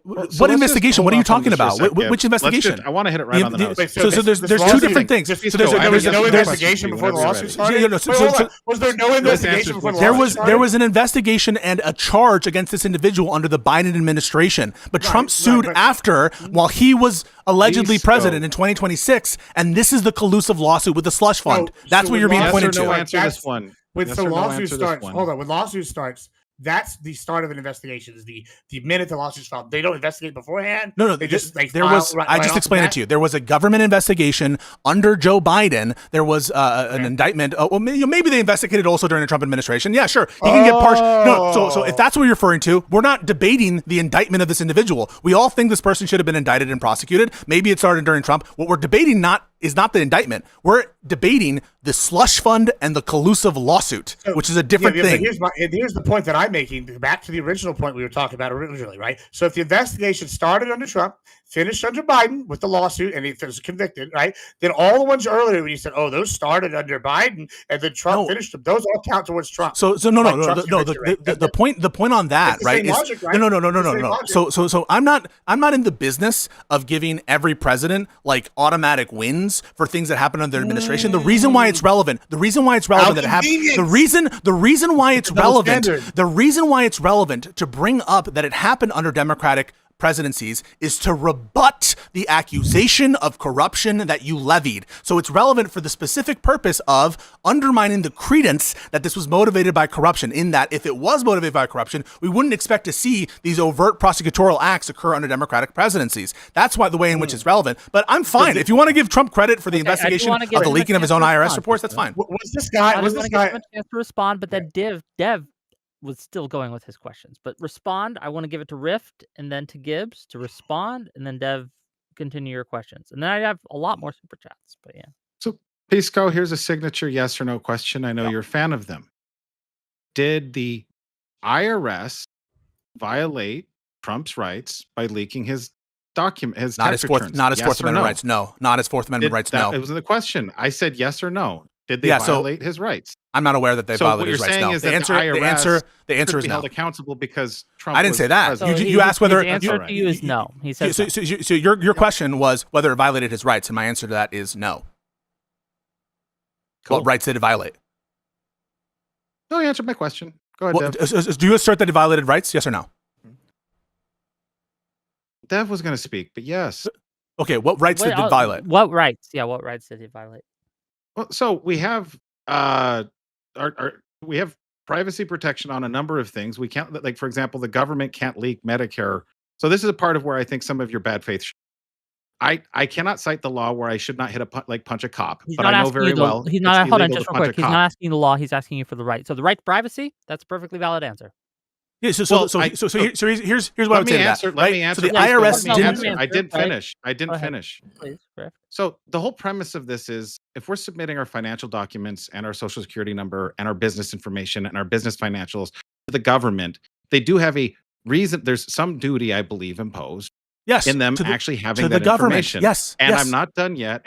What investigation? What are you talking about? Which investigation? I want to hit it right on the nose. Wait, So there's this two lawsuit- different things. just- So there's there was no there's- investigation before the whenever you're lawsuit ready. started. Yeah, no, so- Wait, hold so- on. Was there no Let's investigation answer before the this. lawsuit started? There was an investigation and a charge against this individual under the Biden administration, but Trump sued but- after while he was allegedly Please president go. in 2026, and this is the collusive lawsuit with the slush fund. So That's what you're being yes or pointed Yes or no to. answer That's- this one. When Yes the or no lawsuit answer this starts, one. hold on. When lawsuit starts, that's the start of an investigation. Is the minute the lawsuit's filed. They don't investigate beforehand. No, they just there file was. right I just off explained the it to you. There was a government investigation under Joe Biden. There was an indictment. Well, maybe they investigated also during the Trump administration. Yeah, sure. He can get partial. No, so if that's what you're referring to, we're not debating the indictment of this individual. We all think this person should have been indicted and prosecuted. Maybe it started during Trump. What we're debating is not the indictment. We're debating the slush fund and the collusive lawsuit, which is a different thing. But here's the point that I'm making. Back to the original point we were talking about originally, right? So if the investigation started under Trump, finished under Biden with the lawsuit, and he was convicted, right? Then all the ones earlier when you said, "Oh, those started under Biden," and then Trump finished them, those all count towards Trump. So no. The point on that, It's the right? same Is logic, right? no. It's the same logic. So I'm not in the business of giving every president like automatic wins for things that happen under their administration. The reason why it's relevant. The reason why it's relevant that it happened. The reason why it's relevant. standard. The reason why it's relevant to bring up that it happened under Democratic presidencies is to rebut the accusation of corruption that you levied. So it's relevant for the specific purpose of undermining the credence that this was motivated by corruption, in that if it was motivated by corruption, we wouldn't expect to see these overt prosecutorial acts occur under Democratic presidencies. That's why the way in which it's relevant. But I'm fine. If you want to give Trump credit for the investigation of the leaking of his own IRS reports, that's fine. Was this guy? I want to give him a chance to respond, but then Dev was still going with his questions. But respond. I want to give it to Rift and then to Gibbs to respond, and then Dev, continue your questions. And then I have a lot more super chats. But yeah. So, Pisco, here's a signature yes or no question. I know you're a fan of them. Did the IRS violate Trump's rights by leaking his document, his tax returns? Not his Yes Fourth or Amendment no? rights. No, not his Fourth Amendment rights. No. It was the question. I said yes or no. Did they Yeah, so- violate his rights? I'm not aware that they So what violated his you're rights. saying No. is The that the answer IRS is be held no. accountable because Trump. I didn't was say that. president. You asked whether his answer to you is no. He said So your question was whether it violated his rights, and my answer to that is no. Cool. What rights did it violate? No, you answered my question. Go ahead, Dev. Do you assert that it violated rights? Yes or no? Dev was going to speak, but yes. Okay, what rights did it violate? What rights? Yeah, what rights did he violate? Well, so we have we have privacy protection on a number of things. We can't, like, for example, the government can't leak Medicare. So this is a part of where I think some of your bad faith. I cannot cite the law where I should not hit punch a cop, He's but not I know asking very you the, well. He's not. it's Hold on, illegal just to real punch quick. a He's cop. not asking you the law. He's asking you for the right. So the right to privacy. That's a perfectly valid answer. Yeah, here's what I would say Let to me that. answer. Let me answer. So the Please, IRS let me didn't. answer. I didn't finish. I didn't ahead. finish. Please, Griff. So the whole premise of this is if we're submitting our financial documents and our social security number and our business information and our business financials to the government, they do have a reason. There's some duty, I believe, imposed in them actually having that information. Yes. And I'm not done yet.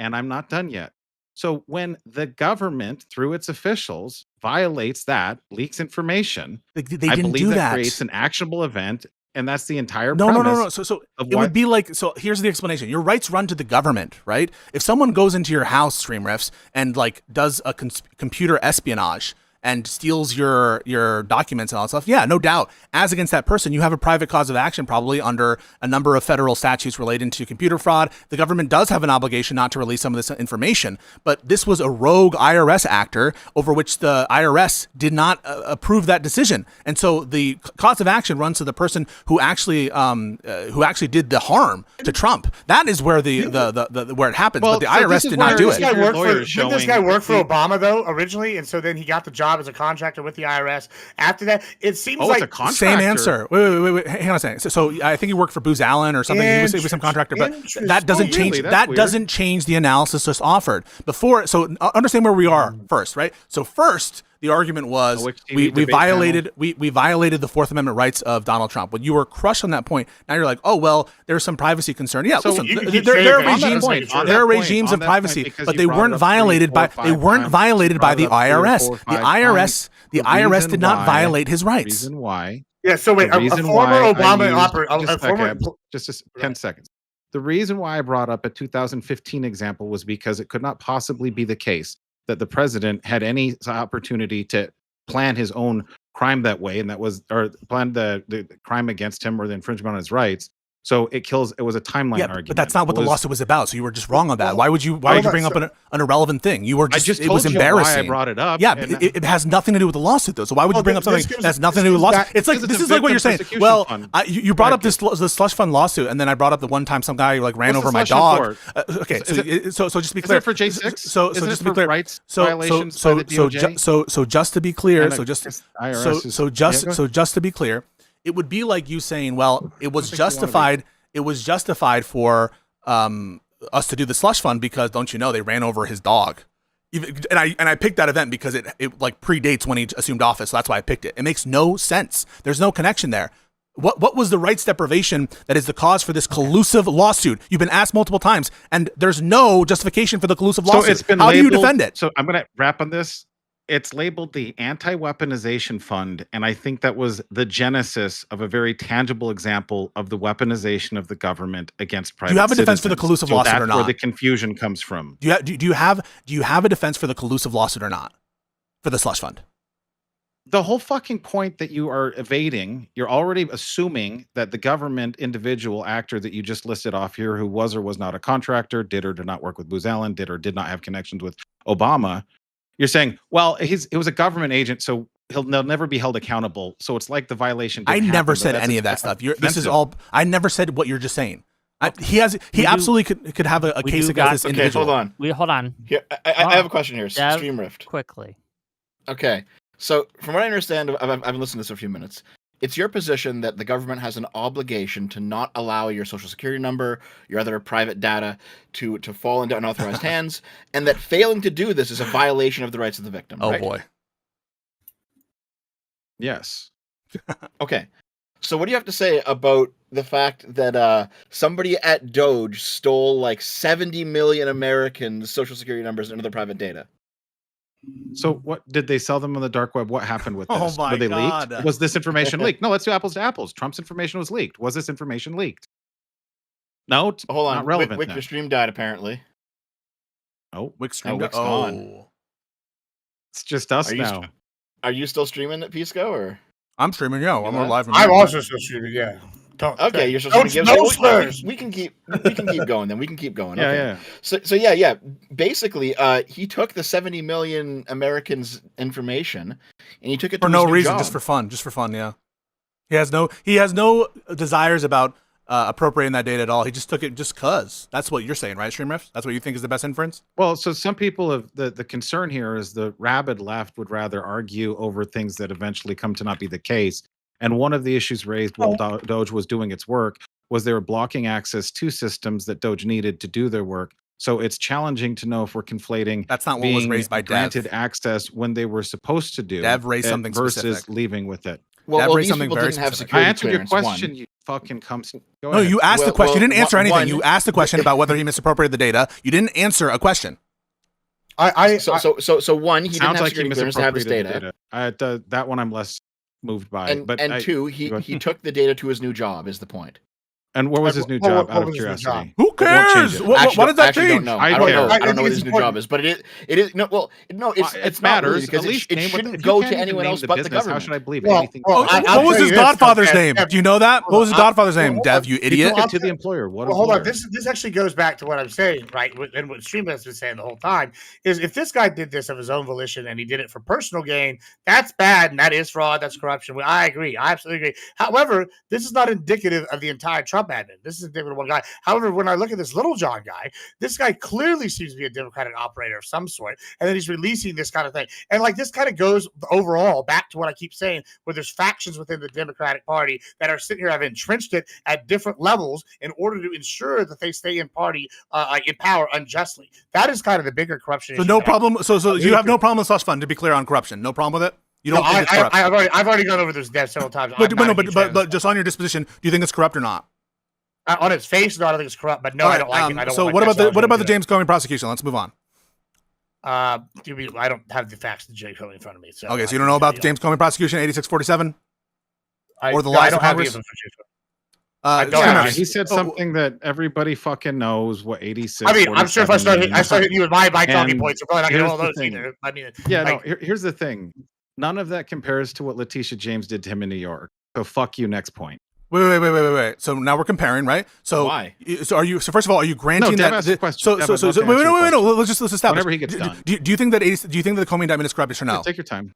So when the government, through its officials, violates that, leaks information, They I didn't believe do that that. creates an actionable event. And that's the entire No. premise. So it would be like, so here's the explanation. Your rights run to the government, right? If someone goes into your house, Stream Riffs, and like does a computer espionage and steals your documents and all that stuff, yeah, no doubt. As against that person, you have a private cause of action, probably under a number of federal statutes relating to computer fraud. The government does have an obligation not to release some of this information, but this was a rogue IRS actor over which the IRS did not approve that decision. And so the cause of action runs to the person who actually did the harm to Trump. That is where where it happens, but the IRS did not do it. Didn't this guy work for Obama though originally, and so then he got the job as a contractor with the IRS. After that, it seems like it's a contractor. Same answer. Wait. Hang on a second. So I think he worked for Booz Allen or something. He was some contractor, but that doesn't change. That doesn't change the analysis just offered before. So understand where we are first, right? So first, the argument was we violated the Fourth Amendment rights of Donald Trump. When you were crushed on that point, now you're like, oh well, there's some privacy concern. Yeah, So listen, there are regimes of privacy, but they weren't violated by the IRS. The IRS did not violate his rights. Reason why? Yeah. So wait, a former Obama operator. Just 10 seconds. The reason why I brought up a 2015 example was because it could not possibly be the case that the president had any opportunity to plan his own crime that way, and plan the crime against him or the infringement on his rights. So it was a timeline argument. But that's not what the lawsuit was about. So you were just wrong on that. Why would you bring up an irrelevant thing? You were just it was embarrassing. Why I brought it up. Yeah, it has nothing to do with the lawsuit though. So why would you bring up something that has nothing to do with the lawsuit? It's like this is like what you're saying. Well, you brought up this slush fund lawsuit, and then I brought up the one time some guy like ran over my dog. Okay, so just to be clear, for J6. So just to be clear, rights violations by the DOJ? So just to be clear, just to be clear, it would be like you saying, well, it was justified. It was justified for us to do the slush fund because, don't you know, they ran over his dog. And I picked that event because it like predates when he assumed office. So that's why I picked it. It makes no sense. There's no connection there. What was the rights deprivation that is the cause for this collusive lawsuit? You've been asked multiple times, and there's no justification for the collusive lawsuit. How do you defend it? So I'm going to wrap on this. It's labeled the Anti-Weaponization Fund, and I think that was the genesis of a very tangible example of the weaponization of the government against private citizens. Do you have a defense for the collusive lawsuit or not? That's where the confusion comes from. Do you have a defense for the collusive lawsuit or not? For the slush fund? the whole fucking point that you are evading, you're already assuming that the government individual actor that you just listed off here, who was or was not a contractor, did or did not work with Booz Allen, did or did not have connections with Obama, you're saying, well, it was a government agent, so they'll never be held accountable. So it's like the violation. I Didn't never happen, said any of that stuff. This is all. I never said what you're just saying. He absolutely could have a case against this individual. Hold on. Hold on. Here, I have a question here. Dev, Stream Rift. Quickly. Okay. So from what I understand, I've been listening to this for a few minutes. It's your position that the government has an obligation to not allow your social security number, your other private data to fall into unauthorized hands, and that failing to do this is a violation of the rights of the victim. Oh right? boy. Yes. Okay. So what do you have to say about the fact that somebody at Doge stole like 70 million Americans' social security numbers and other private data? So what did they sell them on the dark web? What happened with this? Oh my Were they God. leaked? Was this information leaked? No, let's do apples to apples. Trump's information was leaked. Was this information leaked? No, Hold on. not relevant. Wick, your stream died apparently. Oh, Wick streamed. Wick's gone. it's just us now. Are you still streaming at Pisco or? I'm streaming. Yo, I'm live. I'm also still streaming. Yeah. Okay, you're supposed to give. No slurs. We can keep going. Then we can keep going. Yeah, Okay. yeah. So yeah. Basically, he took the 70 million Americans' information and he took it For to no his new reason, job. just for fun. Yeah. He has no desires about appropriating that data at all. He just took it just cause. That's what you're saying, right, Streamriff? That's what you think is the best inference? Well, so some people have the concern here is the rabid left would rather argue over things that eventually come to not be the case. And one of the issues raised while Doge was doing its work was they were blocking access to systems that Doge needed to do their work. So it's challenging to know if we're conflating. That's not what was raised by granted Dev. access when they were supposed to do. Dev raised something versus specific. leaving with it. Well, raised these something people very didn't have specific. security I answered your clearance, question. one. You fucking Go No, ahead. you asked the question. You didn't answer anything. one- You asked the question about whether he misappropriated the data. You didn't answer a question. So one, he didn't Sounds have like you security clearance to have his misappropriated data. the data. That one I'm less moved by. And two, he took the data to his new job. Is the point? And what was his new job? Out of curiosity. Who cares? What does that actually change? don't know. I I don't care. know. I I don't think know what it's his new important. job is, but it is no. Well, no, it's It not really, matters. because At least it name shouldn't if you go can't to even anyone name else the but the business, How government. should I believe Well, anything? well, What I'll was tell his you this, godfather's Dev, name? Dev, Do you know that? What was his godfather's name? Dev, you idiot. Took it to the employer. What Well, a hold on. lawyer. This actually goes back to what I'm saying, right? And what Stream has been saying the whole time is if this guy did this of his own volition and he did it for personal gain, that's bad and that is fraud. That's corruption. I agree. I absolutely agree. However, this is not indicative of the entire Trump admin. This is indicative of one guy. However, when I look at this Little John guy, this guy clearly seems to be a Democratic operator of some sort, and then he's releasing this kind of thing. And like this kind of goes overall back to what I keep saying, where there's factions within the Democratic Party that are sitting here have entrenched it at different levels in order to ensure that they stay in party, in power unjustly. That is kind of the bigger corruption. So issue no that I- problem. So you have no problem with slush fund, to be clear on corruption. No problem with it. You don't think it's corrupt. I've already gone over this dev several times. But just on your disposition, do you think it's corrupt or not? On its face, no, I don't think it's corrupt. But no, I don't like it. I don't So like what that, about the do James Comey prosecution? Let's move on. I don't have the facts of Jay Comey in front of me. So Okay, so you don't know about the James Comey prosecution, 8647, or the I lies don't of have the Congress? info for Jay Comey. Uh, don't Stream have Riff. He said something that everybody fucking knows. What 86? I mean, I'm sure if I start hitting you with my talking And points, you're probably not getting all here's those the thing. either. I mean, Yeah, like, no. Here's the thing. None of that compares to what Letitia James did to him in New York. So fuck you. Next point. Wait. So now we're comparing, right? So Why? So are you? So first of all, are you granting Dev that? asked a question. Dev, I'd love to Wait. answer your No. question. Let's establish. Whenever he gets done. Do you think that the Comey indictment is corrupt? Yes or no? Take your time.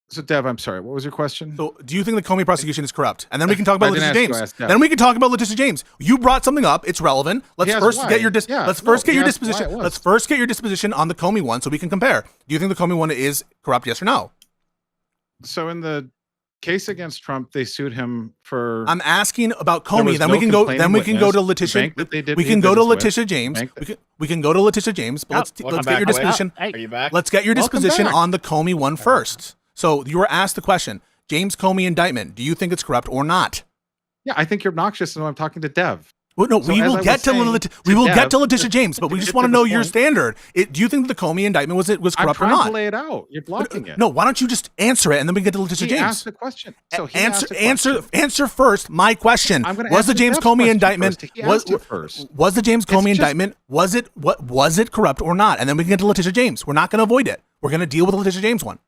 So Dev, I'm sorry. What was your question? So do you think the Comey prosecution is corrupt? And then we can talk about I didn't Letitia ask you, I James. asked Dev. Then we can talk about Letitia James. You brought something up. It's relevant. Let's He asked first why. get your Yeah, let's no, first get he your asked why disposition. it was. Let's first get your disposition on the Comey one, so we can compare. Do you think the Comey one is corrupt? Yes or no? So in the case against Trump, they sued him for. I'm asking about There Comey. was Then no we can go. complaining Then we can go to witness. Letitia. The bank that they did We can do go to business with. Letitia James. Bank We can go to Letitia James. But let's welcome get your back. disposition. Hey, Are you back? Let's get your Welcome disposition back. on the Comey one first. So you were asked the question: James Comey indictment. Do you think it's corrupt or not? Yeah, I think you're obnoxious, and I'm talking to Dev. Well, no, So we as will I get was to saying Letitia Dev, James, but we to just get want to to know the your point- standard. Do you think the Comey indictment was I'm corrupt or trying not? to lay it out. You're blocking it. No, why don't you just answer it and then we get to Letitia He James? asked the question. So he asked the answer question. first my question. I'm gonna Was the answer James Dev's Comey question indictment first. He asked it first. was the James Comey just- indictment was it corrupt or not? And then we can get to Letitia James. We're not going to avoid it. We're going to deal with the Letitia James one.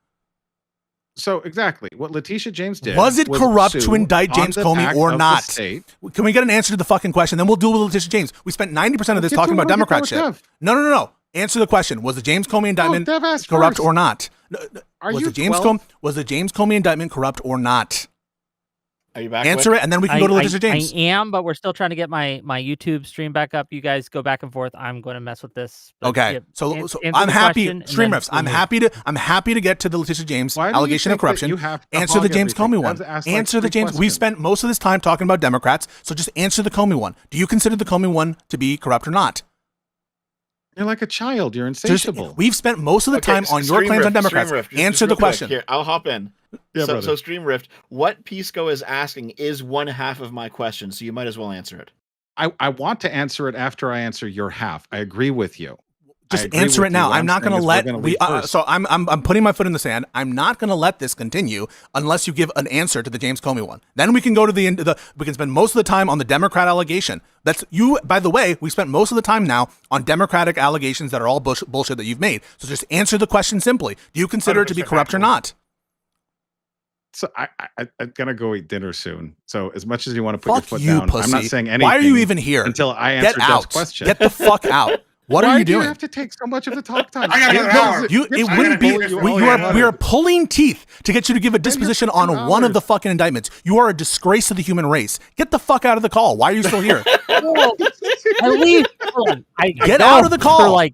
So exactly what Letitia James did. Was it corrupt to sue indict on James the Comey back or of the not? state. Can we get an answer to the fucking question? Then we'll deal with Letitia James. We spent 90% of this talking about Democrat shit. No. Answer the question. Was the James Comey indictment corrupt first. or not? Are was you the James 12? Was the James Comey indictment corrupt or not? Are you back? Answer it, and then we can go to Letitia James. I am, but we're still trying to get my YouTube stream back up. You guys go back and forth. I'm going to mess with this. Okay, so I'm happy. Stream riffs. I'm happy to get to the Letitia James allegation of corruption. Answer the James Comey one. Answer the James. We've spent most of this time talking about Democrats, so just answer the Comey one. Do you consider the Comey one to be corrupt or not? You're like a child. You're insatiable. We've spent most of the time on your claims on Democrats. Answer the question. Here, I'll hop in. Yeah, so Stream Rift, what Pisco is asking is one half of my question, so you might as well answer it. I want to answer it after I answer your half. I agree with you. Just answer it now. I'm not going to let so I'm putting my foot in the sand. I'm not going to let this continue unless you give an answer to the James Comey one. Then we can go to we can spend most of the time on the Democrat allegation. That's you. By the way, we spent most of the time now on Democratic allegations that are all bullshit that you've made. So just answer the question simply. Do you consider it to be corrupt or not? So I'm gonna go eat dinner soon. So as much as you want to put your foot down, pussy. I'm not saying anything. Why are you even here? Until I answer Jeff's question. Get the fuck out. What Why are you do doing? You have to take so much of the talk time. I got another hour. It wouldn't be. We are pulling teeth to get you to give a disposition on one of the fucking indictments. You are a disgrace to the human race. Get the fuck out of the call. Why are you still here? At least get out of the call for like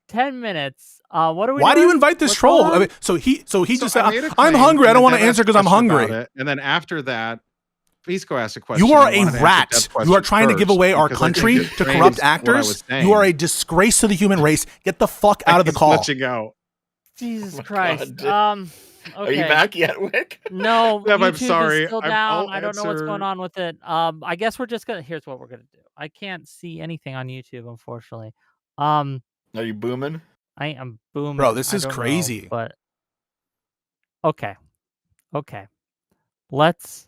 10 minutes. What are we? Why do you invite this troll? I mean, so he just said, "I'm hungry. I don't want to answer because I'm hungry." And then after that, Pisco asked a question. You are a rat. You are trying to give away our country to corrupt actors. You are a disgrace to the human race. Get the fuck out of the call. Jesus Christ. Okay. Are you back yet, Wick? No, I'm YouTube sorry. is still down. I don't know what's going on with it. I guess we're just gonna. Here's what we're gonna do. I can't see anything on YouTube, unfortunately. Are you booming? I am booming. Bro, this is crazy. But okay. Let's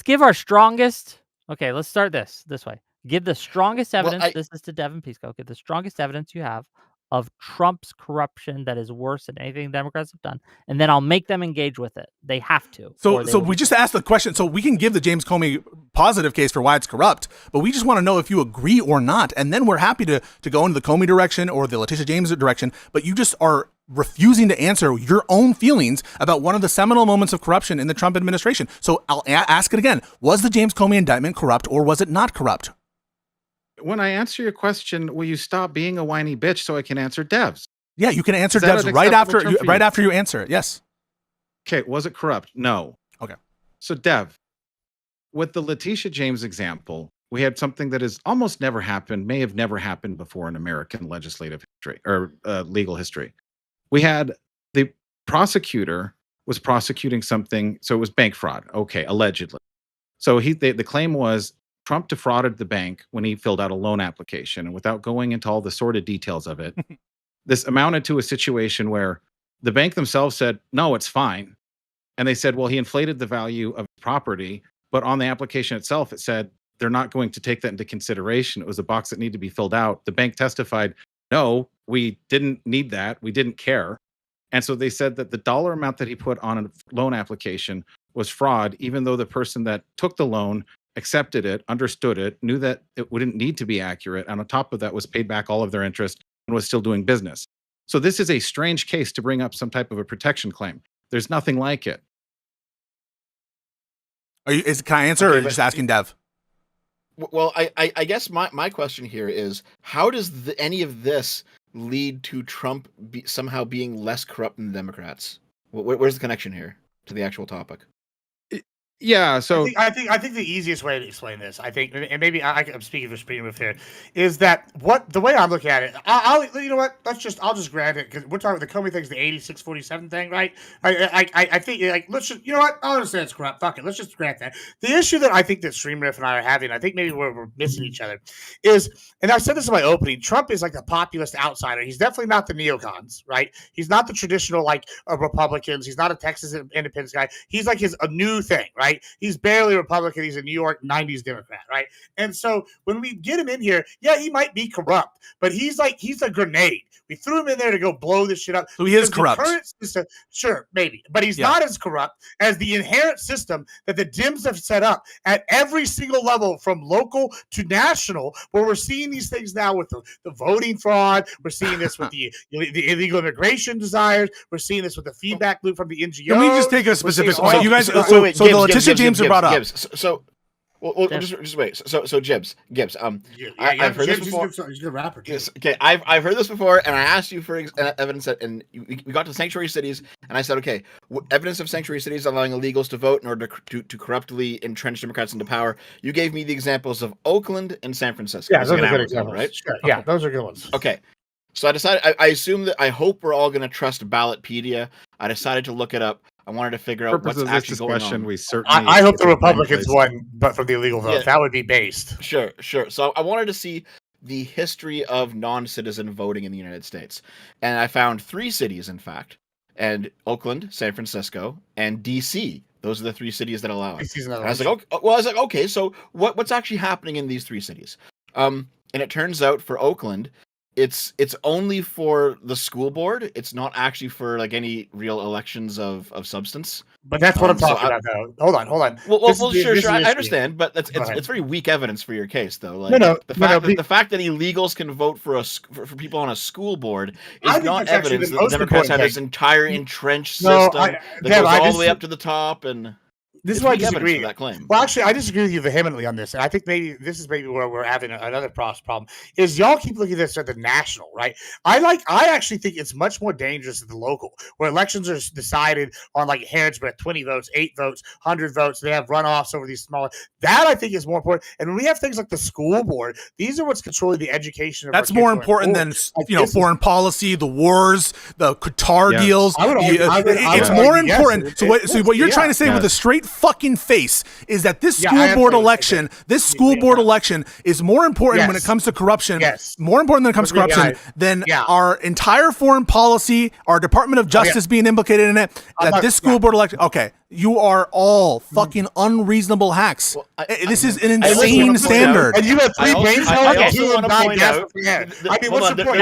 give our strongest. Okay, let's start this way. Give the strongest evidence. This is to Devin Pisco. Give the strongest evidence you have of Trump's corruption that is worse than anything Democrats have done, and then I'll make them engage with it. They have to. So we just asked the question. So we can give the James Comey positive case for why it's corrupt, but we just want to know if you agree or not, and then we're happy to go into the Comey direction or the Letitia James direction. But you just are refusing to answer your own feelings about one of the seminal moments of corruption in the Trump administration. So I'll ask it again: was the James Comey indictment corrupt or was it not corrupt? When I answer your question, will you stop being a whiny bitch so I can answer Dev's? Yeah, you can answer Dev's right after you answer it. Yes. Okay, was it corrupt? No. Okay. So Dev, with the Letitia James example, we had something that has almost never happened, may have never happened before in American legislative history or legal history. We had the prosecutor was prosecuting something, so it was bank fraud. Okay, allegedly. So the claim was Trump defrauded the bank when he filled out a loan application. And without going into all the sordid details of it, this amounted to a situation where the bank themselves said, no, it's fine. And they said, well, he inflated the value of property. But on the application itself, it said they're not going to take that into consideration. It was a box that needed to be filled out. The bank testified, no, we didn't need that. We didn't care. And so they said that the dollar amount that he put on a loan application was fraud, even though the person that took the loan accepted it, understood it, knew that it wouldn't need to be accurate, and on top of that was paid back all of their interest and was still doing business. So this is a strange case to bring up some type of a protection claim. There's nothing like it. Can I answer or are you just asking Dev? Well, I guess my question here is, how does any of this lead to Trump somehow being less corrupt than the Democrats? Where's the connection here to the actual topic? Yeah, so I think the easiest way to explain this, I think, and maybe I'm speaking for Springfield here, is that the way I'm looking at it, I'll you know what? I'll just grant it because we're talking about the Comey thing's the 86-47 thing, right? I think like let's just you know what? I understand it's corrupt. Fuck it, let's just grant that. The issue that I think that Stream Riff and I are having, I think maybe we're missing each other, is, and I said this in my opening, Trump is like the populist outsider. He's definitely not the neocons, right? He's not the traditional like Republicans. He's not a Texas independence guy. He's like a new thing, right? right? He's barely Republican. He's a New York 90s Democrat, right? And so when we get him in here, yeah, he might be corrupt, but he's a grenade. We threw him in there to go blow this shit up. So he is corrupt. The current system, sure, maybe, but he's not as corrupt as the inherent system that the Dems have set up at every single level, from local to national, where we're seeing these things now with the voting fraud. We're seeing this with the illegal immigration desires. We're seeing this with the feedback loop from the NGOs. Can we just take a specific point? You guys, so wait, the Letitia James are brought up. Well, just wait. So Gibbs. I've heard this before. He's a good rapper. Yes, okay, I've heard this before, and I asked you for evidence that, and we got to sanctuary cities, and I said, okay, evidence of sanctuary cities allowing illegals to vote in order to corruptly entrench Democrats into power. You gave me the examples of Oakland and San Francisco. Yeah, those are good examples, right? Sure. Okay. Yeah, those are good ones. Okay. So I decided, I hope we're all going to trust Ballotpedia. I decided to look it up. I wanted to figure out what's actually going on. We certainly. I hope the Republicans won, but from the illegal vote. Yeah. That would be based. Sure. So I wanted to see the history of non-citizen voting in the United States. And I found 3 cities, in fact. And Oakland, San Francisco, and DC. Those are the 3 cities that allow it. And I was like, okay, so what's actually happening in these 3 cities? And it turns out for Oakland, it's only for the school board. It's not actually for like any real elections of substance. But that's what I'm talking about, though. Hold on. Well, sure. I understand, but it's very weak evidence for your case, though. Like, the fact that illegals can vote for people on a school board is not evidence that the Democrats have this entire entrenched system that goes all the way up to the top. And this is why I disagree with that claim. Well, actually, I disagree with you vehemently on this. And I think maybe this is where we're having another problem. Is y'all keep looking at this at the national, right? I actually think it's much more dangerous at the local, where elections are decided on like Harrodsburg, 20 votes, 8 votes, 100 votes. They have runoffs over these smaller. That I think is more important. And when we have things like the school board, these are what's controlling the education of That's more important than foreign policy, the wars, the Qatar deals. It's more important. So what you're trying to say with a straight fucking face is that this school board election is more important when it comes to corruption. Yes. More important when it comes to corruption than our entire foreign policy, our Department of Justice being implicated in it. This school board election. Okay. You are all fucking unreasonable hacks. Well, this is an insane standard. And you have 3 brain cells. I also want to point out. What's the point?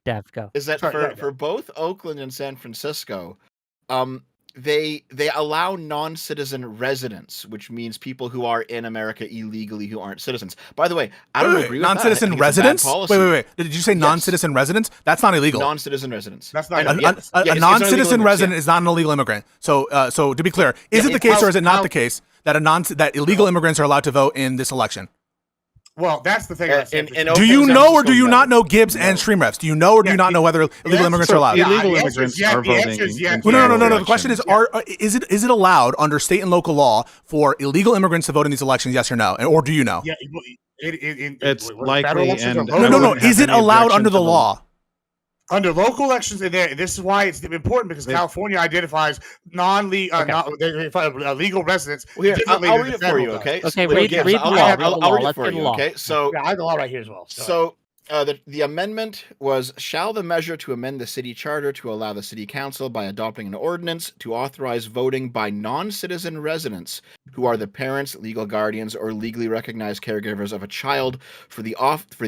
Dev, go. Is that for both Oakland and San Francisco, they allow non-citizen residents, which means people who are in America illegally who aren't citizens. By the way, I don't agree with non-citizen residents. Wait. Did you say non-citizen residents? That's not illegal. Non-citizen residents. That's not a non-citizen resident is not an illegal immigrant. So to be clear, is it the case or is it not the case that illegal immigrants are allowed to vote in this election? Well, that's the thing. Do you know or do you not know Gibbs and Stream Refs? Do you know or do you not know whether illegal immigrants are allowed? Illegal immigrants are voting. No. The question is it allowed under state and local law for illegal immigrants to vote in these elections? Yes or no? Or do you know? Yeah, it's likely. And no. Is it allowed under the law? Under local elections, this is why it's important because California identifies legal residents. Well, I'll read it for you, okay? Okay, read the law. I'll read it for you, okay? So I have the law right here as well. So the amendment was, shall the measure to amend the city charter to allow the city council by adopting an ordinance to authorize voting by non-citizen residents who are the parents, legal guardians, or legally recognized caregivers of a child for the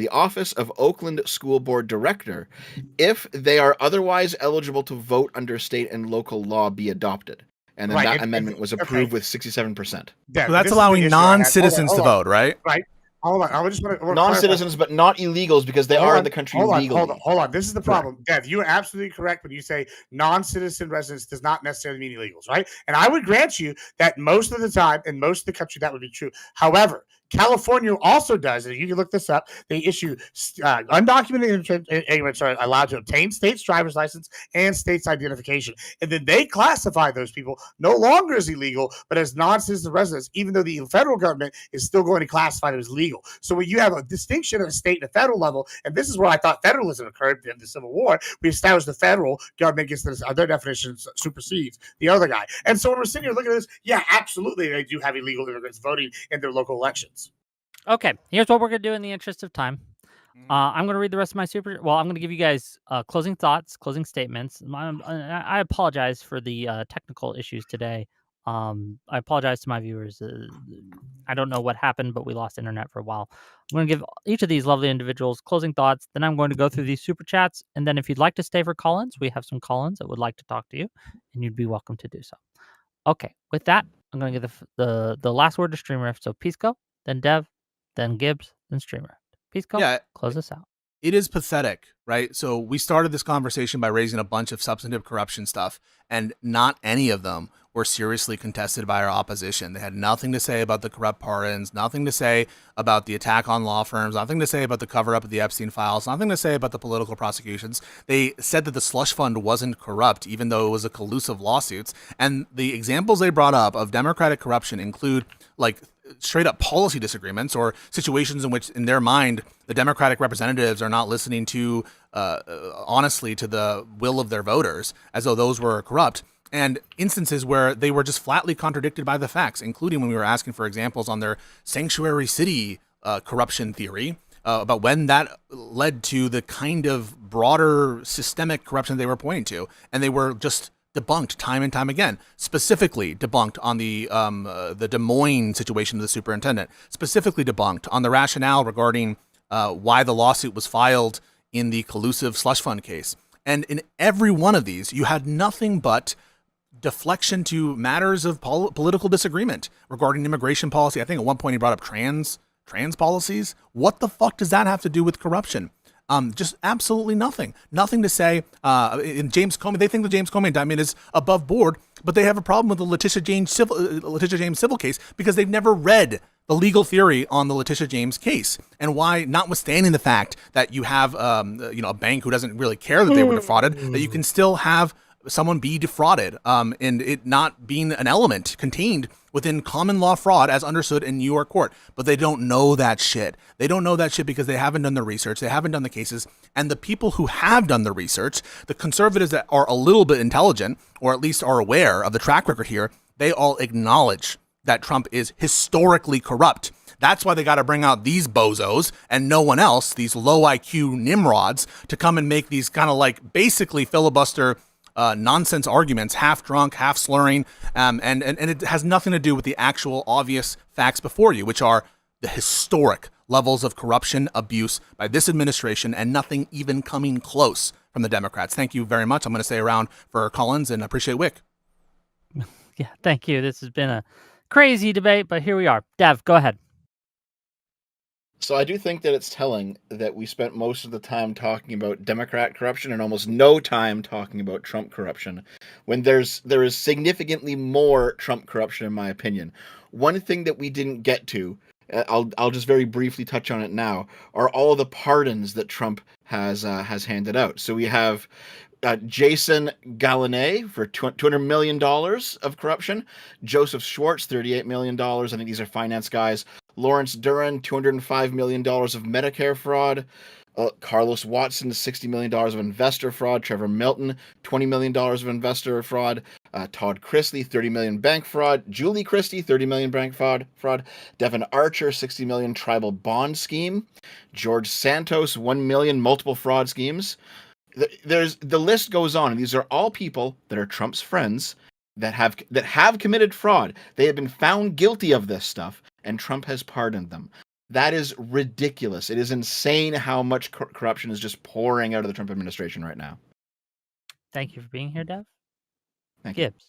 office of Oakland School Board Director, if they are otherwise eligible to vote under state and local law, be adopted. And then that amendment was approved with 67%. So that's allowing non-citizens to vote, right? Right. Hold on. I just want to non-citizens, but not illegals because they are in the country legally. Hold on. This is the problem, Dev. You are absolutely correct when you say non-citizen residents does not necessarily mean illegals, right? And I would grant you that most of the time in most of the country that would be true. However, California also does, and you can look this up. They issue undocumented immigrants are allowed to obtain state's driver's license and state's identification, and then they classify those people no longer as illegal, but as non-citizen residents, even though the federal government is still going to classify them as legal. So when you have a distinction at a state and a federal level, and this is where I thought federalism occurred in the Civil War, we established the federal government gets this, their definition supersedes the other guy. And so when we're sitting here looking at this, yeah, absolutely, they do have illegal immigrants voting in their local elections. Okay, here's what we're going to do in the interest of time. I'm going to read the rest of my I'm going to give you guys closing thoughts, closing statements. I apologize for the technical issues today. I apologize to my viewers. I don't know what happened, but we lost internet for a while. I'm going to give each of these lovely individuals closing thoughts. Then I'm going to go through these super chats. And then if you'd like to stay for call-ins, we have some call-ins that would like to talk to you, and you'd be welcome to do so. Okay, with that, I'm going to give the last word to Streamer. So Pisco, then Dev, then Gibbs, then Streamer. Pisco, Yeah, close us out. it is pathetic, right? So we started this conversation by raising a bunch of substantive corruption stuff, and not any of them were seriously contested by our opposition. They had nothing to say about the corrupt pardons, nothing to say about the attack on law firms, nothing to say about the cover-up of the Epstein files, nothing to say about the political prosecutions. They said that the slush fund wasn't corrupt, even though it was a collusive lawsuits. And the examples they brought up of Democratic corruption include, like, straight up policy disagreements or situations in which, in their mind, the Democratic representatives are not listening to honestly to the will of their voters, as though those were corrupt, and instances where they were just flatly contradicted by the facts, including when we were asking for examples on their sanctuary city corruption theory, about when that led to the kind of broader systemic corruption they were pointing to, and they were just debunked time and time again. Specifically debunked on the Des Moines situation of the superintendent. Specifically debunked on the rationale regarding why the lawsuit was filed in the collusive slush fund case. And in every one of these, you had nothing but deflection to matters of political disagreement regarding immigration policy. I think at one point he brought up trans policies. What the fuck does that have to do with corruption? Just absolutely nothing. Nothing to say. In James Comey, they think the James Comey indictment is above board, but they have a problem with the Letitia James civil case because they've never read the legal theory on the Letitia James case, and why, notwithstanding the fact that you have a bank who doesn't really care that they were defrauded, that you can still have someone be defrauded, and it not being an element contained within common law fraud as understood in New York court. But they don't know that shit. They don't know that shit because they haven't done the research. They haven't done the cases. And the people who have done the research, the conservatives that are a little bit intelligent, or at least are aware of the track record here, they all acknowledge that Trump is historically corrupt. That's why they got to bring out these bozos and no one else, these low IQ nimrods, to come and make these kind of like basically filibuster nonsense arguments, half drunk, half slurring, and it has nothing to do with the actual obvious facts before you, which are the historic levels of corruption, abuse by this administration, and nothing even coming close from the Democrats. Thank you very much. I'm going to stay around for Collins and appreciate Wick. Yeah, thank you. This has been a crazy debate, but here we are. Dev, go ahead. So I do think that it's telling that we spent most of the time talking about Democrat corruption and almost no time talking about Trump corruption, when there is significantly more Trump corruption, in my opinion. One thing that we didn't get to, I'll just very briefly touch on it now, are all the pardons that Trump has handed out. So we have Jason Galanet for $200 million of corruption. Joseph Schwartz, $38 million. I think these are finance guys. Lawrence Duran, $205 million of Medicare fraud. Carlos Watson, $60 million of investor fraud. Trevor Milton, $20 million of investor fraud. Todd Chrisley, $30 million bank fraud. Julie Christie, $30 million bank fraud. Devin Archer, $60 million tribal bond scheme. George Santos, $1 million multiple fraud schemes. The list goes on, and these are all people that are Trump's friends that have committed fraud. They have been found guilty of this stuff, and Trump has pardoned them. That is ridiculous. It is insane how much corruption is just pouring out of the Trump administration right now. Thank you for being here, Dev. Thank you. Gibbs.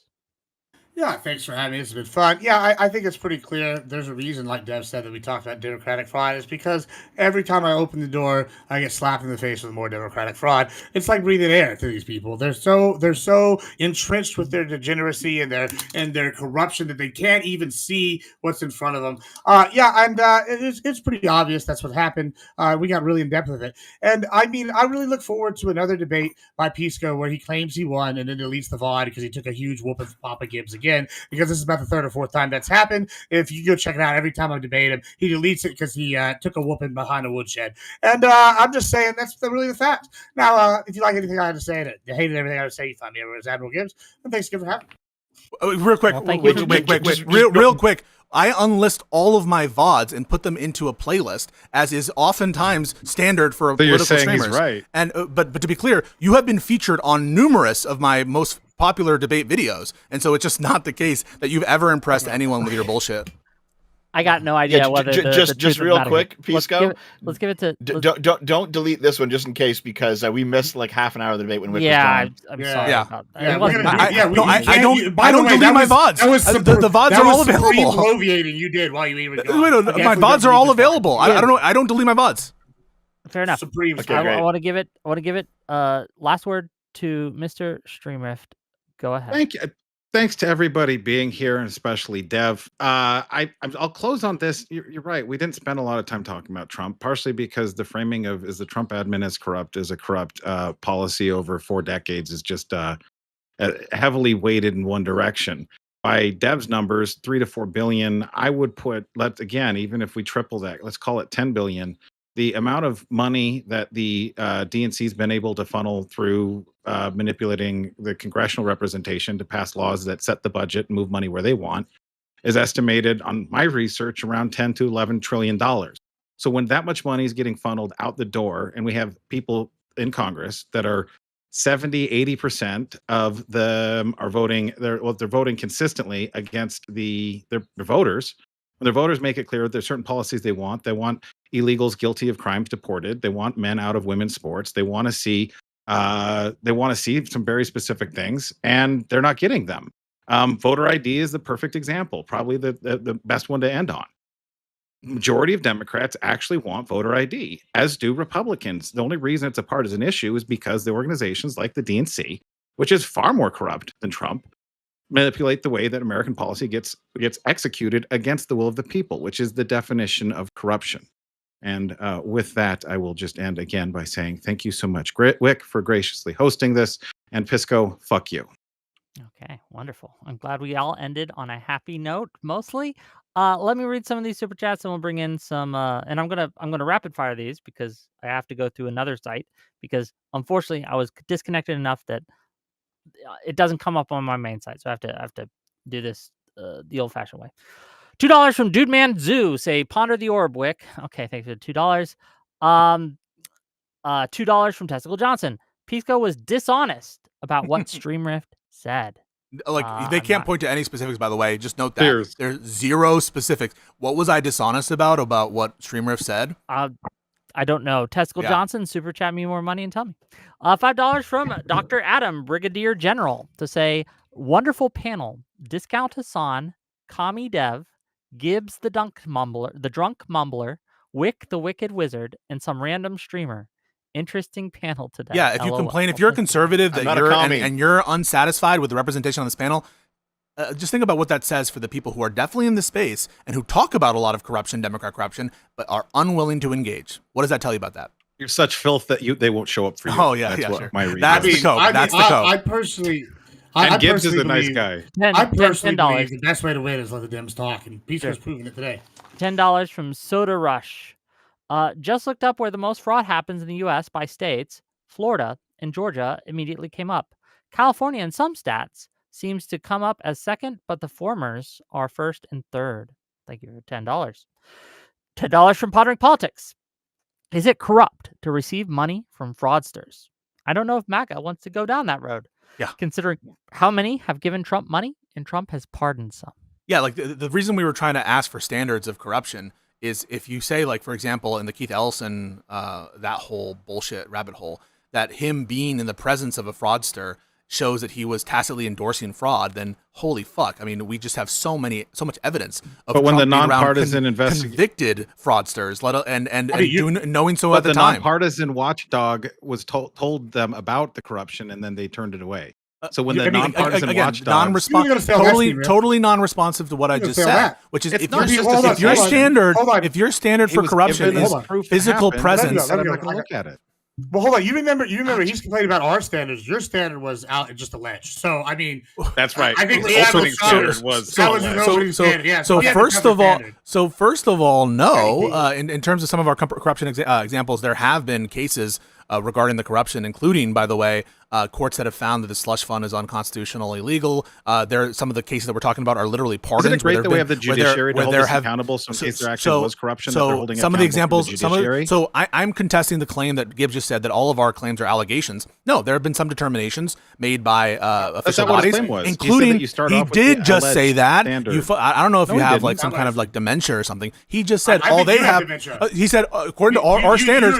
Yeah, thanks for having me. It's been fun. Yeah, I think it's pretty clear. There's a reason, like Dev said, that we talked about Democratic fraud. It's because every time I open the door, I get slapped in the face with more Democratic fraud. It's like breathing air to these people. They're so entrenched with their degeneracy and their corruption that they can't even see what's in front of them. It's pretty obvious that's what happened. We got really in depth with it, and I mean, I really look forward to another debate by Pisco where he claims he won and then deletes the VOD because he took a huge whooping from Papa Gibbs again, because this is about the third or fourth time that's happened. If you go check it out, every time I debate him, he deletes it because he took a whooping behind a woodshed. And I'm just saying that's really the fact. Now, if you like anything I had to say, and you hated everything I had to say, you find me over as Admiral Gibbs. And thanks again for having me. Real quick, real quick. I unlist all of my VODs and put them into a playlist, as is oftentimes standard for So political you're saying streamers. he's right. And but to be clear, you have been featured on numerous of my most popular debate videos, and so it's just not the case that you've ever impressed anyone with your bullshit. I got no idea whether just real quick, Pisco. Let's give it to. Don't delete this one just in case, because we missed like half an hour of the debate when Wick was I'm gone. sorry Yeah. about that. Yeah, It wasn't- I don't delete my VODs. The VODs are all available. Bloviating you did while you even gone. Wait, my VODs are all available. I don't know. I don't delete my VODs. Fair enough. Supreme. Okay, I great. want to give it. Last word to Mr. Streamrift. Go ahead. Thank you. Thanks to everybody being here, and especially Dev. I'll close on this. You're right. We didn't spend a lot of time talking about Trump, partially because the framing of is the Trump admin as corrupt is a corrupt policy over 4 decades is just heavily weighted in one direction. By Dev's numbers, 3 to 4 billion. I would put even if we triple that, let's call it 10 billion. The amount of money that the DNC's been able to funnel through manipulating the congressional representation to pass laws that set the budget and move money where they want is estimated on my research around 10 to 11 trillion dollars. So when that much money is getting funneled out the door, and we have people in Congress that are 70-80% of them are voting, they're voting consistently against their voters. When their voters make it clear that there's certain policies they want illegals guilty of crimes deported. They want men out of women's sports. They want to see some very specific things, and they're not getting them. Voter ID is the perfect example, probably the best one to end on. Majority of Democrats actually want voter ID, as do Republicans. The only reason it's a partisan issue is because the organizations like the DNC, which is far more corrupt than Trump, manipulate the way that American policy gets executed against the will of the people, which is the definition of corruption. And with that, I will just end again by saying thank you so much, Wick, for graciously hosting this, and Pisco, fuck you. Okay, wonderful. I'm glad we all ended on a happy note, mostly. Let me read some of these super chats, and we'll bring in some. And I'm gonna rapid fire these because I have to go through another site because unfortunately I was disconnected enough that it doesn't come up on my main site, so I have to do this the old-fashioned way. $2 from Dude Man Zoo. Say ponder the orb, Wick. Okay, thanks for the $2. $2 from Testicle Johnson. Pisco was dishonest about what Streamrift said. Like they can't point to any specifics, by the way. Just note that there's zero specifics. What was I dishonest about what Streamrift said? I don't know. Testicle Johnson, super chat me more money and tell me. $5 from Dr. Adam, Brigadier General, to say wonderful panel. Discount Hassan, Kami Dev, Gibbs the drunk mumbler, Wick the wicked wizard, and some random streamer. Interesting panel today. Yeah, if you complain, if you're a conservative and you're unsatisfied with the representation on this panel, just think about what that says for the people who are definitely in the space and who talk about a lot of corruption, Democrat corruption, but are unwilling to engage. What does that tell you about that? You're such filth that they won't show up for you. Oh yeah, That's sure. my reason. That's the code. That's the code. I personally. And Gibbs is a nice guy. I personally believe the best way to win is let the Dems talk, and Pisco's proving it today. $10 from Soda Rush. Just looked up where the most fraud happens in the U.S. by states. Florida and Georgia immediately came up. California, in some stats, seems to come up as second, but the formers are first and third. Thank you for $10. $10 from Pondering Politics. Is it corrupt to receive money from fraudsters? I don't know if MAGA wants to go down that road. Yeah. Considering how many have given Trump money and Trump has pardoned some. Yeah, like the reason we were trying to ask for standards of corruption is if you say, like, for example, in the Keith Ellison, that whole bullshit rabbit hole, that him being in the presence of a fraudster shows that he was tacitly endorsing fraud, then holy fuck. I mean, we just have so much evidence of but when Trump the nonpartisan convicted fraudsters, knowing so at the time. The nonpartisan watchdog was told them about the corruption, and then they turned it away. So when the nonpartisan watchdog, totally non-responsive to what I just said, which is if your standard for corruption is physical presence, I'm not going to look at it. Well, hold on. You remember he's complaining about our standards. Your standard was out just alleged. So, I mean, that's right. I think the opening standard was so first of all, no. In terms of some of our corruption examples, there have been cases regarding the corruption, including, by the way, courts that have found that the slush fund is unconstitutional, illegal. Some of the cases that we're talking about are literally pardons. Isn't it great that we have the judiciary to hold us accountable in case there actually was corruption that they're holding some of the examples, judiciary? I'm contesting the claim that Gibbs just said that all of our claims are allegations. No, there have been some determinations made by official bodies, including he did just say that. I don't know if you have like some kind of like dementia or something. He just said all they have. He said according to our standards.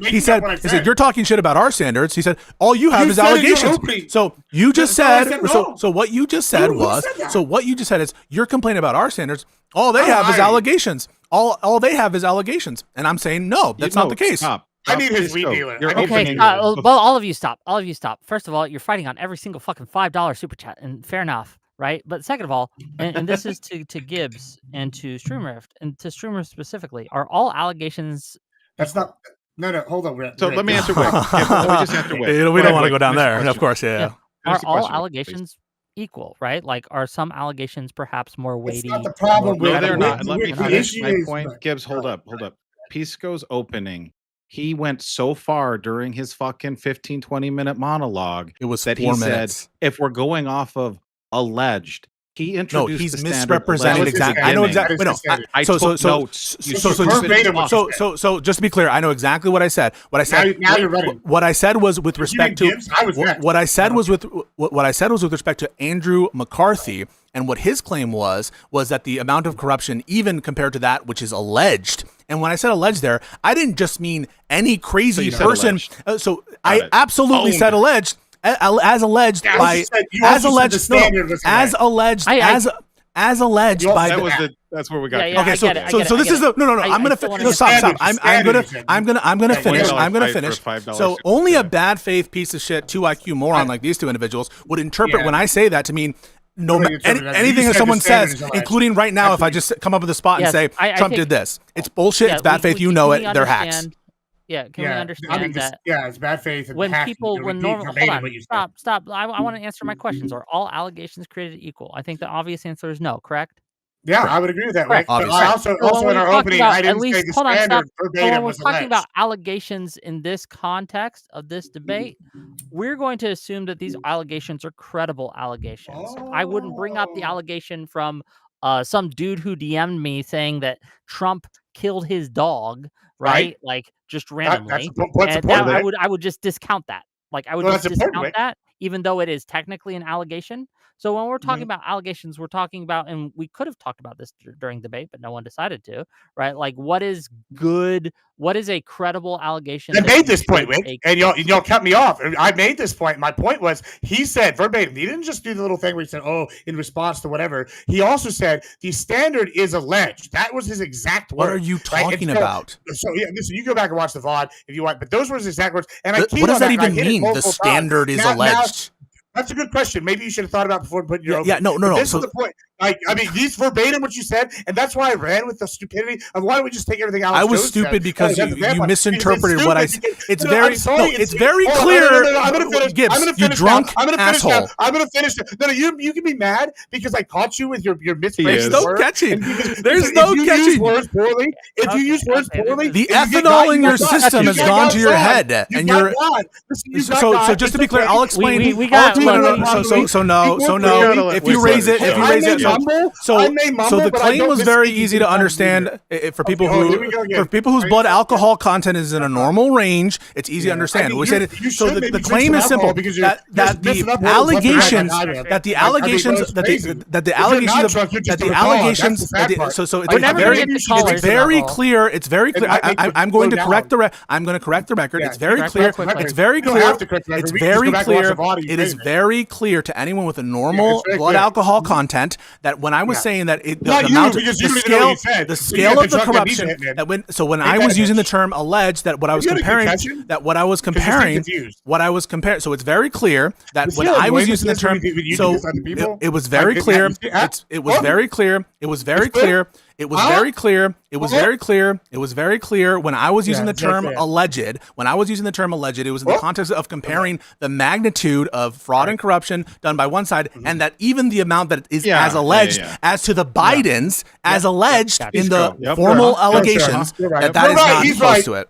He said you're talking shit about our standards. He said all you have is allegations. So you just said so what you just said was so what you just said is you're complaining about our standards. All they have is allegations. All they have is allegations, and I'm saying no, that's not the case. Stop. I need his weed dealer. Okay, well, all of you stop. All of you stop. First of all, you're fighting on every single fucking $5 super chat, and fair enough, right? But second of all, and this is to Gibbs and to Streamrift, and to Streamrift specifically, are all allegations... That's not... No, hold on. So let me answer Wick. We just have to Wick. We don't want to go down there, of course, yeah. Are all allegations equal, right? Like, are some allegations perhaps more weighty? It's not the problem. No, they're not. Let me finish my point. Gibbs, hold up. Pisco's opening, he went so far during his fucking 15, 20-minute monologue it was that 4 he minutes. said, if we're going off of alleged, he introduced he's the misrepresenting exactly. I know exactly. I took notes. So just to be clear, I know exactly what I said. What I said. Now you're running. What I said was with respect to. What I said was with respect to Andrew McCarthy, and what his claim was that the amount of corruption, even compared to that which is alleged. And when I said alleged there, I didn't just mean any crazy person. I absolutely said alleged. As alleged by that's where we got. Okay, so this is the no. I'm gonna stop. I'm gonna finish. So only a bad faith piece of shit 2 IQ moron like these two individuals would interpret when I say that to mean anything that someone says, including right now, if I just come up with a spot and say Trump did this, it's bullshit. It's bad faith. You know it. They're hacks. Yeah, we understand that? Yeah, it's bad faith. When people, when normal, hold on, stop. I want to answer my questions. Are all allegations created equal? I think the obvious answer is no. Correct? Yeah, I would agree with that, Rick. But I also in our opening, I didn't say the standard verbatim was alleged. When we're talking about allegations in this context of this debate, we're going to assume that these allegations are credible allegations. I wouldn't bring up the allegation from some dude who DM'd me saying that Trump killed his dog, right? Like just randomly. I would just discount that. Like I would just discount that, even though it is technically an allegation. So when we're talking about allegations, we're talking about, and we could have talked about this during debate, but no one decided to, right? Like what is good? What is a credible allegation? I made this point, Rick, and y'all cut me off. I made this point. My point was, he said verbatim, he didn't just do the little thing where he said, in response to whatever. He also said, the standard is alleged. That was his exact words. What are you talking about? So listen, you go back and watch the VOD if you want, but those were his exact words. And what does that even mean? The standard is alleged. That's a good question. Maybe you should have thought about before putting your no. This is the point. Like, I mean, these verbatim what you said, and that's why I ran with the stupidity of why don't we just take everything out. I was stupid because you misinterpreted what I said. It's very clear. I'm gonna finish. Gibbs, you drunk asshole. I'm gonna finish. No, you can be mad because I caught you with your misphrased There's no catching. There's no catching. If you use words poorly, the ethanol in your system has gone to your head, and you're. So just to be clear, I'll explain. So no. If you raise it. So the claim was very easy to understand for people whose blood alcohol content is in a normal range. It's easy to understand. We said so. The claim is simple that the allegations So it's very clear. It's very clear. I'm going to correct the record. It's very clear. It's very clear. It's very clear. It is very clear to anyone with a normal blood alcohol content that when I was saying that the scale of the corruption when I was using the term alleged, that what I was comparing, so it's very clear that when I was using the term, so it was very clear. It was very clear. It was very clear. It was very clear. It was very clear. It was very clear when I was using the term alleged. When I was using the term alleged, it was in the context of comparing the magnitude of fraud and corruption done by one side, and that even the amount that is as alleged as to the Bidens as alleged in the formal allegations, that is not close to it.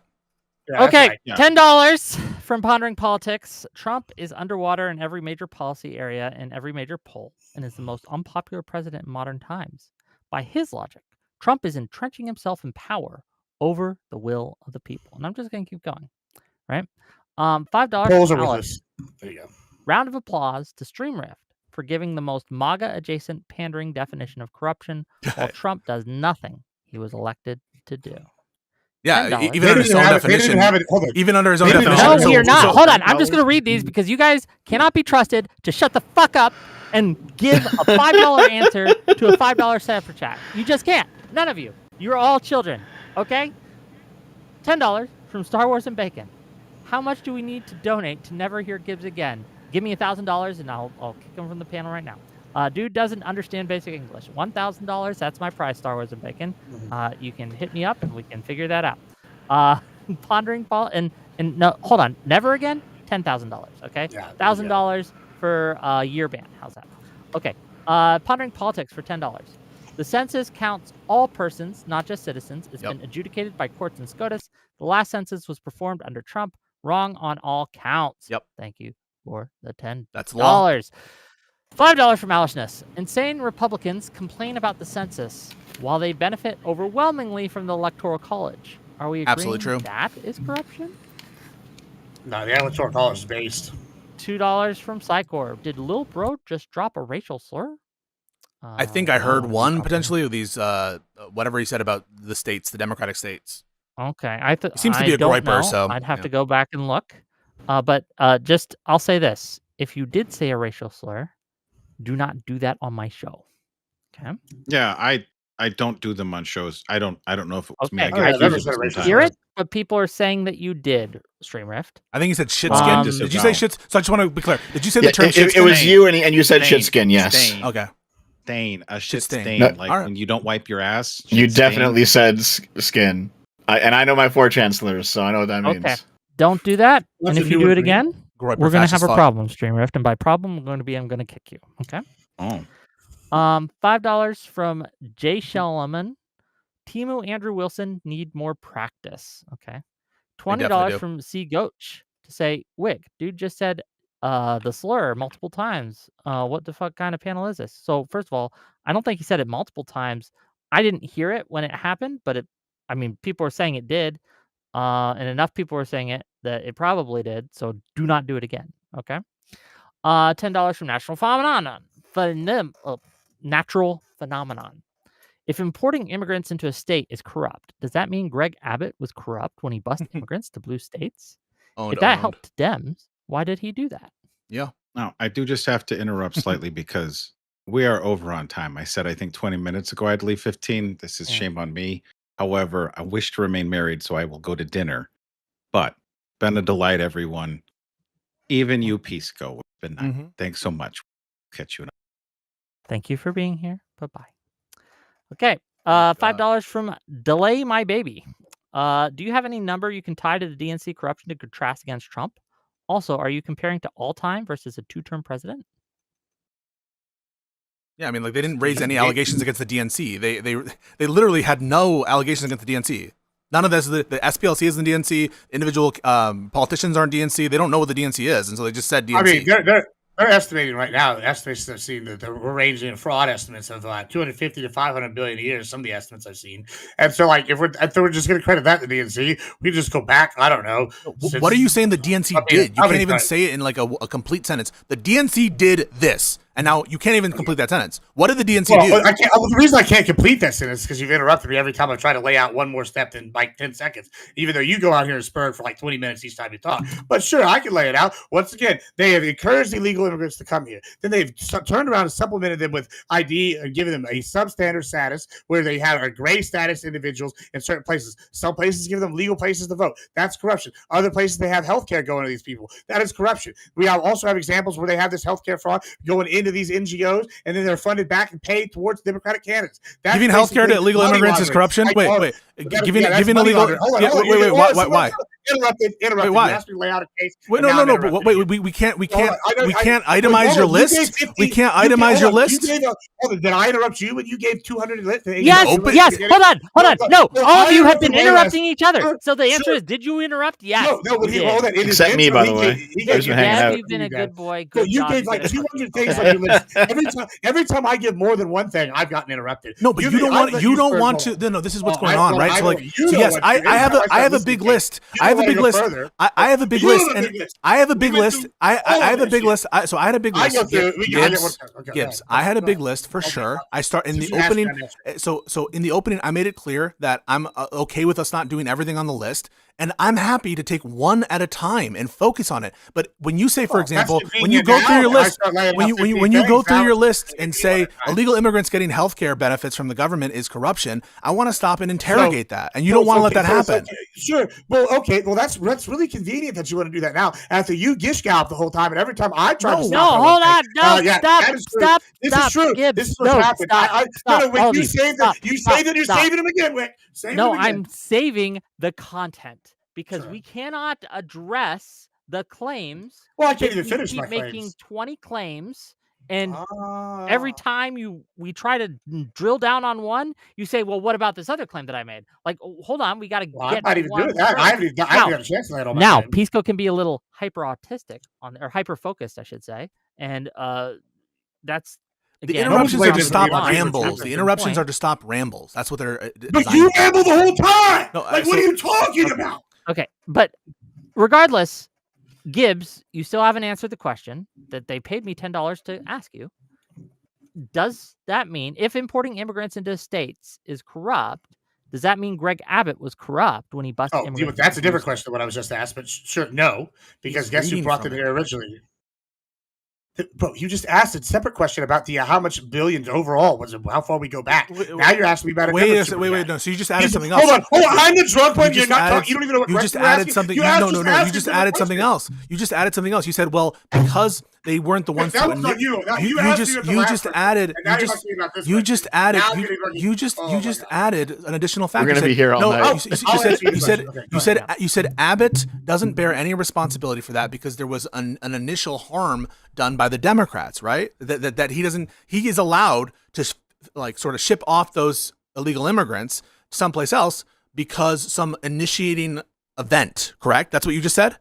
$10 from Pondering Politics, Trump is underwater in every major policy area and every major poll and is the most unpopular president in modern times. By his logic, Trump is entrenching himself in power over the will of the people. And I'm just going to keep going, right? $5 Polls from are Alice. worthless. There you go. Round of applause to StreamRift for giving the most MAGA-adjacent pandering definition of corruption while Trump does nothing he was elected to do. Yeah, $10. even under his own definition. Even under his own definition. No, So- we are not. so- Hold on. I'm just going to read these because you guys cannot be trusted to shut the fuck up and give a $5 answer to a $5 setup for chat. You just can't. None of you. You're all children. Okay? $10 from Star Wars and Bacon. How much do we need to donate to never hear Gibbs again? Give me $1,000 and I'll kick him from the panel right now. Dude doesn't understand basic English. $1,000, that's my price, Star Wars and Bacon. You can hit me up and we can figure that out. Pondering Paul and no, hold on, never again. $10,000. Okay, Yeah, $1,000 for a year ban. How's that? Okay. Pondering Politics for $10. The census counts all persons, not just citizens. It's been adjudicated by courts in SCOTUS. The last census was performed under Trump. Wrong on all counts. Yep. Thank you for the $10. That's law. $5 from Alishness. Insane Republicans complain about the census while they benefit overwhelmingly from the Electoral College. Are we agreeing Absolutely true. that is corruption? No, the Electoral College is based. $2 from Psychor. Did Lil Bro just drop a racial slur? I think I heard no, one probably. potentially of these, whatever he said about the states, the Democratic states. Okay, He seems to be a don't griper, know. so, I'd have yeah. to go back and look. But just I'll say this: if you did say a racial slur, do not do that on my show. Okay. Yeah, I don't do them on shows. I don't know if it was me. Okay. I I get never accused said of it racist. sometimes. Hear it, but people are saying that you did, Streamrift. I think he said shit Um, skin. Did you say shit? So I just want to be clear. Did you say the Yeah, term shit it skin? was you, and you said Stain. shit skin. Yes, Stain. Okay. Stain. A shit stain. stain. No, Like alright. when you don't wipe your ass. you shit stain. definitely said skin. And I know my four chancellors, so I know what that means. Okay. Don't do that. What's and a if you new do it one? again, Griper we're gonna fast have as a fuck. problem, Streamrift. And by problem, I'm gonna kick you. Okay. Oh. $5 from Jay Shellman. Timo Andrew Wilson need more practice. Okay. definitely $20 do. from C Goach to say, Wick, dude just said the slur multiple times. What the fuck kind of panel is this? So first of all, I don't think he said it multiple times. I didn't hear it when it happened, but people were saying it did. And enough people were saying it that it probably did. So do not do it again. Okay. $10 from National Phenomenon. Natural Phenomenon. If importing immigrants into a state is corrupt, does that mean Greg Abbott was corrupt when he bused immigrants to blue states? If that helped Dems, why did he do that? Yeah. Now, I do just have to interrupt slightly because we are over on time. I said, I think 20 minutes ago I'd leave 15. This is Yeah. shame on me. However, I wish to remain married, so I will go to dinner. But been a delight, everyone. Even you, Pisco. It's been nice. Mhm. Thanks so much. Catch you. Thank you for being here. Bye-bye. Okay. $5 from Delay My Baby. Do you have any number you can tie to the DNC corruption to contrast against Trump? Also, are you comparing to all time versus a two-term president? Yeah, I mean, like they didn't raise any allegations against the DNC. They literally had no allegations against the DNC. None of this. The SPLC is in the DNC. Individual politicians are in DNC. They don't know what the DNC is, and so they just said DNC. I mean, they're estimating right now. The estimates I've seen that we're ranging in fraud estimates of 250 to 500 billion a year. Some of the estimates I've seen, and so like if we're just going to credit that to the DNC, we just go back. I don't know. What are you saying the DNC did? You I can't mean, even say it in like a complete sentence. The DNC did this, and now you can't even complete that sentence. What did the DNC do? Well, the reason I can't complete that sentence is because you've interrupted me every time I try to lay out one more step in like 10 seconds, even though you go out here and spur for like 20 minutes each time you talk. But sure, I can lay it out. Once again, they have encouraged illegal immigrants to come here. Then they've turned around and supplemented them with ID and given them a substandard status where they have a gray status individuals in certain places. Some places give them legal places to vote. That's corruption. Other places they have healthcare going to these people. That is corruption. We also have examples where they have this healthcare fraud going into these NGOs and then they're funded back and paid towards Democratic candidates. That's Giving healthcare to basically illegal money immigrants is laundering. corruption. Like, Wait. that's Giving money illegal. laundering. Hold on, Yeah, hold on. wait. Why? Interrupted. Wait, why? You asked me to lay out a case. Wait, and now I'm no. interrupting Wait, you. we can't Hold itemize on, your you list. gave 50 We can't you gave- itemize hold your on, list. Did I interrupt you when you gave 200 lit? Yes, open- yes. Hold on. No, no, all of I you have been interrupted way interrupting each other. Sure, So the answer sure. is, did you interrupt? Yes. No, you but did. hold on. In his Except me, intro, by he the way. gave- he I've gave just you been hanging Deb, out. you've been a feedback. good boy. So Good you job. gave You like did a 200 perfect things job. on your list. Every time I give more than one thing, I've gotten interrupted. No, but you don't want to. No, this is what's going on, right? So like, so yes, I have a big list. I have a big list. I have a big list, and I have a big list. I have a big list. So I had a big list. Gibbs, I had a big list for sure. I start in the opening. So in the opening, I made it clear that I'm okay with us not doing everything on the list, and I'm happy to take one at a time and focus on it. But when you say, for example, when you go through your list, when you go through your list and say illegal immigrants getting healthcare benefits from the government is corruption, I want to stop and interrogate that, and you don't want to let that happen. Sure. Well, okay. Well, that's really convenient that you want to do that now. After you gish gallop the whole time, and every time I try to No, stop. hold on. No, yeah, stop. This is true. Gibbs, This is what's no, happened. stop. Wick, you saved it. You saved it. You're Stop. saving him again, Wick. No, I'm saving the content because we cannot address the claims. Well, I can't even You finish keep my making claims. 20 claims, and every time we try to drill down on one, you say, "Well, what about this other claim that I made?" Like, hold on, we got to Well, get. I'm not even one doing that. first. I haven't got a chance to lay it all my Now, claims. Pisco can be a little hyper autistic or hyper focused, I should say, and that's. The Again, interruptions are to Nobody's stop blaming me. rambles. The interruptions are to stop rambles. That's what they're. But you ramble the whole time. No, Like, what are you talking about? Okay, but regardless, Gibbs, you still haven't answered the question that they paid me $10 to ask you. Does that mean if importing immigrants into states is corrupt, does that mean Greg Abbott was corrupt when he busted immigrants? That's a different question than what I was just asked. But sure, no, because guess who brought them here originally? Bro, you just asked a separate question about the how much billions overall was it? How far we go back? Now you're asking me about wait. No, so you just added something else. Hold on. I'm the drunk one. You're not talking. You don't even know what you just added something. No. You just added something else. You just added something else. You said, well, because they weren't the ones. That was on you. You just added an additional factor. We're gonna be here all night. You said Abbott doesn't bear any responsibility for that because there was an initial harm done by the Democrats, right? That he is allowed to sort of ship off those illegal immigrants someplace else because some initiating event, correct? That's what you just said?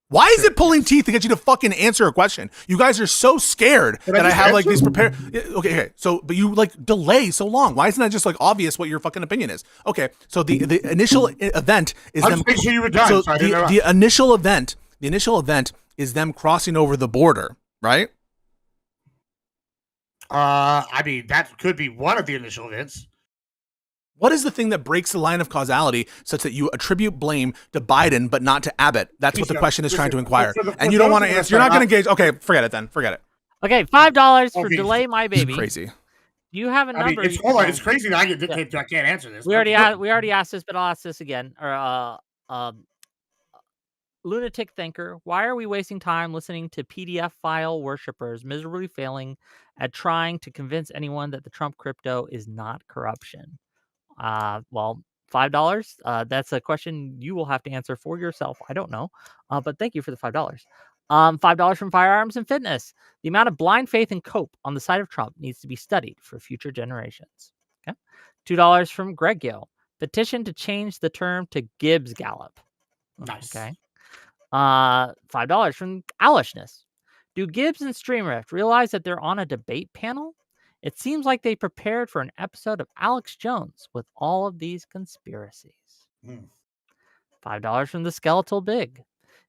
Why is it pulling teeth to get you to fucking answer a question? You guys are so scared that I have like these prepared. Okay. So, but you like delay so long. Why isn't that just like obvious what your fucking opinion is? Okay. So the initial event is them. Sure you were done, so the initial event is them crossing over the border, right? I mean, that could be one of the initial events. What is the thing that breaks the line of causality such that you attribute blame to Biden but not to Abbott? That's what the question is trying to inquire. And you don't want to answer. You're not going to engage. Okay, forget it then. Forget it. Okay, $5 for delay my baby. This is crazy. Do you have a number? It's crazy that I can't answer this. We already asked this, but I'll ask this again. Lunatic thinker, why are we wasting time listening to PDF file worshippers miserably failing at trying to convince anyone that the Trump crypto is not corruption? Well, $5. That's a question you will have to answer for yourself. I don't know, but thank you for the $5. $5 from Firearms and Fitness. The amount of blind faith and cope on the side of Trump needs to be studied for future generations. Okay. $2 from Greg Gill. Petition to change the term to Gibbs Gallop. Nice. Okay. $5 from Alishness. Do Gibbs and Streamrift realize that they're on a debate panel? It seems like they prepared for an episode of Alex Jones with all of these conspiracies. $5 from the Skeletal Big.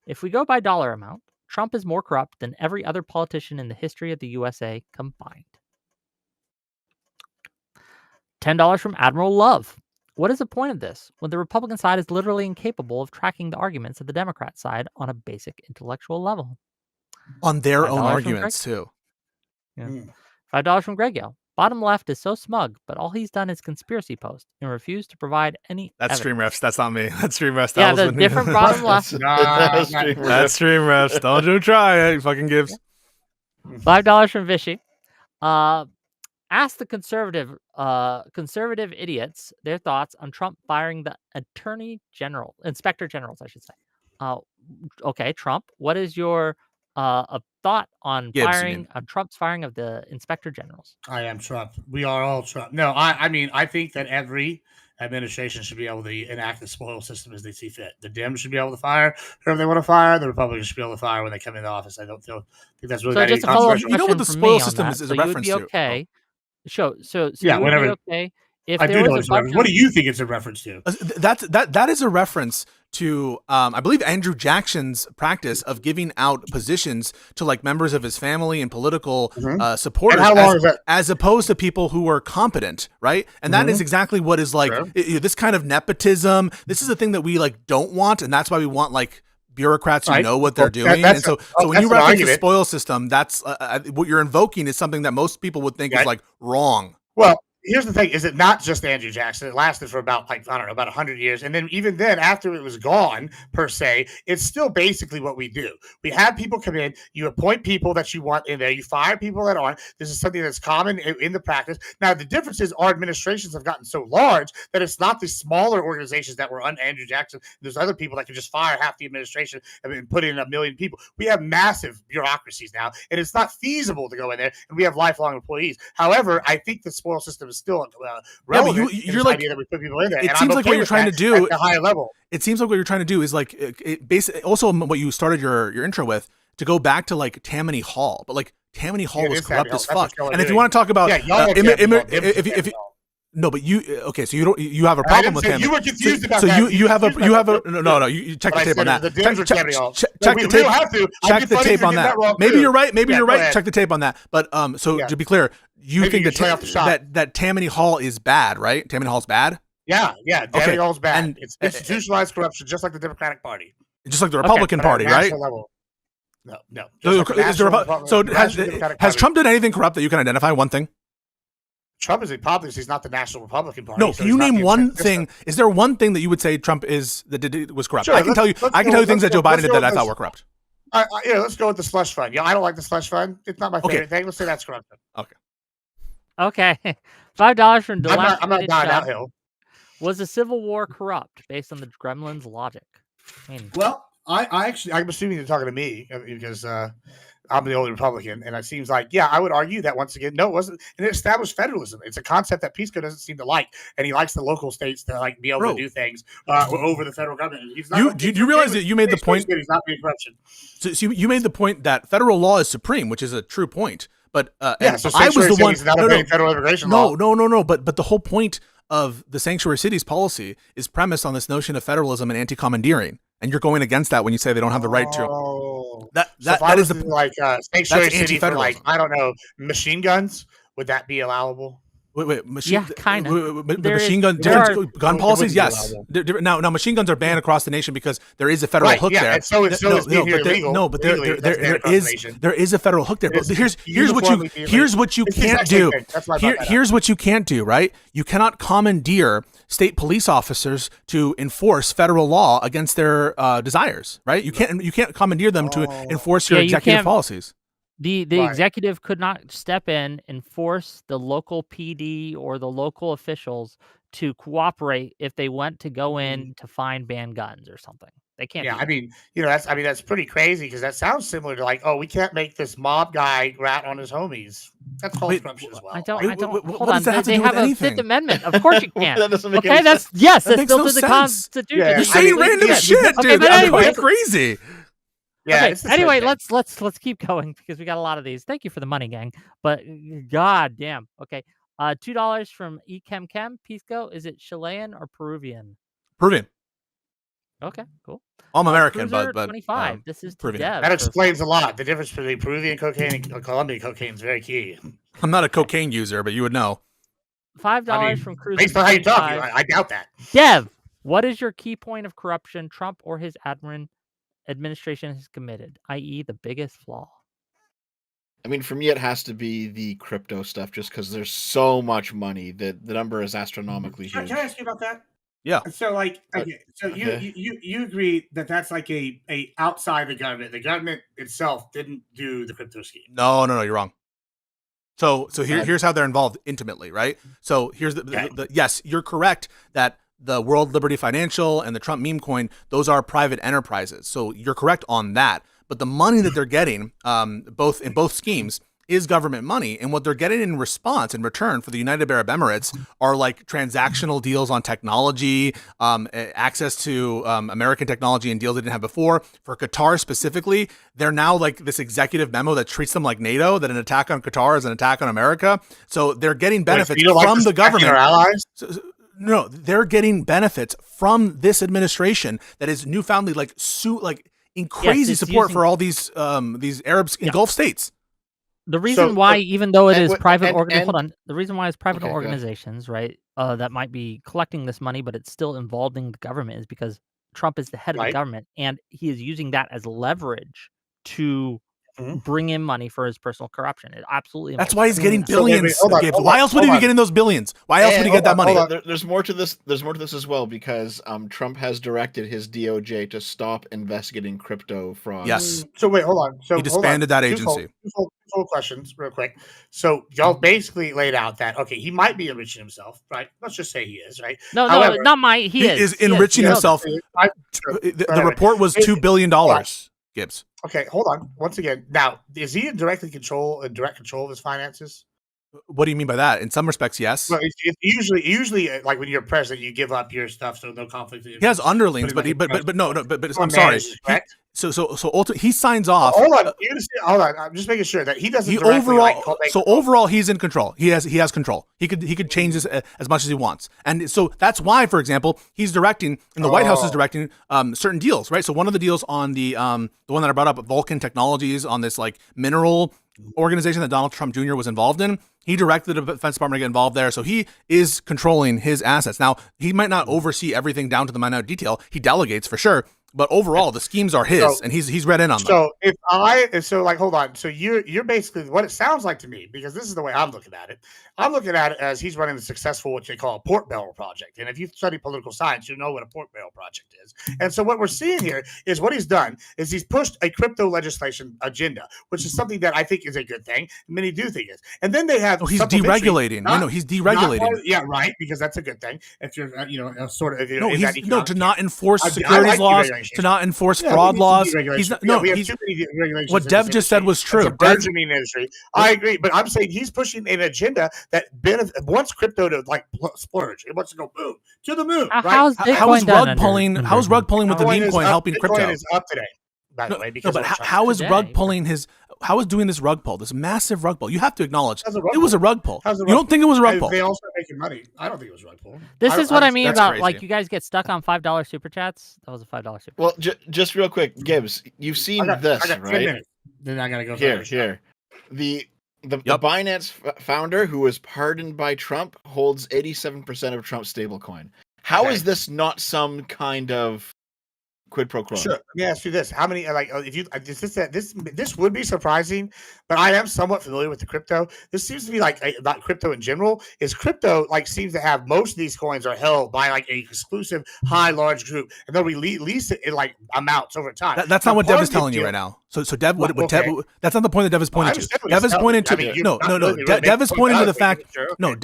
If we go by dollar amount, Trump is more corrupt than every other politician in the history of the USA combined. $10 from Admiral Love. What is the point of this when the Republican side is literally incapable of tracking the arguments of the Democrat side on a basic intellectual level? On their own arguments, too. Yeah. $5 from Greg Yell. Bottom left is so smug, but all he's done is conspiracy post and refused to provide any That's Stream Refs. That's not me. That's Stream Refs. Yeah, the different bottom left. That's Stream Refs. Don't you try it, you fucking Gibbs. $5 from Vishy. Ask the conservative idiots their thoughts on Trump firing the inspector generals, I should say. Okay, Trump, what is your thought on Trump's firing of the inspector generals? I am Trump. We are all Trump. No, I mean, I think that every administration should be able to enact the spoil system as they see fit. The Dems should be able to fire whoever they want to fire. The Republicans should be able to fire when they come into office. I don't think that's really So that just a controversial. follow-up You know what the question from spoil me on system that. is So a you would reference be to? okay. So Yeah, you would whatever. be okay if I there do know was it's a a bunch reference. What do you think it's a reference to? That is a reference to I believe Andrew Jackson's practice of giving out positions to like members of his family and political supporters, And how long is that? as opposed to people who are competent, right? And that is exactly what is like this kind of nepotism. This is a thing that we like don't want, and that's why we want like bureaucrats who know what they're doing. And so when you reference the spoil system, that's what you're invoking is something that most people would think is like wrong. Well, here's the thing: is it not just Andrew Jackson? It lasted for about about 100 years, and then even then, after it was gone per se, it's still basically what we do. We have people come in, you appoint people that you want in there, you fire people that aren't. This is something that's common in the practice. Now, the difference is our administrations have gotten so large that it's not the smaller organizations that were under Andrew Jackson. There's other people that can just fire half the administration and put in 1 million people. We have massive bureaucracies now, and it's not feasible to go in there, and we have lifelong employees. However, I think the spoil system is still relevant. You're like idea that we put people in there. It seems like what you're trying to do at a higher level. It seems like what you're trying to do is like basically also what you started your intro with, to go back to like Tammany Hall, but like Tammany Hall was corrupt as fuck. And if you want to talk about no, but okay, so you have a problem with Tammany. You were confused about so that. You have a you check the tape on that. Check the tape on that. Maybe you're right. Maybe you're right. Check the tape on that. But to be clear, you think that Tammany Hall is bad, right? Tammany Hall's bad. Yeah. Tammany Hall's bad. And it's institutionalized corruption, just like the Democratic Party, just like the Republican Party, right? No. So has Trump done anything corrupt that you can identify? One thing. Trump is a populist. He's not the National Republican Party. No, can you name one thing? Is there one thing that you would say Trump was corrupt? Sure, I can tell you things that Joe Biden did that I thought were corrupt. Let's go with the slush fund. Yeah, I don't like the slush fund. It's not my favorite thing. Let's say that's corruption. Okay. $5 from Dilapidated. I'm not dying downhill. Was the Civil War corrupt based on the Gremlins' logic? Well, I'm assuming you're talking to me because I'm the only Republican, and it seems like, I would argue that once again, no, it wasn't. And it established federalism. It's a concept that Pisco doesn't seem to like, and he likes the local states to like be able to do things over the federal government. Do you realize that you made the point? He's not being corruption. So you made the point that federal law is supreme, which is a true point. But so I was the one. Federal immigration law. No. But the whole point of the sanctuary cities policy is premised on this notion of federalism and anti-commandeering. And you're going against that when you say they don't have the right to. That is like sanctuary city for like, I don't know, machine guns. Would that be allowable? Wait, kind of. Machine gun policies, yes. Now, machine guns are banned across the nation because there is a federal hook there. And so it's illegal. No, but there is a federal hook there. But here's what you can't do. Here's what you can't do, right? You cannot commandeer state police officers to enforce federal law against their desires, right? You can't commandeer them to enforce your executive policies. The executive could not step in and force the local PD or the local officials to cooperate if they went to go in to find banned guns or something. They can't. Yeah, that's pretty crazy because that sounds similar to like, we can't make this mob guy rat on his homies. That's called corruption as well. I don't. Hold on. They have a Fifth Amendment. Of course you can't. That doesn't make that's built into the Constitution. Yeah, you're saying random shit, dude. That's quite crazy. Yeah. Okay, anyway, let's keep going because we got a lot of these. Thank you for the money, gang. But god damn. Okay. $2 from Echem Pisco. Is it Chilean or Peruvian? Peruvian. Okay, cool. I'm American, Cruiser but 25. This is Peruvian. Dev. That explains a lot. The difference between Peruvian cocaine and Colombian cocaine is very key. I'm not a cocaine user, but you would know. $5 from Cruiser. Based on how you talk, I doubt that. Dev, what is your key point of corruption Trump or his administration has committed, i.e. the biggest flaw? I mean, for me, it has to be the crypto stuff, just because there's so much money that the number is astronomically huge. Can I ask you about that? Yeah. So, you agree that that's like a outside the government. The government itself didn't do the crypto scheme. No, you're wrong. So here's how they're involved intimately, right? So here's the yes, you're correct that the World Liberty Financial and the Trump meme coin, those are private enterprises. So you're correct on that. But the money that they're getting, in both schemes, is government money, and what they're getting in return for the United Arab Emirates are like transactional deals on technology, access to American technology and deals they didn't have before. For Qatar specifically, they're now like this executive memo that treats them like NATO, that an attack on Qatar is an attack on America. So they're getting benefits from the government. Our allies? No, they're getting benefits from this administration that is newfoundly in crazy support for all these Arabs in Gulf states. The reason why, even though it is private, the reason why it's private Okay, organizations, right, that might be collecting this money, but it's still involving the government, is because Trump is the head of the government, and he is using that as leverage to bring in money for his personal corruption. It absolutely. That's why he's getting So, billions. hold on, Why else would he be getting those billions? Why else would he get that money? There's more to this. There's more to this as well, because Trump has directed his DOJ to stop investigating crypto fraud. Yes. So wait, hold on. So he disbanded that agency. Two full questions, real quick. So y'all basically laid out that he might be enriching himself, right? Let's just say he is, right? However, not my. He is enriching himself. The report was $2 billion. Gibbs. Okay, hold on. Once again, now is he in direct control of his finances? What do you mean by that? In some respects, yes. Well, it's usually like when you're president, you give up your stuff, so no conflict. He has underlings, but I'm sorry. So ultimately, he signs off. Hold on. I'm just making sure that he doesn't. Overall, he's in control. He has control. He could change this as much as he wants, and so that's why, for example, he's directing, and the White House is directing certain deals, right? So one of the deals on the one that I brought up, Vulcan Technologies, on this like mineral organization that Donald Trump Jr. was involved in. He directed the Defense Department to get involved there, so he is controlling his assets. Now, he might not oversee everything down to the minute detail. He delegates for sure. But overall, the schemes are his, and he's read in on them. So hold on. So you're basically, what it sounds like to me, because this is the way I'm looking at it. I'm looking at it as he's running the successful, what they call a port barrel project. And if you study political science, you know what a port barrel project is. And so what we're seeing here is what he's done is he's pushed a crypto legislation agenda, which is something that I think is a good thing. Many do think is. And then they have he's deregulating. He's deregulating. Right, because that's a good thing. If you're to not enforce securities laws. To not enforce fraud laws. What Dev just said was true. Burgeoning industry. I agree, but I'm saying he's pushing an agenda that wants crypto to like splurge. It wants to go boom to the moon. How is rug pulling with the meme coin helping crypto? Bitcoin is up today, by the way. But how is rug pulling How is doing this rug pull, this massive rug pull? You have to acknowledge it was a rug pull. You don't think it was a rug pull? They all start making money. I don't think it was a rug pull. This is what I mean about crazy. like you guys get stuck on $5 super chats. That was a $5 super. Well, just real quick, Gibbs, you've seen this, right? Then I gotta go here. The Binance founder, who was pardoned by Trump, holds 87% of Trump's stablecoin. How is this not some kind of quid pro quo? Sure. Let me ask you this: how many? If you this would be surprising, but I am somewhat familiar with the crypto. This seems to be not crypto in general. Is crypto seems to have most of these coins are held by a exclusive large group, and they'll release it in amounts over time. That's not what Dev is telling you right now. So Dev, Dev, that's not the point that Dev is pointing to. Dev is pointing to Dev is pointing to the fact. No,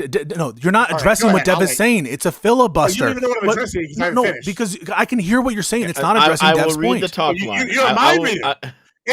you're not addressing what Dev is saying. It's a filibuster. You don't even know what I'm addressing. No, because I can hear what you're saying. It's not addressing Dev's point. I will read the top line. You're a mind reader.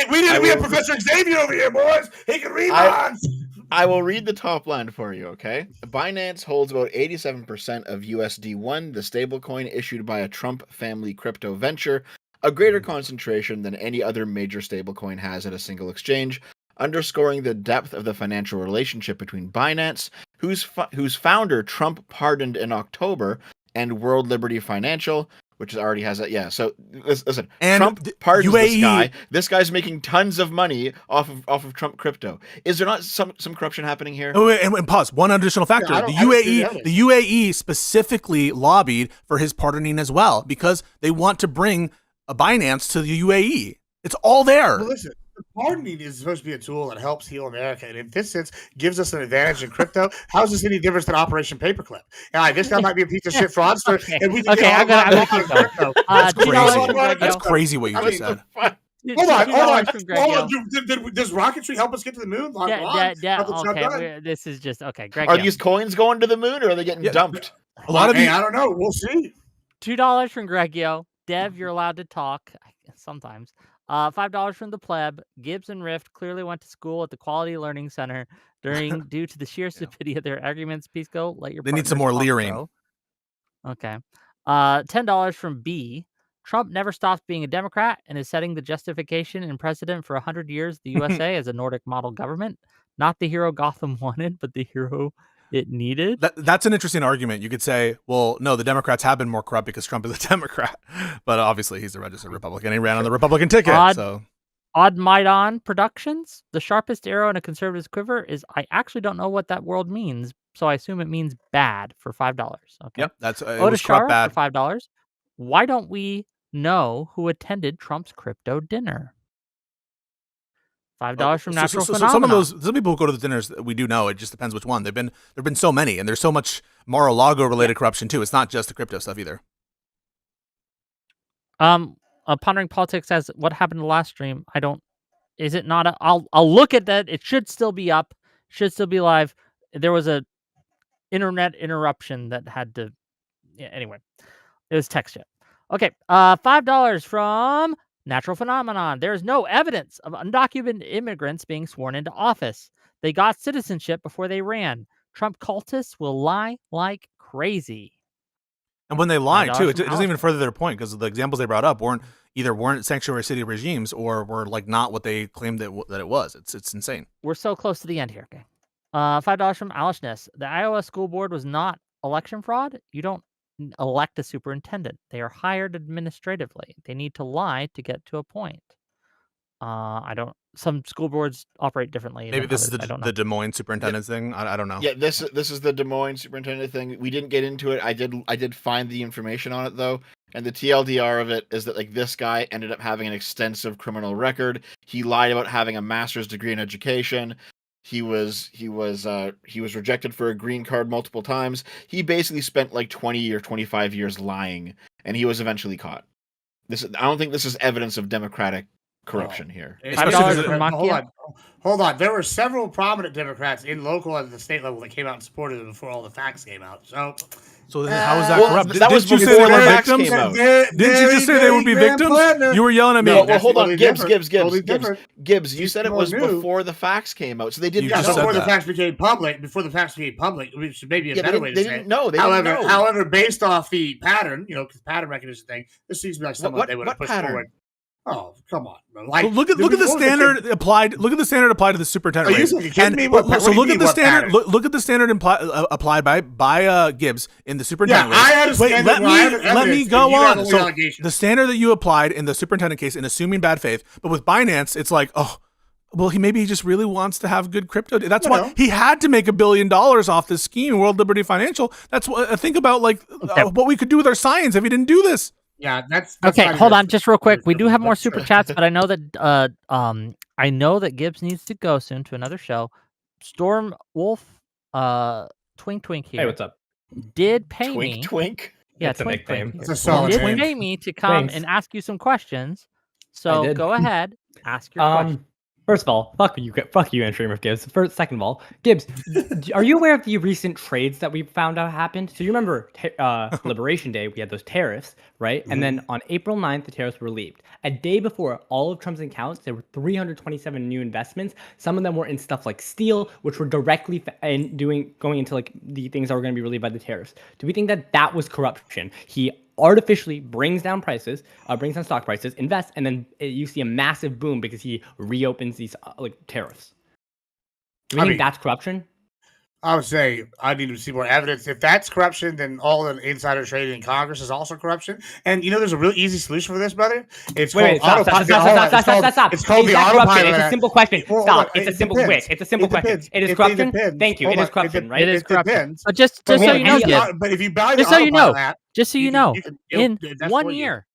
We need to be a Professor Xavier over here, boys. He can read minds. I will read the top line for you, okay? Binance holds about 87% of USD1, the stablecoin issued by a Trump family crypto venture, a greater concentration than any other major stablecoin has at a single exchange, underscoring the depth of the financial relationship between Binance, whose founder Trump pardoned in October, and World Liberty Financial, which already has that. Yeah. So listen, and Trump pardons this guy. This guy's making tons of money off of Trump crypto. Is there not some corruption happening here? Oh, and pause. One additional factor: the UAE specifically lobbied for his pardoning as well because they want to bring a Binance to the UAE. It's all there. Well, listen. Pardoning is supposed to be a tool that helps heal America, and in this sense, gives us an advantage in crypto. How is this any different than Operation Paperclip? This guy might be a piece of shit fraudster, and we I'm gonna keep going. That's crazy what you just said. Hold on. $2 from Greg Hold Yo. on. Does rocketry help us get to the moon? Hold on. Let the Trump done. Okay, this is just okay. Greg Are Yo. these coins going to the moon, or are they getting dumped? A lot of Hey, I don't know. We'll see. $2 from Greg Yo. Dev, you're allowed to talk sometimes. $5 from the pleb. Gibbs and Rift clearly went to school at the Quality Learning Center due to the sheer stupidity of their arguments. Pisco, let your They need some partners more talk, leering. bro. Okay. $10 from B. Trump never stops being a Democrat and is setting the justification and precedent for 100 years the USA as a Nordic model government. Not the hero Gotham wanted, but the hero it needed. That's an interesting argument. You could say, well, no, the Democrats have been more corrupt because Trump is a Democrat. But obviously he's a registered Republican. He ran on the Republican ticket. Odd Maidan Productions. The sharpest arrow in a conservative's quiver is I actually don't know what that word means, so I assume it means bad for $5. Okay. Yep, that's Oda Shara for $5. Why don't we know who attended Trump's crypto dinner? $5 from Natural Phenomenon. Some people who go to the dinners, we do know. It just depends which one. There've been so many, and there's so much Mar-a-Lago related corruption too. It's not just the crypto stuff either. Pondering Politics says, what happened to the last stream? Is it not? I'll look at that. It should still be up. Should still be live. There was a internet interruption that had to. Yeah, anyway, it was text chat. Okay. $5 from Natural Phenomenon. There is no evidence of undocumented immigrants being sworn into office. They got citizenship before they ran. Trump cultists will lie like crazy. And when they lie too, it doesn't even further their point because the examples they brought up weren't sanctuary city regimes or were like not what they claimed that it was. It's insane. We're so close to the end here. Okay. $5 from Alice Ness. The Iowa school board was not election fraud. You don't elect a superintendent. They are hired administratively. They need to lie to get to a point. Some school boards operate differently. Maybe this is the Des Moines superintendent thing. I don't know. Yeah, this is the Des Moines superintendent thing. We didn't get into it. I did find the information on it though, and the TLDR of it is that like this guy ended up having an extensive criminal record. He lied about having a master's degree in education. He was rejected for a green card multiple times. He basically spent like 20 or 25 years lying, and he was eventually caught. I don't think this is evidence of democratic corruption here. Hold on. There were several prominent Democrats in local and the state level that came out and supported him before all the facts came out. So how is that corrupt? That was didn't you say they were victims? Didn't you just say they would be victims? You were yelling at me. Well, hold on, Gibbs. You said it was before the facts came out, so they didn't. Before the facts became public. Which may be a better way to say it. No, however, based off the pattern, because pattern recognition thing, this seems to be like something they would have pushed forward. Oh, come on, bro. Like, look at the standard applied. Look at the standard applied to the superintendent race. So look at the standard. Look at the standard applied by Gibbs in the superintendent race. I understand. Let me go on. So the standard that you applied in the superintendent case, in assuming bad faith, but with Binance, it's like, oh, well, he just really wants to have good crypto. That's why he had to make $1 billion off this scheme, World Liberty Financial. That's what think about what we could do with our science if he didn't do this. Yeah, that's okay. Hold on, just real quick. We do have more super chats, but I know that Gibbs needs to go soon to another show. Storm Wolf, Twink here. Hey, what's up? Did pay me. Twink. Yeah, it's a nickname. It's a solid did name. pay me to come and ask you some questions. So go ahead, ask your question. First of all, fuck you, and Streamer Gibbs. Second of all, Gibbs, are you aware of the recent trades that we found out happened? So you remember Liberation Day, we had those tariffs, right? Mm-hmm. And then on April 9th, the tariffs were relieved. A day before all of Trump's accounts, there were 327 new investments. Some of them were in stuff like steel, which were directly going into like the things that were going to be relieved by the tariffs. Do we think that was corruption? He artificially brings down stock prices, invests, and then you see a massive boom because he reopens these tariffs. Do you think that's corruption? I would say I need to see more evidence. If that's corruption, then all the insider trading in Congress is also corruption. And there's a real easy solution for this, brother. It's called autopilot. It's called the autopilot. It's a simple question. Stop. It's a simple quick. It's a simple question. It is corruption. Thank you. It is corruption, right? It is corruption. But just so you know, but if you buy just so you know, in 1 year,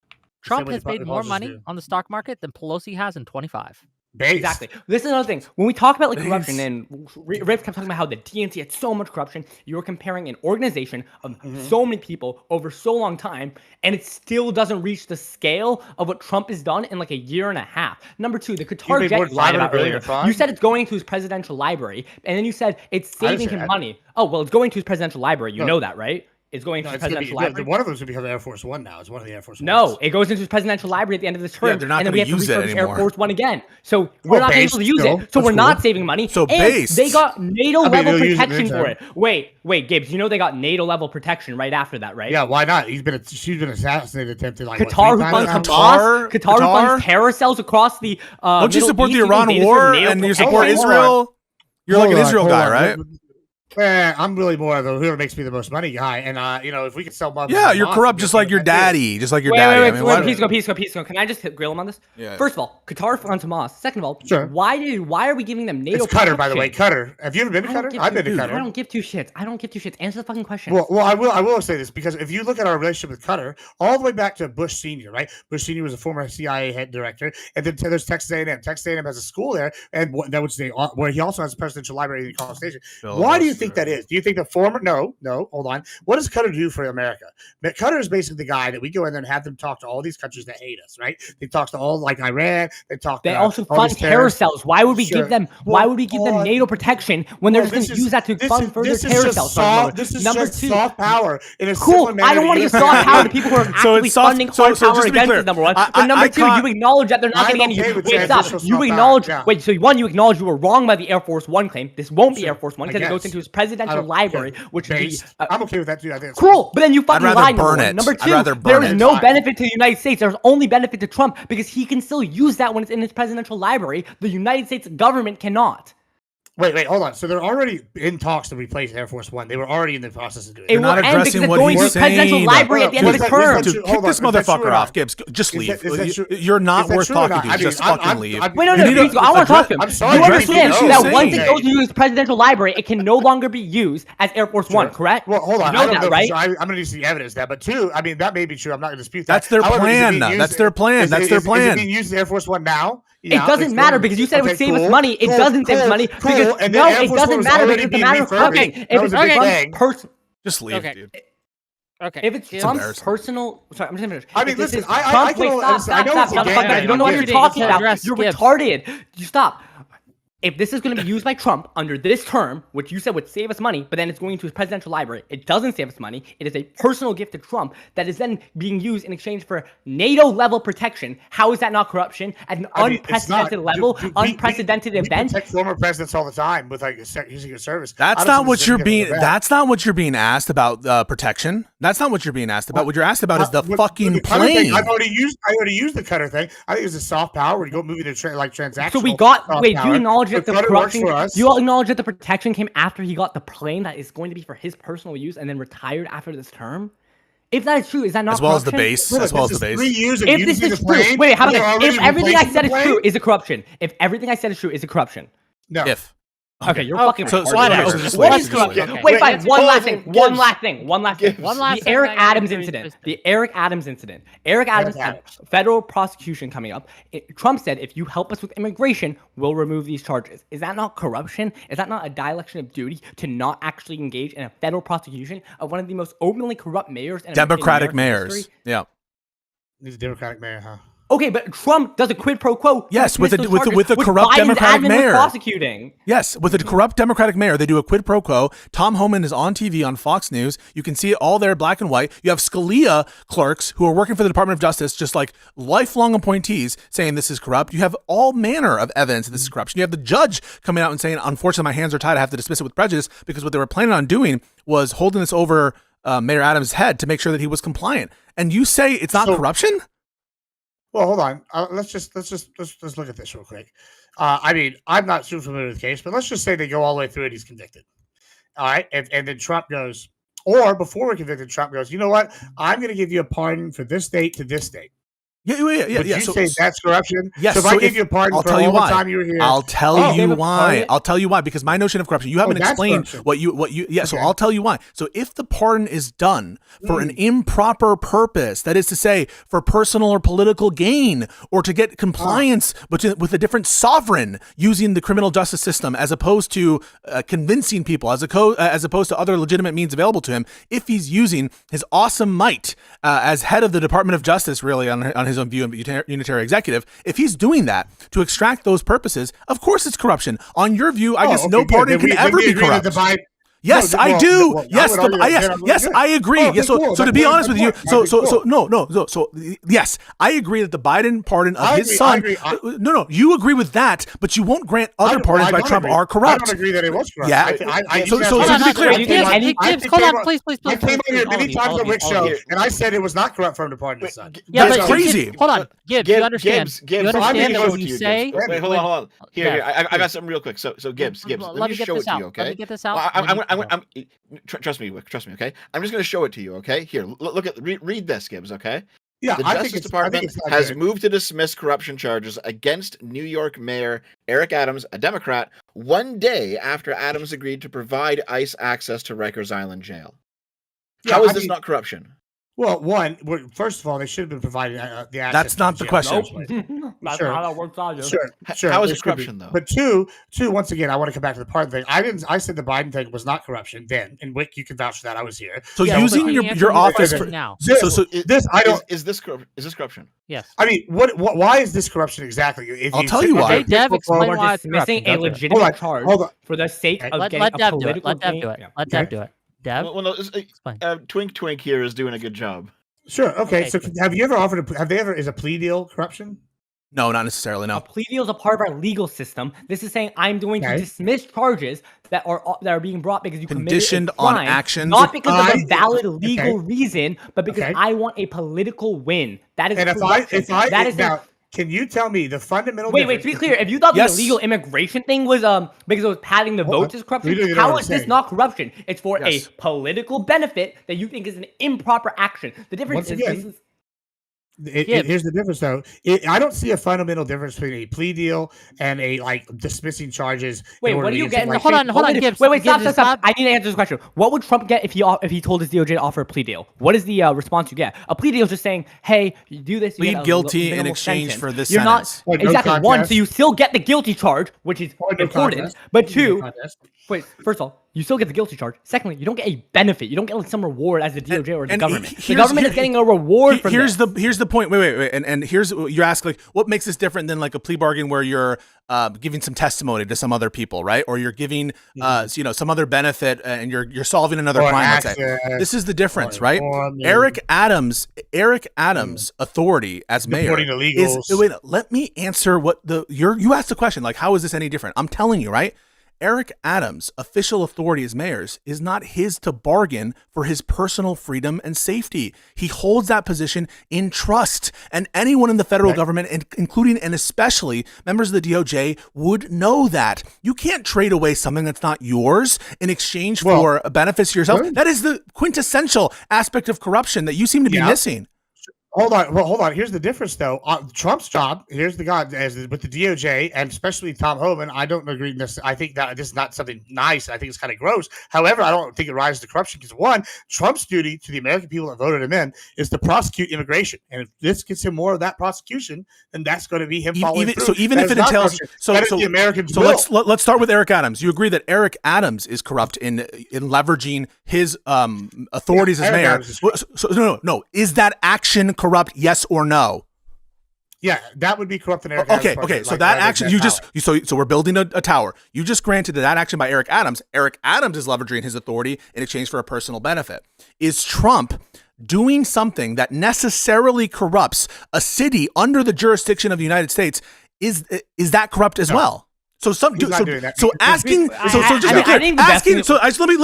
Trump has made more money on the stock market than Pelosi has in 25. Base. Exactly. This is another thing. When we talk about like Base. corruption, and Riff kept talking about how the DNC had so much corruption, you were comparing an organization of so many people over so long time, and it still doesn't reach the scale of what Trump has done in like a year and a half. Number two, the Qatar made jet more you lied about library earlier. than You said it's going to his presidential library, and then you said it's I didn't saving say him that. money. Oh, well, it's going to his presidential library. You No. know that, right? It's going to No, his it's gonna be, presidential library. one of them's gonna become Air Force One now. It's one of the Air Force No, Ones. it goes into his presidential library at the end of this term, they're not and then we gonna have to use it refurbish Air anymore. Force One again. So we're not base able to use still. it. So That's we're not cool. saving money. So and base. they got NATO I mean, level they'll use it protection for anytime. it. Wait, Gibbs, you know they got NATO level protection right after that, right? Yeah, why not? She's been assassinated, attempted like Qatar, who what, funds 3 times now? Hamas, Qatar? Qatar, who funds terror cells across the. Don't you Middle support East, the you think Iran they deserve war NATO and you protection? support Hold on. Israel? You're like an Hold on, Israel hold guy, on. right? I'm really more of the whoever makes me the most money guy, and if we could sell more, Yeah, you're corrupt just like your daddy. Just like your daddy. I mean, why- Peace go. Can I just grill him on this? Yeah. First of all, Qatar funds Hamas. Second of all, Sure. why are we giving them NATO It's Qatar, by the way. protection? Qatar. Have you ever been to I don't Qatar? give I've been two- to I Qatar. don't give two shits. Answer the fucking question. Well, I will say this because if you look at our relationship with Qatar, all the way back to Bush Senior, right? Bush Senior was a former CIA head director, and then there's Texas A&M. Texas A&M has a school there, and where he also has a presidential library in College Station. Why do you think that is? Do you think the former? No, hold on. What does Qatar do for America? Qatar is basically the guy that we go in there and have them talk to all these countries that hate us, right? They talk to all like Iran. They also all fund these terror terrorists. cells. Why would we Sure. give them? Well, Why would we give them hold on. NATO protection when they're Well, just going to use that to fund further this is terror just cells? soft. This is Number just two, soft power in a cool. similar manner I don't want to give USA soft power to people who are So actively it's soft- funding so hard just power to be against clear, us. Number one, I- but number I two, can't- you acknowledge that they're not I'm getting okay any. with Wait, stop. transitional You soft acknowledge. power, yeah. Wait, so one, you acknowledge you were wrong by the Air Force One claim. This won't be Sure, Air Force One I because it goes guess. into his I presidential don't library, care. which would be Based. I'm okay with that too. I think it's cool. But then you fucking rather lied. Number burn one. it. Number I'd two, rather there burn is it. no Fine. benefit to the United States. There's only benefit to Trump because he can still use that when it's in his presidential library. The United States government cannot. Wait, hold on. So they're already in talks to replace Air Force One. They were already in the process of doing It it. You're not will end because addressing it's what going to he's his presidential saying. library at the end of Is his that- is term. that Dude, true? kick Hold this on, is that true motherfucker or off, not? Gibbs. Just Is leave. that true? You're not Is that worth true or talking not? to. I mean, Just I'm- fucking leave. I'm- Wait, no, You need to Peace, I want to talk to him. I'm sorry, You I'm understand sorry, that I'm once it saying. goes to his presidential library, it can no longer be used as Air Force One, correct? Well, hold on. You know I don't that, know for right? sure. I'm going to need to see evidence of that. But two, I mean, that may be true. I'm not going to dispute that. That's their However, is it plan. being used- That's their plan. Is That's it- their is it plan. being used as Air Force One now? It doesn't matter because you said it would save us money. It doesn't save us money because And no, then Air it Force One doesn't was matter already because it's a being matter of refurbished. corruption. That was a big thing. Just leave, Okay. dude. Okay. If it's Jim, Trump's embarrassing. personal, sorry, I'm just gonna finish. I mean, If this listen, is I Trump- can wait, only- stop, I know stop, it's a shut the fuck gang up. You don't know what bang. you're talking about. Address You're Gibbs. retarded. You stop. If this is going to be used by Trump under this term, which you said would save us money, but then it's going to his presidential library, it doesn't save us money. It is a personal gift to Trump that is then being used in exchange for NATO-level protection. How is that not corruption at an I mean, it's not. unprecedented level, Dude, unprecedented we event? protect former presidents all the time with like using your service. That's I don't not think what there's you're anything being. wrong with that. That's not what you're being asked about. Protection. That's not what you're being asked about. What you're asked about is the With fucking the Cutter thing, plane. I already used the Cutter thing. I think it's a soft power where you go moving to transactional. So we got. soft Wait, do power. you acknowledge that But the Cutter works corruption? for us. Do you all acknowledge that the protection came after he got the plane that is going to be for his personal use and then retired after this term? If that is true, is that not As well as the corruption? base. Look, As well as this the is base. 3 years of If this using is the true, plane, wait, how about they're this? already If everything I replacing said the is plane? true, is it corruption? If everything I said is true, is it corruption? No. If. Okay, you're Okay, fucking so retarded. whatever. Okay, Just what leave, is just leave. corruption? Okay. Wait, Wait, fine. let's One pause last it. thing. Gibbs. One last thing. One last thing. One last The thing Eric I gotta Adams do is incident. just- The Eric Adams incident. Eric Adams had federal prosecution coming up. Trump said, if you help us with immigration, we'll remove these charges. Is that not corruption? Is that not a dereliction of duty to not actually engage in a federal prosecution of one of the most openly corrupt mayors in Democratic American mayors. history? Yeah. He's a Democratic mayor, huh? Okay, but Trump does a quid pro quo. Yes, with a dismiss those with a, charges, with a which corrupt Biden's Democratic admin was mayor. prosecuting. Yes, with a corrupt Democratic mayor, they do a quid pro quo. Tom Homan is on TV on Fox News. You can see it all there, black and white. You have Scalia clerks who are working for the Department of Justice, just like lifelong appointees, saying this is corrupt. You have all manner of evidence that this is corruption. You have the judge coming out and saying, unfortunately, my hands are tied. I have to dismiss it with prejudice because what they were planning on doing was holding this over Mayor Adams' head to make sure that he was compliant. And you say it's not corruption? Well, hold on. Let's look at this real quick. I mean, I'm not too familiar with the case, but let's just say they go all the way through and he's convicted. All right, and then Trump goes, or before we're convicted, Trump goes, you know what? I'm going to give you a pardon for this date to this date. Yeah. Would you So, say that's corruption? yes. So if I gave you a pardon I'll for tell you all why. the time you were here, I'll tell you gave a why. pardon? I'll tell you why, because my notion of corruption, you haven't that's explained corruption. what you. Yeah. So Okay. I'll tell you why. So if the pardon is done for an improper purpose, that is to say, for personal or political gain, or to get compliance with a different sovereign using the criminal justice system, as opposed to convincing people, as opposed to other legitimate means available to him, if he's using his awesome might as head of the Department of Justice, really on his own view, unitary executive, if he's doing that to extract those purposes, of course it's corruption. On your view, I guess no pardon can ever be corrupt. Yes, I do. Yes, I agree. Oh, yes, cool. so to be honest with you, yes, I agree that the Biden pardon of his son. No, you agree with that, but you won't grant other pardons by Trump are corrupt. I don't agree that it was corrupt. Yeah. So to be clear, Gibbs, hold on, please. I came on here many times on Rick's show, and I said it was not corrupt for him to pardon his son. Yeah, That's but crazy. Hold on, Gibbs, you understand? Gibbs, You understand I'm that gonna when go you to say? Wait, hold on. Here, I got something real quick. So Gibbs, Let me get show this it to out. you, okay? Let me get this out. Trust me, okay? I'm just going to show it to you, okay? Here, look at read this, Gibbs, okay? Yeah, The Justice Department has moved to dismiss corruption charges against New York Mayor Eric Adams, a Democrat, 1 day after Adams agreed to provide ICE access to Rikers Island jail. How is this not corruption? Well, first of all, they should have been providing the access. That's not the question. That's Sure. not how that works either. Sure. How is there it should corruption, be. though? But two, once again, I want to come back to the pardon thing. I said the Biden thing was not corruption then, and Wick, you can vouch for that. I was here. So Yeah, using but your office for for now. Is this corruption? Yes. I mean, why is this corruption exactly? If I'll you tell sit you there why. and Dev, Facebook explain forward- why it's Dismissing corruption. a Go through it. legitimate charge hold on. for the sake of Let getting a Dev do it. political Let Dev gain. do it. Yeah. Let Dev do it. Dev, Well, no, explain. Twink here is doing a good job. Sure. Okay. Okay. So have you ever offered? Is a plea deal corruption? No, not necessarily. A No. plea deal is a part of our legal system. This is saying I'm going to Okay. dismiss charges that are being brought because you Conditioned committed a crime, on actions. not because of a valid legal Okay. reason, but because Okay. I want a political win. That is And corruption. That is now, can you tell me the fundamental? Wait, to difference be clear, if you thought Yes. the illegal immigration thing was because it was padding the Hold votes on. is corruption, We don't even know how what is I'm this saying. not corruption? It's for Yes. a political benefit that you think is an improper action. The difference Once is again, here's the difference, though. I don't see a fundamental difference between a plea deal and a dismissing charges. Wait, in order what to do you get get? into, like, Hold on, Gibbs. Wait, stop. Gibbs, stop. I need to answer this question. What would Trump get if he told his DOJ to offer a plea deal? What is the response you get? A plea deal is just saying, "Hey, you do this, you Plead get a guilty in minimal exchange sentence." for this You're sentence. not Or no exactly one, contest. so you still get the guilty charge, which is Or no important. contest. But No two, contest. wait, first of all, you still get the guilty charge. Secondly, you don't get a benefit. You don't get some reward as the DOJ or the government. The government is getting a reward from here's this. Here's the point. Wait. And here's you ask, like, what makes this different than like a plea bargain where you're giving some testimony to some other people, right? Or you're giving some other benefit and you're solving another Or crime. Let's say. access, This is the difference, or right? informing. Eric Adams' authority as mayor Deporting is. illegals. Wait, let me answer what you asked the question, like, how is this any different? I'm telling you, right? Eric Adams' official authority as mayor is not his to bargain for his personal freedom and safety. He holds that position in trust, and anyone in the federal government, including and especially members of the DOJ, would know that. You can't trade away something that's not yours in exchange for benefits to yourself. Sure. That is the quintessential aspect of corruption that you seem to be missing. Hold on. Here's the difference, though. Trump's job, here's the guy with the DOJ, and especially Tom Homan. I don't agree with this. I think that this is not something nice. I think it's kind of gross. However, I don't think it rises to corruption because, one, Trump's duty to the American people that voted him in is to prosecute immigration. And if this gets him more of that prosecution, then that's going to be him following through. So even That if is it not entails, corruption. That is the Americans' so will. let's start with Eric Adams. You agree that Eric Adams is corrupt in leveraging his authorities as Eric mayor? Adams is corrupt. No. Is that action corrupt? Yes or no? Yeah, that would be corrupt in Eric Okay. Adams' So that action, so we're building a tower. You just granted that action by Eric Adams. Eric Adams is leveraging his authority in exchange for a personal benefit. Is Trump doing something that necessarily corrupts a city under the jurisdiction of the United States? Is that corrupt as well? So He's not doing that. so asking, let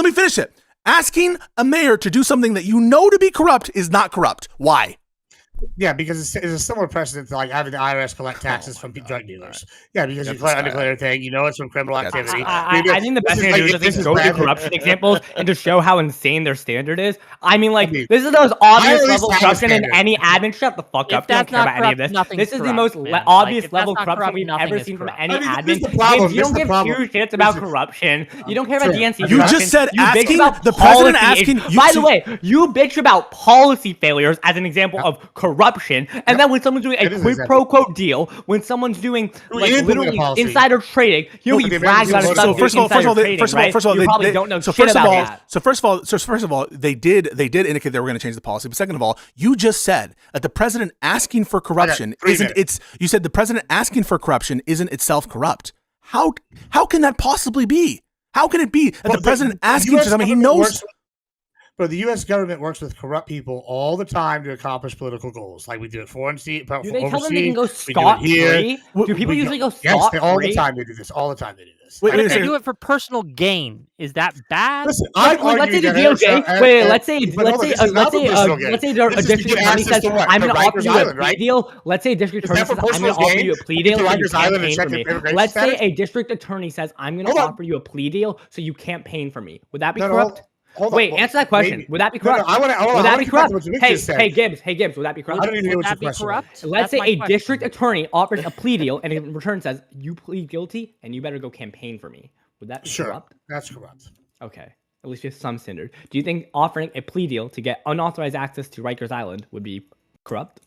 me finish it. Asking a mayor to do something that you know to be corrupt is not corrupt. Why? Yeah, because it's a similar precedent to like having the IRS collect taxes from drug dealers. Yeah, because you Get collect this guy undeclared thing, you know it's from criminal Get this activity. guy. I think the best thing to do is just go through corruption examples and to show how insane their standard is. I mean, like, this is the most obvious at least level of have a corruption in standard. any admin. Shut the fuck If up. You don't that's care not about any of corrupt, this. nothing's This is the corrupt, most man. obvious If level of that's not corruption corrupt, we've nothing ever is seen from corrupt. any I mean, admin. this is the problem. Gibbs, you This don't is the give problem. two shits about This is- corruption. You don't care about True. DNC You corruption. just said You bitch asking about the president policy asking. By the way, you bitch about policy failures as an example of corruption, and then when someone's doing It a is quid an pro quo deal, when someone's doing like implement a literally policy. insider trading, here Look, we the brag about Americans stuff. So first of all, you probably don't know so shit first of about all, that. so first of all, they did indicate they were going to change the policy. But second of all, you just said that the president asking for corruption you said the president asking for corruption isn't itself corrupt. How can that possibly be? How can it be that the president asking for something he knows? But the U.S. government works with corrupt people all the time to accomplish political goals. Like we do it Do they tell them they can go scot-free? Do people usually go Yes, scot-free? all the time they do this. All the time they do this. Wait, If they do it for personal gain, is that bad? Listen, Let's say the DOJ. Let's say a district attorney says, "I'm going to offer you a plea deal." Let's say a district attorney says, "I'm going to offer you a plea deal so you campaign for me." Let's say a district attorney says, "I'm going to offer you a plea deal so you campaign for me." Would that be corrupt? Wait, answer that question. Would that be corrupt? Would that be corrupt? Hey, Gibbs. Would that be corrupt? I don't even know Would what that your be question corrupt? is. Let's That's say my a question. district attorney offers a plea deal and in return says, "You plead guilty and you better go campaign for me." Would that be corrupt? That's corrupt. Okay. At least you have some standard. Do you think offering a plea deal to get unauthorized access to Rikers Island would be corrupt?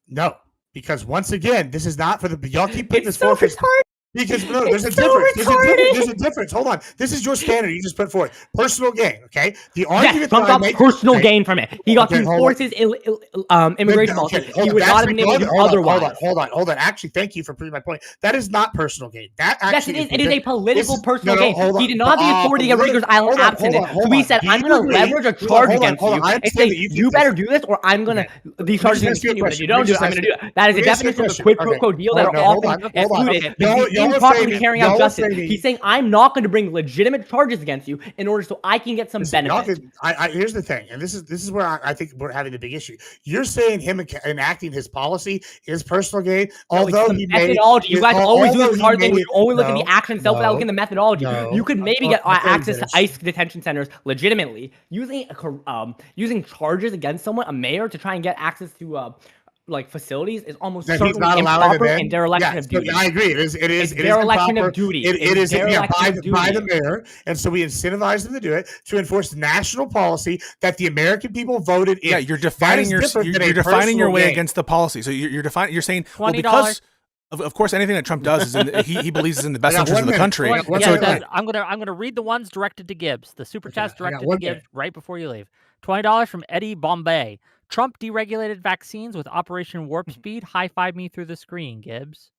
No, because once again, this is not for the y'all keep putting It's this so forward. retarded. Because no, there's a It's so difference. retarded. There's a difference. Hold on. This is your standard you just put forward. Personal gain. Okay. The Yes, argument Trump that I got make, personal gain from it. He got to hold enforce his immigration policy. He would not have been able to do otherwise. Hold on. Actually, thank you for proving my point. That is not personal gain. That Yes, actually it is. It is a political personal no, gain. hold He on. did not have the authority to get Rikers Island abstinent. So he said, "I'm going to leverage a charge against you and say you better do this, or I'm going to these charges are going to continue. If you don't do it, I'm going to do it." That is a definition of the quid pro quo deal that are often excluded. Improperly carrying out justice. He's saying, "I'm not going to bring legitimate charges against you in order so I can get some benefit." Here's the thing, and this is where I think we're having the big issue. You're saying him enacting his policy is personal gain, although he methodology. You guys always do this hard thing where you only look at the action itself without looking at the methodology. You could maybe get access to ICE detention centers legitimately using charges against someone, a mayor, to try and get access to like facilities is almost certainly improper and dereliction of duty. I agree. It is dereliction of duty. It is by the mayor, and so we incentivize them to do it to enforce national policy that the American people voted in. Yeah, you're defining your way against the policy. So you're saying well, because of course anything that Trump does is he believes is in the best interest of the country. I'm gonna read the ones directed to Gibbs. The super chats directed to Gibbs right before you leave. $20 from Eddie Bombay. Trump deregulated vaccines with Operation Warp Speed. High five me through the screen, Gibbs.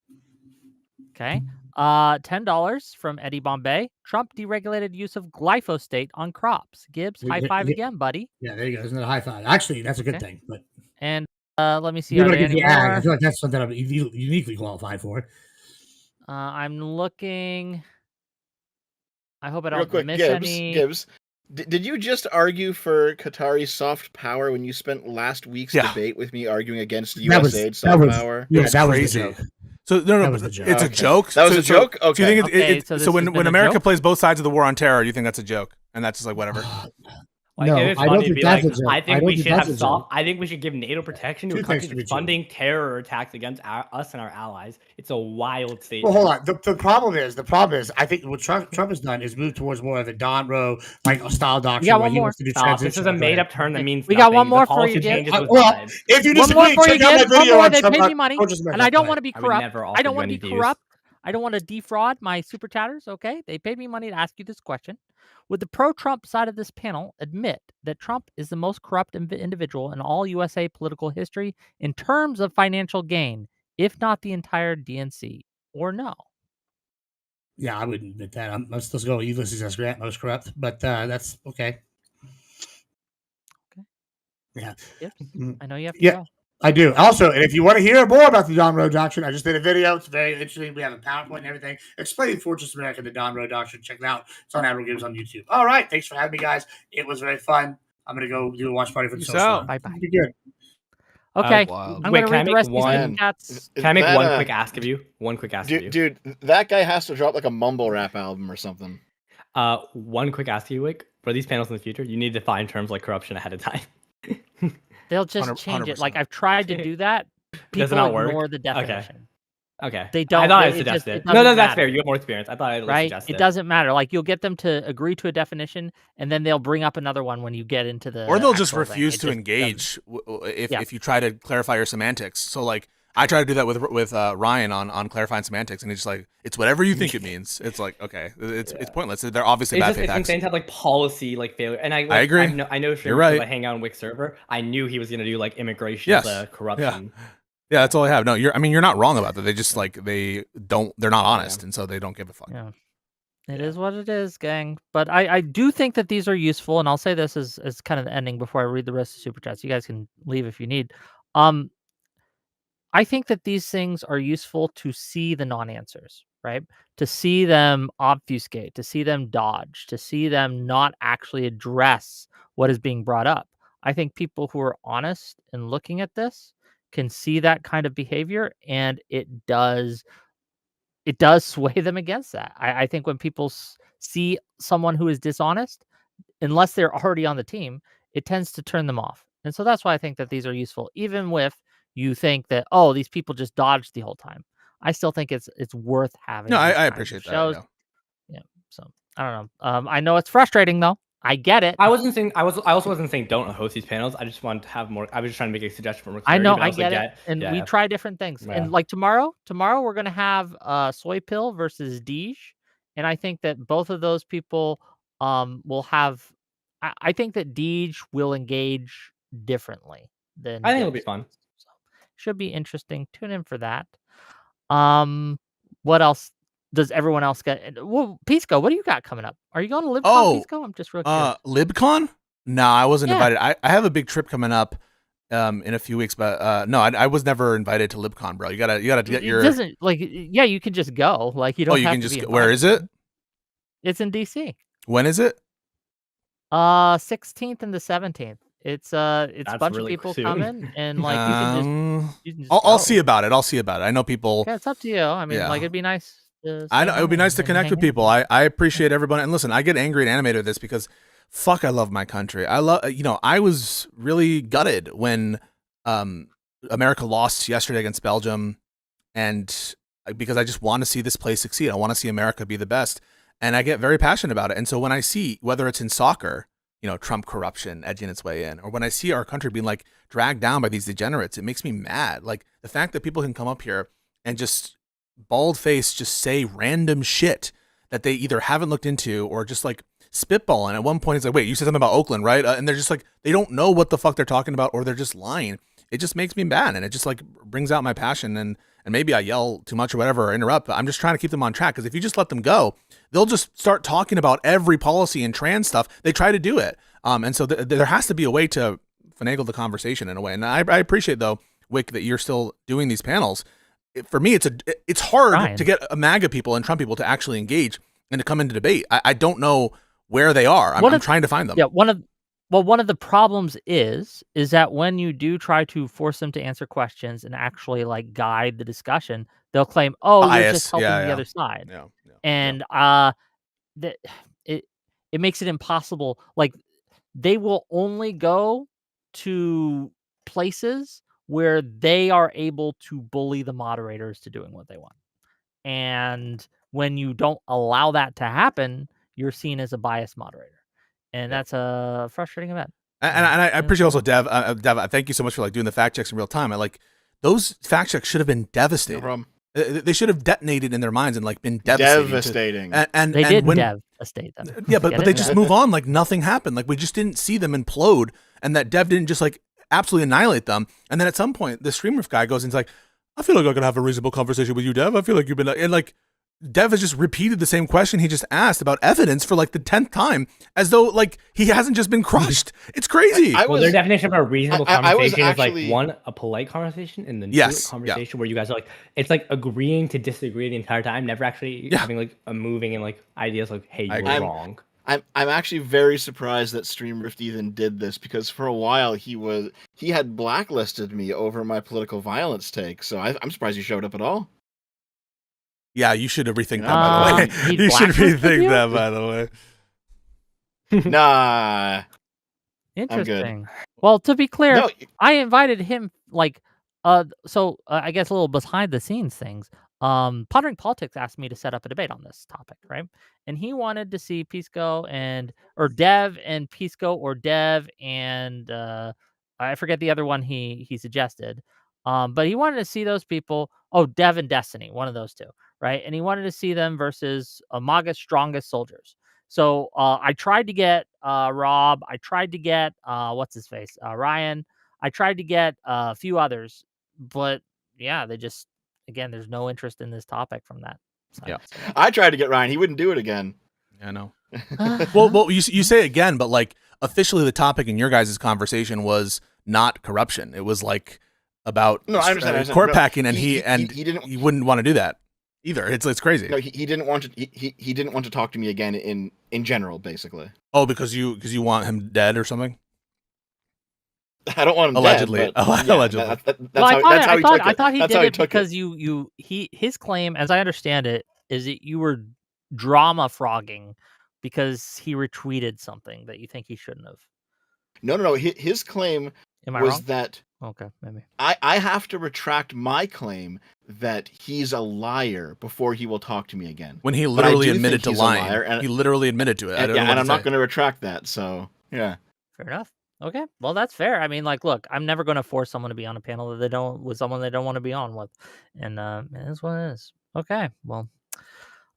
Okay. $10 from Eddie Bombay. Trump deregulated use of glyphosate on crops. Gibbs, high five again, buddy. Yeah, there you go. Isn't it a high five? Actually, that's a good thing. But and let me see. Are there any more? I feel like that's something I'm uniquely qualified for. I'm looking. I hope I don't Real quick, miss any. Gibbs. Did you just argue for Qatari soft power when you spent last week's debate with me arguing against USAID soft power? Yeah, that was crazy. So no, it's a joke. That was a joke. Okay. Do you think so when America plays both sides of the war on terror, you think that's a joke, and that's just like whatever? Like, no, I don't think that's a joke. I think we should have soft. I think we should give NATO protection to a country that's funding terror attacks against us and our allies. It's a wild statement. Well, hold on. The problem is, I think what Trump has done is move towards more of a Don Rowe style doctrine. We got one more. This is a made up term that means we got one more for you, Jim. Well, if you disagree, check out my video on they paid me money, and I don't want to be corrupt. I don't want to be corrupt. I don't want to defraud my super chatters. Okay, they paid me money to ask you this question. Would the pro-Trump side of this panel admit that Trump is the most corrupt individual in all USA political history in terms of financial gain, if not the entire DNC, or no? Yeah, I wouldn't admit that. I'm still going with Ulysses S. Grant, most corrupt, but that's okay. Okay. Yeah. I know you have to go. I do. Also, and if you want to hear more about the Don Rowe Doctrine, I just did a video. It's very interesting. We have a PowerPoint and everything explaining Fortress America, the Don Rowe Doctrine. Check it out. It's on Admiral Gibbs on YouTube. All right. Thanks for having me, guys. It was very fun. I'm going to go do a watch party for the social. Bye-bye. Be good. Okay, Wild. I'm Wait, gonna can I read the make rest of these one- super chats. Can I make That, one quick ask of you? One quick ask of you. Dude, that guy has to drop like a mumble rap album or something. One quick ask of you, Wick. For these panels in the future, you need to define terms like corruption ahead of time. They'll just 100%. change it. Like I've tried to do that. Does it People not work? ignore the definition. Okay. They don't. I thought I it just- suggested it it. No, doesn't that's matter. fair. You have more experience. I thought I Right? suggested It doesn't matter. Like you'll get them to agree to a definition, and then they'll bring up another one when you get into the. Or they'll just actual thing. refuse It to just engage Yeah. if you try to clarify your semantics. So like I try to do that with Ryan on clarifying semantics, and he's just like, it's whatever you think it means. It's like, okay, it's pointless. They're obviously bad faith it's acts. insane to have like policy like failure. And I agree. I know You're right. I hang out on Wick server. I knew he was gonna do like immigration, Yes. corruption. Yeah, that's all I have. No, you're not wrong about that. They just like they're not honest, and so they don't give a fuck. Yeah. It is what it is, gang. But I do think that these are useful, and I'll say this as kind of the ending before I read the rest of Super Chats. You guys can leave if you need. I think that these things are useful to see the non-answers, right? To see them obfuscate, to see them dodge, to see them not actually address what is being brought up. I think people who are honest in looking at this can see that kind of behavior, and it does sway them against that. I think when people see someone who is dishonest, unless they're already on the team, it tends to turn them off. And so that's why I think that these are useful, even if you think that, oh, these people just dodged the whole time. I still think it's worth having. No, these I kinds of appreciate that. shows. Yeah. So I don't know. I know it's frustrating though. I get it. I wasn't saying I also wasn't saying don't host these panels. I just wanted to have more. I was just trying to make a suggestion for more I clarity, know, but I also get it. And we try different things. Yeah. And like tomorrow we're gonna have Soy Pill versus Deej. And I think that both of those people will have. I think that Deej will engage differently than. I think it'll Gibbs. be fun. So, should be interesting. Tune in for that. What else does everyone else get? Well, Pisco, what do you got coming up? Are you going to LibCon, Pisco? I'm just real curious. LibCon? No, I wasn't Yeah. invited. I have a big trip coming up in a few weeks, but no, I was never invited to LibCon, bro. You gotta get It your. doesn't like yeah, you can just go. Like you don't. Oh, you have can to just. be Where is it? invited. It's in DC. When is it? 16th and the 17th. It's a bunch really of people soon. coming, and like you can just I'll go. see about it. I'll see about it. I know people. Yeah, it's up to you. I mean, Yeah. like it'd be nice. I know it would be nice to connect with people. I appreciate everyone. And listen, I get angry and animated with this because fuck, I love my country. I love, I was really gutted when America lost yesterday against Belgium, and because I just want to see this place succeed. I want to see America be the best, and I get very passionate about it. And so when I see, whether it's in soccer, Trump corruption edging its way in, or when I see our country being like dragged down by these degenerates, it makes me mad. Like the fact that people can come up here and just bald face just say random shit that they either haven't looked into or just like spitball. And at one point it's like, wait, you said something about Oakland, right? And they're just like, they don't know what the fuck they're talking about, or they're just lying. It just makes me mad, and it just like brings out my passion. And maybe I yell too much or whatever, or interrupt, but I'm just trying to keep them on track. Because if you just let them go, they'll just start talking about every policy and trans stuff. They try to do it. And so there has to be a way to finagle the conversation in a way. And I appreciate though, Wick, that you're still doing these panels. For me, it's hard to get MAGA people and Trump people to actually engage and to come into debate. I don't know where they are. I'm trying to find them. Yeah, one of the problems is that when you do try to force them to answer questions and actually like guide the discussion, they'll claim, "Oh, you're just helping the other side," and it makes it impossible. Like they will only go to places where they are able to bully the moderators to doing what they want. And when you don't allow that to happen, you're seen as a biased moderator. And that's a frustrating event. And I appreciate also Dev. Dev, thank you so much for like doing the fact checks in real time. Those fact checks should have been devastating. No problem. They should have detonated in their minds and like been devastating. Devastating. And they did when, devastate them. Yeah, but they just move on like nothing happened. Like we just didn't see them implode, and that Dev didn't just like absolutely annihilate them. And then at some point, the streamer guy goes and he's like, "I feel like I can have a reasonable conversation with you, Dev. I feel like you've been," and like Dev has just repeated the same question he just asked about evidence for like the 10th time, as though like he hasn't just been crushed. It's crazy. Well, their definition of a reasonable conversation is actually, like one, a polite conversation, and then Yes, two, a conversation where you guys are like, it's like agreeing to disagree the entire time, never actually having like a moving and like ideas like, hey, you're wrong. I'm actually very surprised that StreamRift even did this, because for a while he had blacklisted me over my political violence take. So I'm surprised he showed up at all. Yeah, you should rethink that, Uh, by the way. he You should blacklisted rethink you? that, by the way. Nah, Interesting. Well, to be clear, no, I invited him I guess a little behind the scenes things. Pondering Politics asked me to set up a debate on this topic, right? And he wanted to see Pisco or Dev and Pisco, or Dev and I forget the other one he suggested. But he wanted to see those people. Oh, Dev and Destiny, one of those two, right? And he wanted to see them versus Amaga's strongest soldiers. So I tried to get Rob. I tried to get what's his face, Ryan. I tried to get a few others, but yeah, they just, again, there's no interest in this topic from that side. Yeah. So. I tried to get Ryan. He wouldn't do it again. I know. Well, you say again, but like officially, the topic in your guys' conversation was not corruption. It was like about I understand. court No, packing, and he didn't. he wouldn't want to do that either. It's crazy. No, he didn't want to. He didn't want to talk to me again in general, basically. Oh, because you want him dead or something? I don't want him Allegedly. dead. But yeah, Allegedly. That's how he took it. I thought he That's did how he it took because it. his claim, as I understand it, is that you were drama frogging because he retweeted something that you think he shouldn't have. No. His claim Am I was wrong? that Okay, maybe. I have to retract my claim that he's a liar before he will talk to me again. When he literally do admitted think to he's a lying. liar, and- He literally admitted to it. I don't know what and to I'm not say. going to retract that. So yeah. Fair enough. Okay, well that's fair. I mean, like, look, I'm never going to force someone to be on a panel that with someone they don't want to be on with, and it is what it is. Okay, well.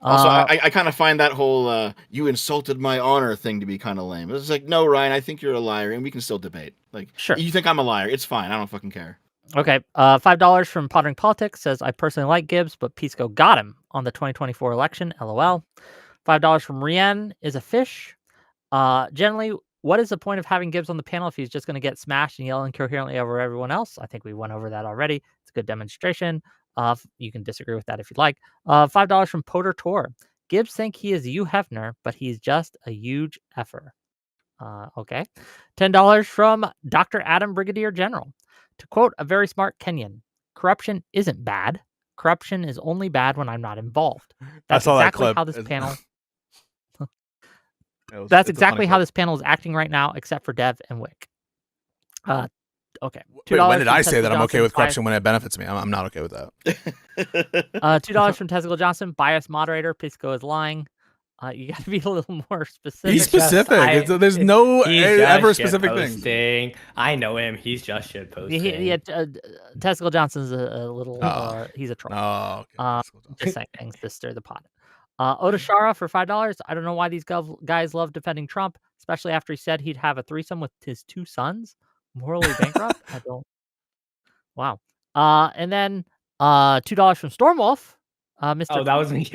Also, I kind of find that whole "you insulted my honor" thing to be kind of lame. It's like, no, Ryan, I think you're a liar, and we can still debate. Like, Sure. You think I'm a liar? It's fine. I don't fucking care. Okay, $5 from Pondering Politics says, I personally like Gibbs, but Pisco got him on the 2024 election. LOL. $5 from Rien is a fish. Generally, what is the point of having Gibbs on the panel if he's just going to get smashed and yell incoherently over everyone else? I think we went over that already. It's a good demonstration. You can disagree with that if you'd like. $5 from Potter Tor. Gibbs think he is Hugh Hefner, but he's just a huge effer. Okay. $10 from Dr. Adam Brigadier General. To quote a very smart Kenyan, corruption isn't bad. Corruption is only bad when I'm not involved. That's exactly how this panel. That's exactly how this panel is acting right now, except for Dev and Wick. Okay. Wait, when did I say that I'm okay with corruption when it benefits me? I'm not okay with that. $2 from Tesla Johnson. Bias moderator. Pisco is lying. You got to be a little more specific. He's specific. There's no ever specific thing. I know him. He's just shit posting. Tesla Johnson's a little. He's a troll. Oh, okay. Just saying things to stir the pot. Odashara for $5. I don't know why these guys love defending Trump, especially after he said he'd have a threesome with his two sons. Morally bankrupt. I don't. Wow. And then $2 from Stormwolf. Mr. Oh, that was me.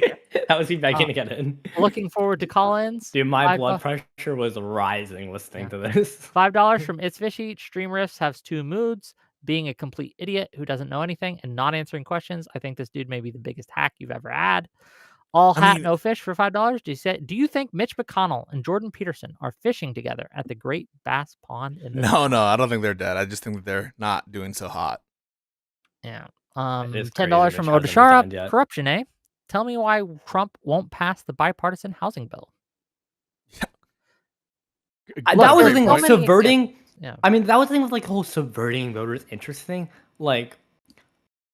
That was me begging to get in. Looking forward to call-ins. Dude, my blood pressure was rising listening to this. $5 from It's Fishy. Stream Riffs has two moods: being a complete idiot who doesn't know anything and not answering questions. I think this dude may be the biggest hack you've ever had. No fish for $5. Do you think Mitch McConnell and Jordan Peterson are fishing together at the Great Bass Pond? No, I don't think they're dead. I just think that they're not doing so hot. Yeah. $10 from Odashara. Corruption, eh? Tell me why Trump won't pass the bipartisan housing bill. That was the thing with subverting. Yeah. I mean, that was the thing with like the whole subverting voters' interest thing. Like,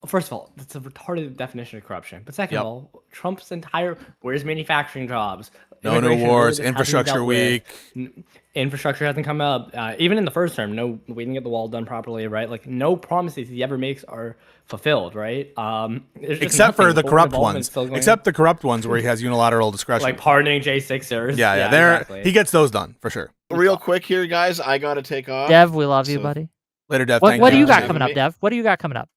first of all, it's a retarded definition of corruption. But second of all, Trump's entire where's manufacturing jobs? No new wars, infrastructure week. Infrastructure hasn't come up. Even in the first term, we didn't get the wall done properly, right? Like, no promises he ever makes are fulfilled, right? Except for the corrupt ones. Except the corrupt ones where he has unilateral discretion. Like pardoning J6ers. Yeah. Exactly. He gets those done, for sure. Real quick here, guys. I got to take off. Dev, we love you, buddy. Later, Dev. What do you got coming up, Dev? What do you got coming up?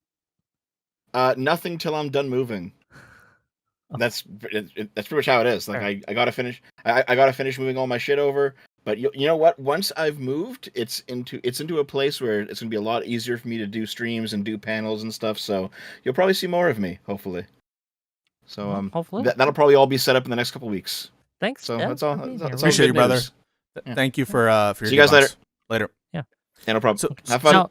Nothing till I'm done moving. That's pretty much how it is. Like I gotta finish. I gotta finish moving all my shit over. But you know what? Once I've moved, it's into a place where it's gonna be a lot easier for me to do streams and do panels and stuff. So you'll probably see more of me, hopefully. So hopefully that'll probably all be set up in the next couple weeks. Thanks. So Dev, that's all. for being That's here. all Appreciate good you, brother. news. Yeah. Thank you for your See you guys advice. Later. Yeah, no problem. So- Have fun. Now,